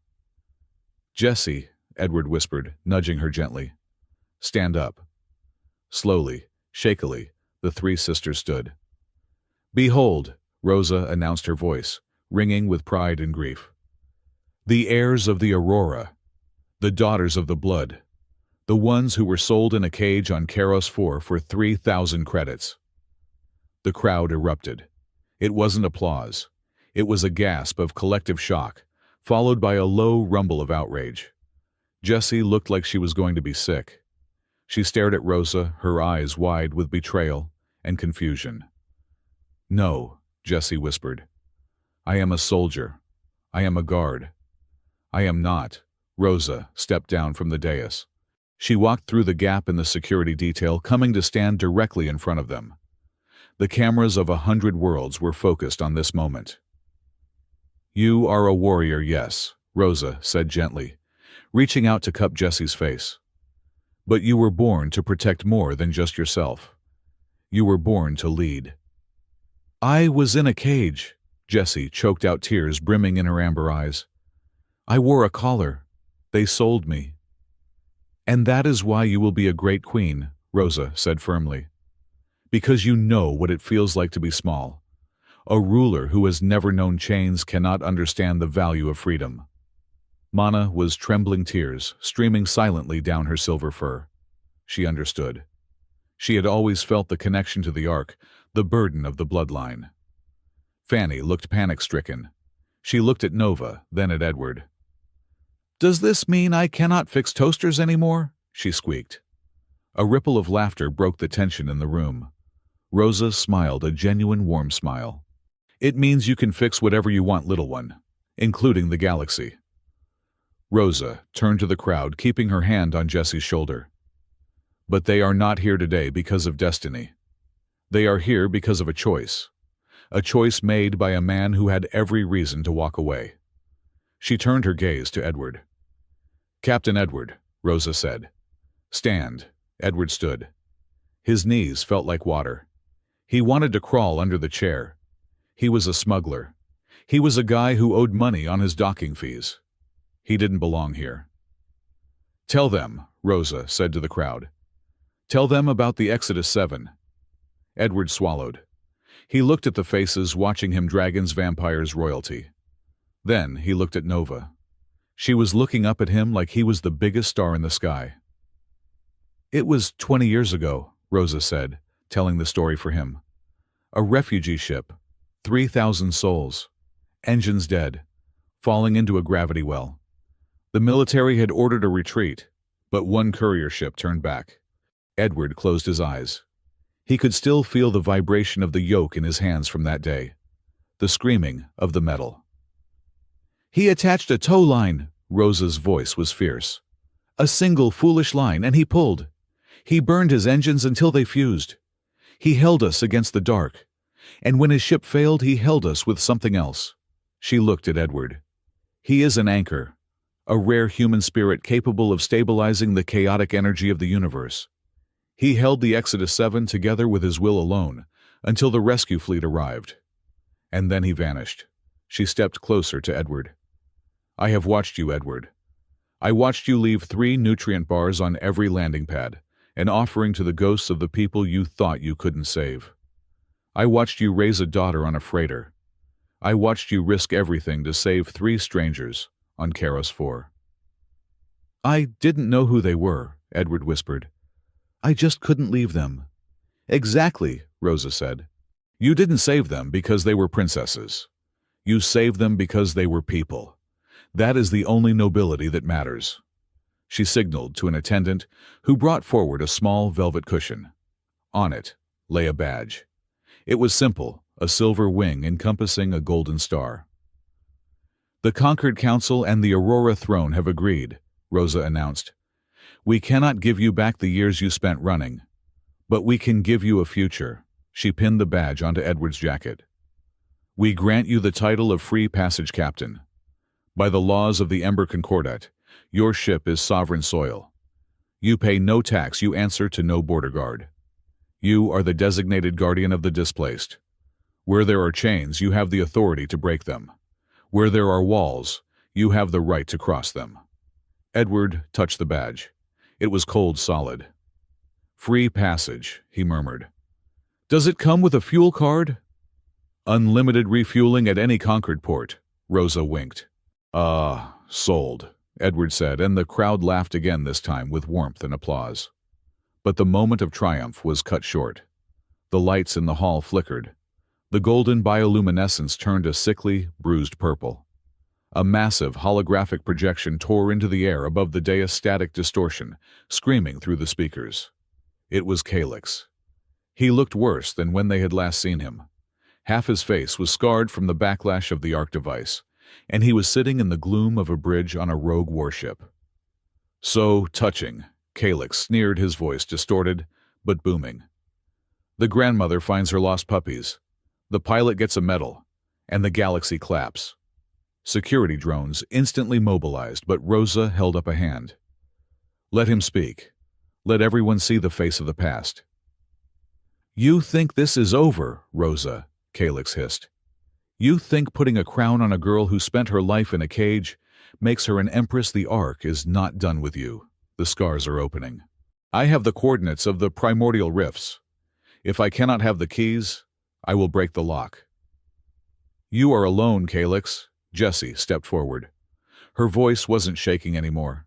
Jessie, Edward whispered, nudging her gently. Stand up. Slowly, shakily, the 3 sisters stood. Behold, Rosa announced, her voice ringing with pride and grief. The heirs of the Aurora, the daughters of the blood, the ones who were sold in a cage on Karos 4 for 3,000 credits. The crowd erupted. It wasn't applause. It was a gasp of collective shock, followed by a low rumble of outrage. Jessie looked like she was going to be sick. She stared at Rosa, her eyes wide with betrayal and confusion. No, Jessie whispered. I am a soldier. I am a guard. I am not. Rosa stepped down from the dais. She walked through the gap in the security detail, coming to stand directly in front of them. The cameras of 100 worlds were focused on this moment. You are a warrior, yes, Rosa said gently, reaching out to cup Jessie's face. But you were born to protect more than just yourself. You were born to lead. I was in a cage, Jessie choked out, tears brimming in her amber eyes. I wore a collar. They sold me. And that is why you will be a great queen, Rosa said firmly. Because you know what it feels like to be small. A ruler who has never known chains cannot understand the value of freedom. Mana was trembling, tears streaming silently down her silver fur. She understood. She had always felt the connection to the Ark, the burden of the bloodline. Fanny looked panic-stricken. She looked at Nova, then at Edward. Does this mean I cannot fix toasters anymore? She squeaked. A ripple of laughter broke the tension in the room. Rosa smiled, a genuine warm smile. It means you can fix whatever you want, little one, including the galaxy. Rosa turned to the crowd, keeping her hand on Jessie's shoulder. But they are not here today because of destiny. They are here because of a choice made by a man who had every reason to walk away. She turned her gaze to Edward. Captain Edward, Rosa said. Stand. Edward stood. His knees felt like water. He wanted to crawl under the chair. He was a smuggler. He was a guy who owed money on his docking fees. He didn't belong here. Tell them, Rosa said to the crowd. Tell them about the Exodus 7. Edward swallowed. He looked at the faces watching him, dragons, vampires, royalty. Then he looked at Nova. She was looking up at him like he was the biggest star in the sky. It was 20 years ago, Rosa said, telling the story for him. A refugee ship, 3,000 souls, engines dead, falling into a gravity well. The military had ordered a retreat, but one courier ship turned back. Edward closed his eyes. He could still feel the vibration of the yoke in his hands from that day, the screaming of the metal. He attached a tow line, Rosa's voice was fierce. A single foolish line, and he pulled. He burned his engines until they fused. He held us against the dark, and when his ship failed, he held us with something else. She looked at Edward. He is an anchor, a rare human spirit capable of stabilizing the chaotic energy of the universe. He held the Exodus 7 together with his will alone until the rescue fleet arrived. And then he vanished. She stepped closer to Edward. I have watched you, Edward. I watched you leave 3 nutrient bars on every landing pad, an offering to the ghosts of the people you thought you couldn't save. I watched you raise a daughter on a freighter. I watched you risk everything to save 3 strangers on Karos 4. I didn't know who they were, Edward whispered. I just couldn't leave them. Exactly, Rosa said. You didn't save them because they were princesses. You saved them because they were people. That is the only nobility that matters. She signaled to an attendant who brought forward a small velvet cushion. On it lay a badge. It was simple, a silver wing encompassing a golden star. The Conquered Council and the Aurora Throne have agreed, Rosa announced. We cannot give you back the years you spent running, but we can give you a future. She pinned the badge onto Edward's jacket. We grant you the title of Free Passage Captain. By the laws of the Ember Concordat, your ship is sovereign soil. You pay no tax, you answer to no border guard. You are the designated guardian of the displaced. Where there are chains, you have the authority to break them. Where there are walls, you have the right to cross them. Edward touched the badge. It was cold solid. Free passage, he murmured. Does it come with a fuel card? Unlimited refueling at any conquered port, Rosa winked. Sold, Edward said, and the crowd laughed again, this time with warmth and applause. But the moment of triumph was cut short. The lights in the hall flickered. The golden bioluminescence turned a sickly, bruised purple. A massive holographic projection tore into the air above the dais, static distortion, screaming through the speakers. It was Calyx. He looked worse than when they had last seen him. Half his face was scarred from the backlash of the Arc device, and he was sitting in the gloom of a bridge on a rogue warship. So touching, Calyx sneered, his voice distorted, but booming. The grandmother finds her lost puppies. The pilot gets a medal, and the galaxy claps. Security drones instantly mobilized, but Rosa held up a hand. Let him speak. Let everyone see the face of the past. You think this is over, Rosa, Calyx hissed. You think putting a crown on a girl who spent her life in a cage makes her an empress? The Ark is not done with you. The scars are opening. I have the coordinates of the primordial rifts. If I cannot have the keys, I will break the lock. You are alone, Calyx. Jessie stepped forward. Her voice wasn't shaking anymore.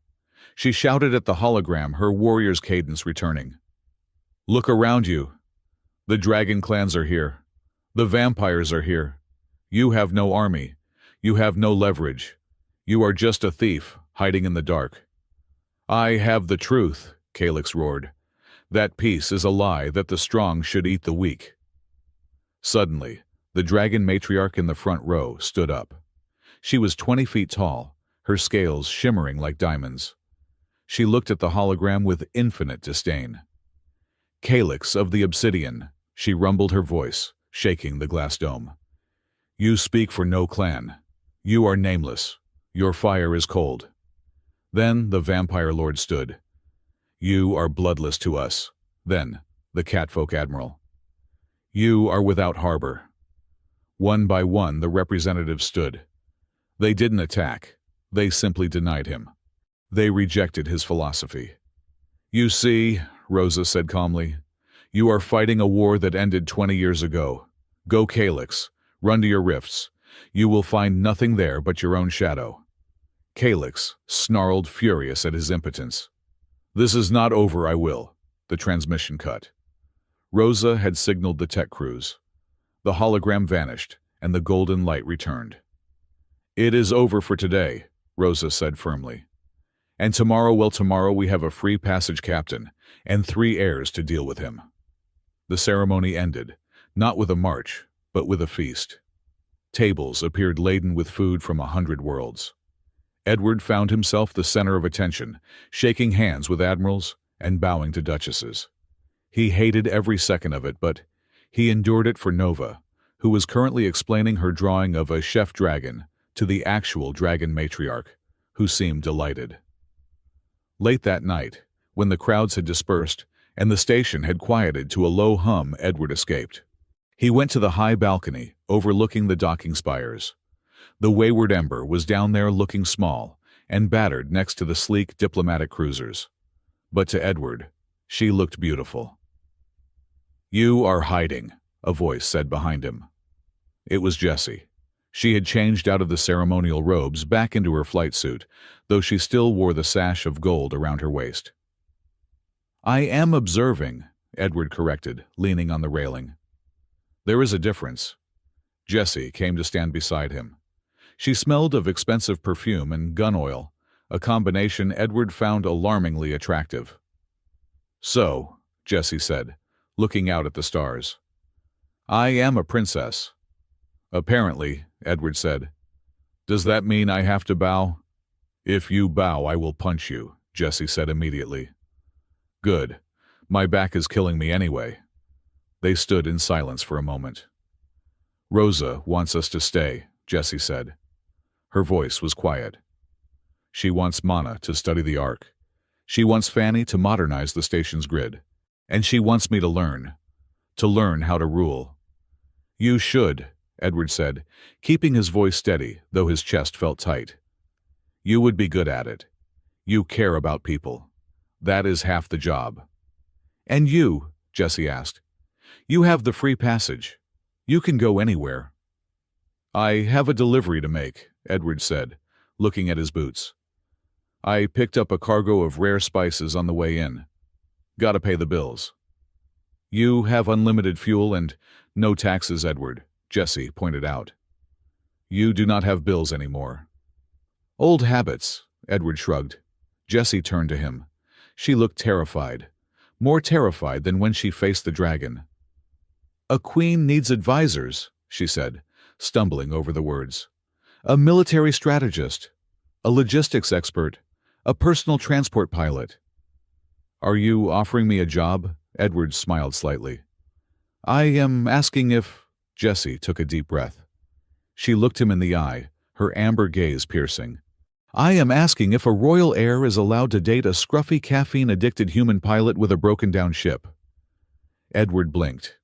She shouted at the hologram, her warrior's cadence returning. Look around you. The dragon clans are here. The vampires are here. You have no army. You have no leverage. You are just a thief, hiding in the dark. I have the truth, Calyx roared. That peace is a lie, that the strong should eat the weak. Suddenly, the dragon matriarch in the front row stood up. She was 20 feet tall, her scales shimmering like diamonds. She looked at the hologram with infinite disdain. Calyx of the Obsidian, she rumbled, her voice shaking the glass dome. You speak for no clan. You are nameless. Your fire is cold. Then the vampire lord stood. You are bloodless to us. Then the catfolk admiral. You are without harbor. One by one the representatives stood. They didn't attack. They simply denied him. They rejected his philosophy. You see, Rosa said calmly, you are fighting a war that ended 20 years ago. Go, Calyx. Run to your rifts. You will find nothing there but your own shadow. Calyx snarled, furious at his impotence. This is not over, I will. The transmission cut. Rosa had signaled the tech crews. The hologram vanished, and the golden light returned. It is over for today, Rosa said firmly. And tomorrow, well, tomorrow we have a free passage captain, and 3 heirs to deal with him. The ceremony ended, not with a march, but with a feast. Tables appeared laden with food from 100 worlds. Edward found himself the center of attention, shaking hands with admirals and bowing to duchesses. He hated every second of it, but he endured it for Nova, who was currently explaining her drawing of a chef dragon to the actual dragon matriarch, who seemed delighted. Late that night, when the crowds had dispersed and the station had quieted to a low hum, Edward escaped. He went to the high balcony, overlooking the docking spires. The Wayward Ember was down there looking small and battered next to the sleek diplomatic cruisers. But to Edward, she looked beautiful. "You are hiding," a voice said behind him. It was Jessie. She had changed out of the ceremonial robes back into her flight suit, though she still wore the sash of gold around her waist. "I am observing," Edward corrected, leaning on the railing. "There is a difference." Jessie came to stand beside him. She smelled of expensive perfume and gun oil, a combination Edward found alarmingly attractive. "So," Jessie said, looking out at the stars, "I am a princess." "Apparently," Edward said. "Does that mean I have to bow?" "If you bow, I will punch you," Jessie said immediately. "Good. My back is killing me anyway." They stood in silence for a moment. "Rosa wants us to stay," Jessie said. Her voice was quiet. "She wants Mana to study the Ark. She wants Fanny to modernize the station's grid. And she wants me to learn how to rule." "You should," Edward said, keeping his voice steady, though his chest felt tight. "You would be good at it. You care about people. That is half the job." "And you," Jessie asked. "You have the free passage. You can go anywhere." "I have a delivery to make," Edward said, looking at his boots. "I picked up a cargo of rare spices on the way in. Gotta pay the bills." "You have unlimited fuel and no taxes, Edward," Jessie pointed out. "You do not have bills anymore." "Old habits," Edward shrugged. Jessie turned to him. She looked terrified, more terrified than when she faced the dragon. "A queen needs advisors," she said, stumbling over the words. "A military strategist, a logistics expert, a personal transport pilot." "Are you offering me a job?" Edward smiled slightly. "I am asking if—" Jessie took a deep breath. She looked him in the eye, her amber gaze piercing. "I am asking if a royal heir is allowed to date a scruffy caffeine-addicted human pilot with a broken-down ship." Edward blinked.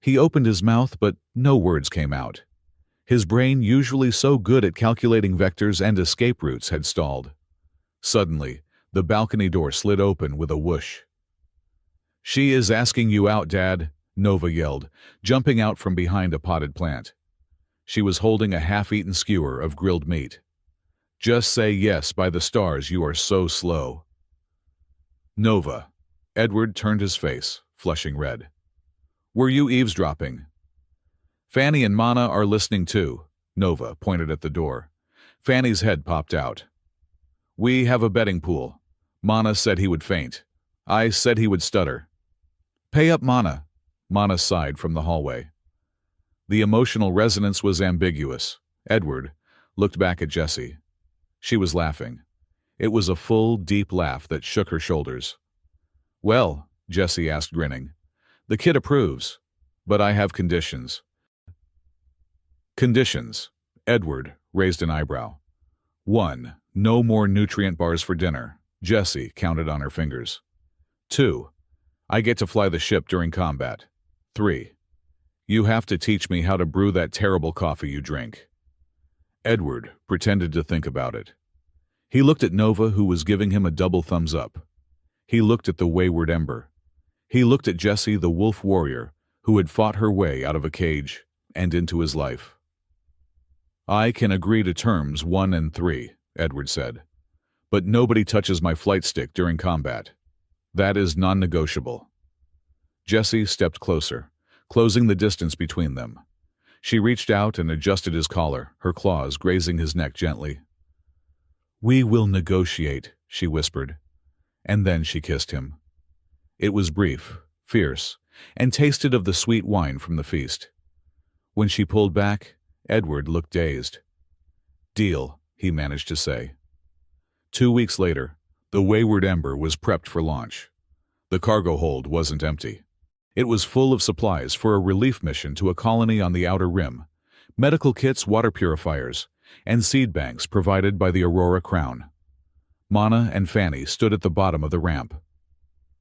He opened his mouth, but no words came out. His brain, usually so good at calculating vectors and escape routes, had stalled. Suddenly, the balcony door slid open with a whoosh. "She is asking you out, Dad," Nova yelled, jumping out from behind a potted plant. She was holding a half-eaten skewer of grilled meat. "Just say yes, by the stars, you are so slow." "Nova." Edward turned his face, flushing red. "Were you eavesdropping?" "Fanny and Mana are listening too," Nova pointed at the door. Fanny's head popped out. "We have a betting pool. Mana said he would faint. I said he would stutter." "Pay up, Mana," Mana sighed from the hallway. The emotional resonance was ambiguous. Edward looked back at Jessie. She was laughing. It was a full, deep laugh that shook her shoulders. "Well," Jessie asked, grinning, "the kid approves, but I have conditions." "Conditions?" Edward raised an eyebrow. 1. No more nutrient bars for dinner. Jessie counted on her fingers. 2. I get to fly the ship during combat. 3. You have to teach me how to brew that terrible coffee you drink. Edward pretended to think about it. He looked at Nova, who was giving him a double thumbs up. He looked at the Wayward Ember. He looked at Jessie, the wolf warrior, who had fought her way out of a cage and into his life. "I can agree to terms 1 and 3, Edward said. "But nobody touches my flight stick during combat. That is non-negotiable." Jessie stepped closer, closing the distance between them. She reached out and adjusted his collar, her claws grazing his neck gently. "We will negotiate," she whispered. And then she kissed him. It was brief, fierce, and tasted of the sweet wine from the feast. When she pulled back, Edward looked dazed. "Deal," he managed to say. 2 weeks later, the Wayward Ember was prepped for launch. The cargo hold wasn't empty. It was full of supplies for a relief mission to a colony on the outer rim, medical kits, water purifiers, and seed banks provided by the Aurora Crown. Mana and Fanny stood at the bottom of the ramp.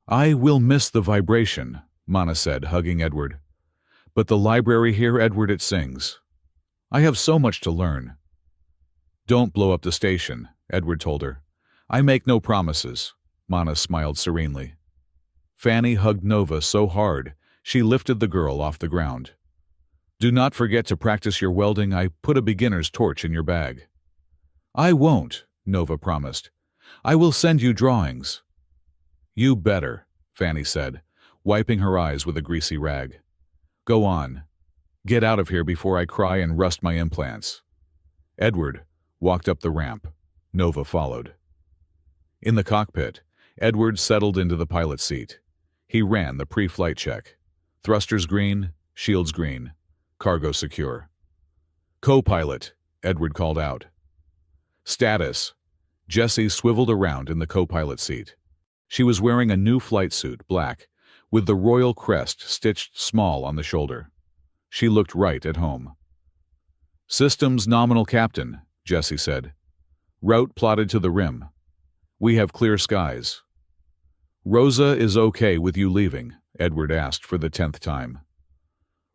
"I will miss the vibration," Mana said, hugging Edward. "But the library here, Edward, it sings. I have so much to learn. Don't blow up the station, Edward told her. I make no promises. Mana smiled serenely. Fanny hugged Nova so hard, she lifted the girl off the ground. Do not forget to practice your welding. I put a beginner's torch in your bag. I won't, Nova promised. I will send you drawings. You better, Fanny said, wiping her eyes with a greasy rag. Go on. Get out of here before I cry and rust my implants. Edward walked up the ramp. Nova followed. In the cockpit, Edward settled into the pilot's seat. He ran the pre-flight check. Thrusters green, shields green. Cargo secure. Co-pilot, Edward called out. Status. Jessie swiveled around in the co-pilot seat. She was wearing a new flight suit, black, with the royal crest stitched small on the shoulder. She looked right at home. Systems nominal captain, Jessie said. Route plotted to the rim. We have clear skies. Rosa is okay with you leaving, Edward asked for the 10th time.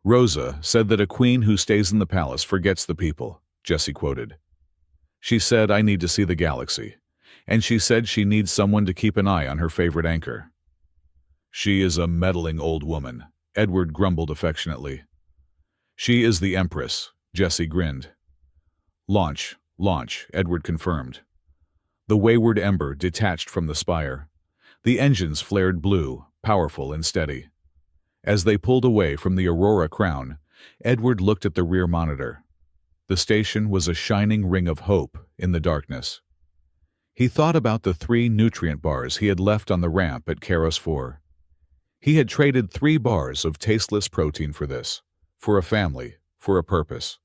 Rosa said that a queen who stays in the palace forgets the people, Jessie quoted. She said I need to see the galaxy, and she said she needs someone to keep an eye on her favorite anchor. She is a meddling old woman, Edward grumbled affectionately. She is the Empress, Jessie grinned. Launch, Edward confirmed. The wayward ember detached from the spire. The engines flared blue, powerful and steady. As they pulled away from the Aurora crown, Edward looked at the rear monitor. The station was a shining ring of hope in the darkness. He thought about the 3 nutrient bars he had left on the ramp at Keros 4. He had traded 3 bars of tasteless protein for this, for a family, for a purpose,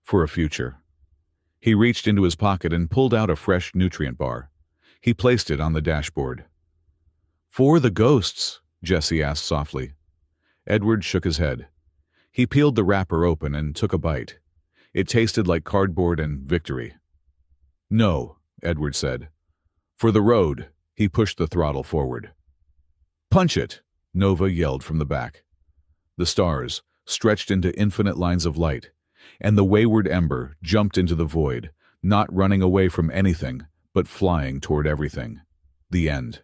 for a future. He reached into his pocket and pulled out a fresh nutrient bar. He placed it on the dashboard. For the ghosts, Jessie asked softly. Edward shook his head. He peeled the wrapper open and took a bite. It tasted like cardboard and victory. No, Edward said. For the road, he pushed the throttle forward. Punch it, Nova yelled from the back. The stars stretched into infinite lines of light, and the wayward ember jumped into the void, not running away from anything, but flying toward everything. The end.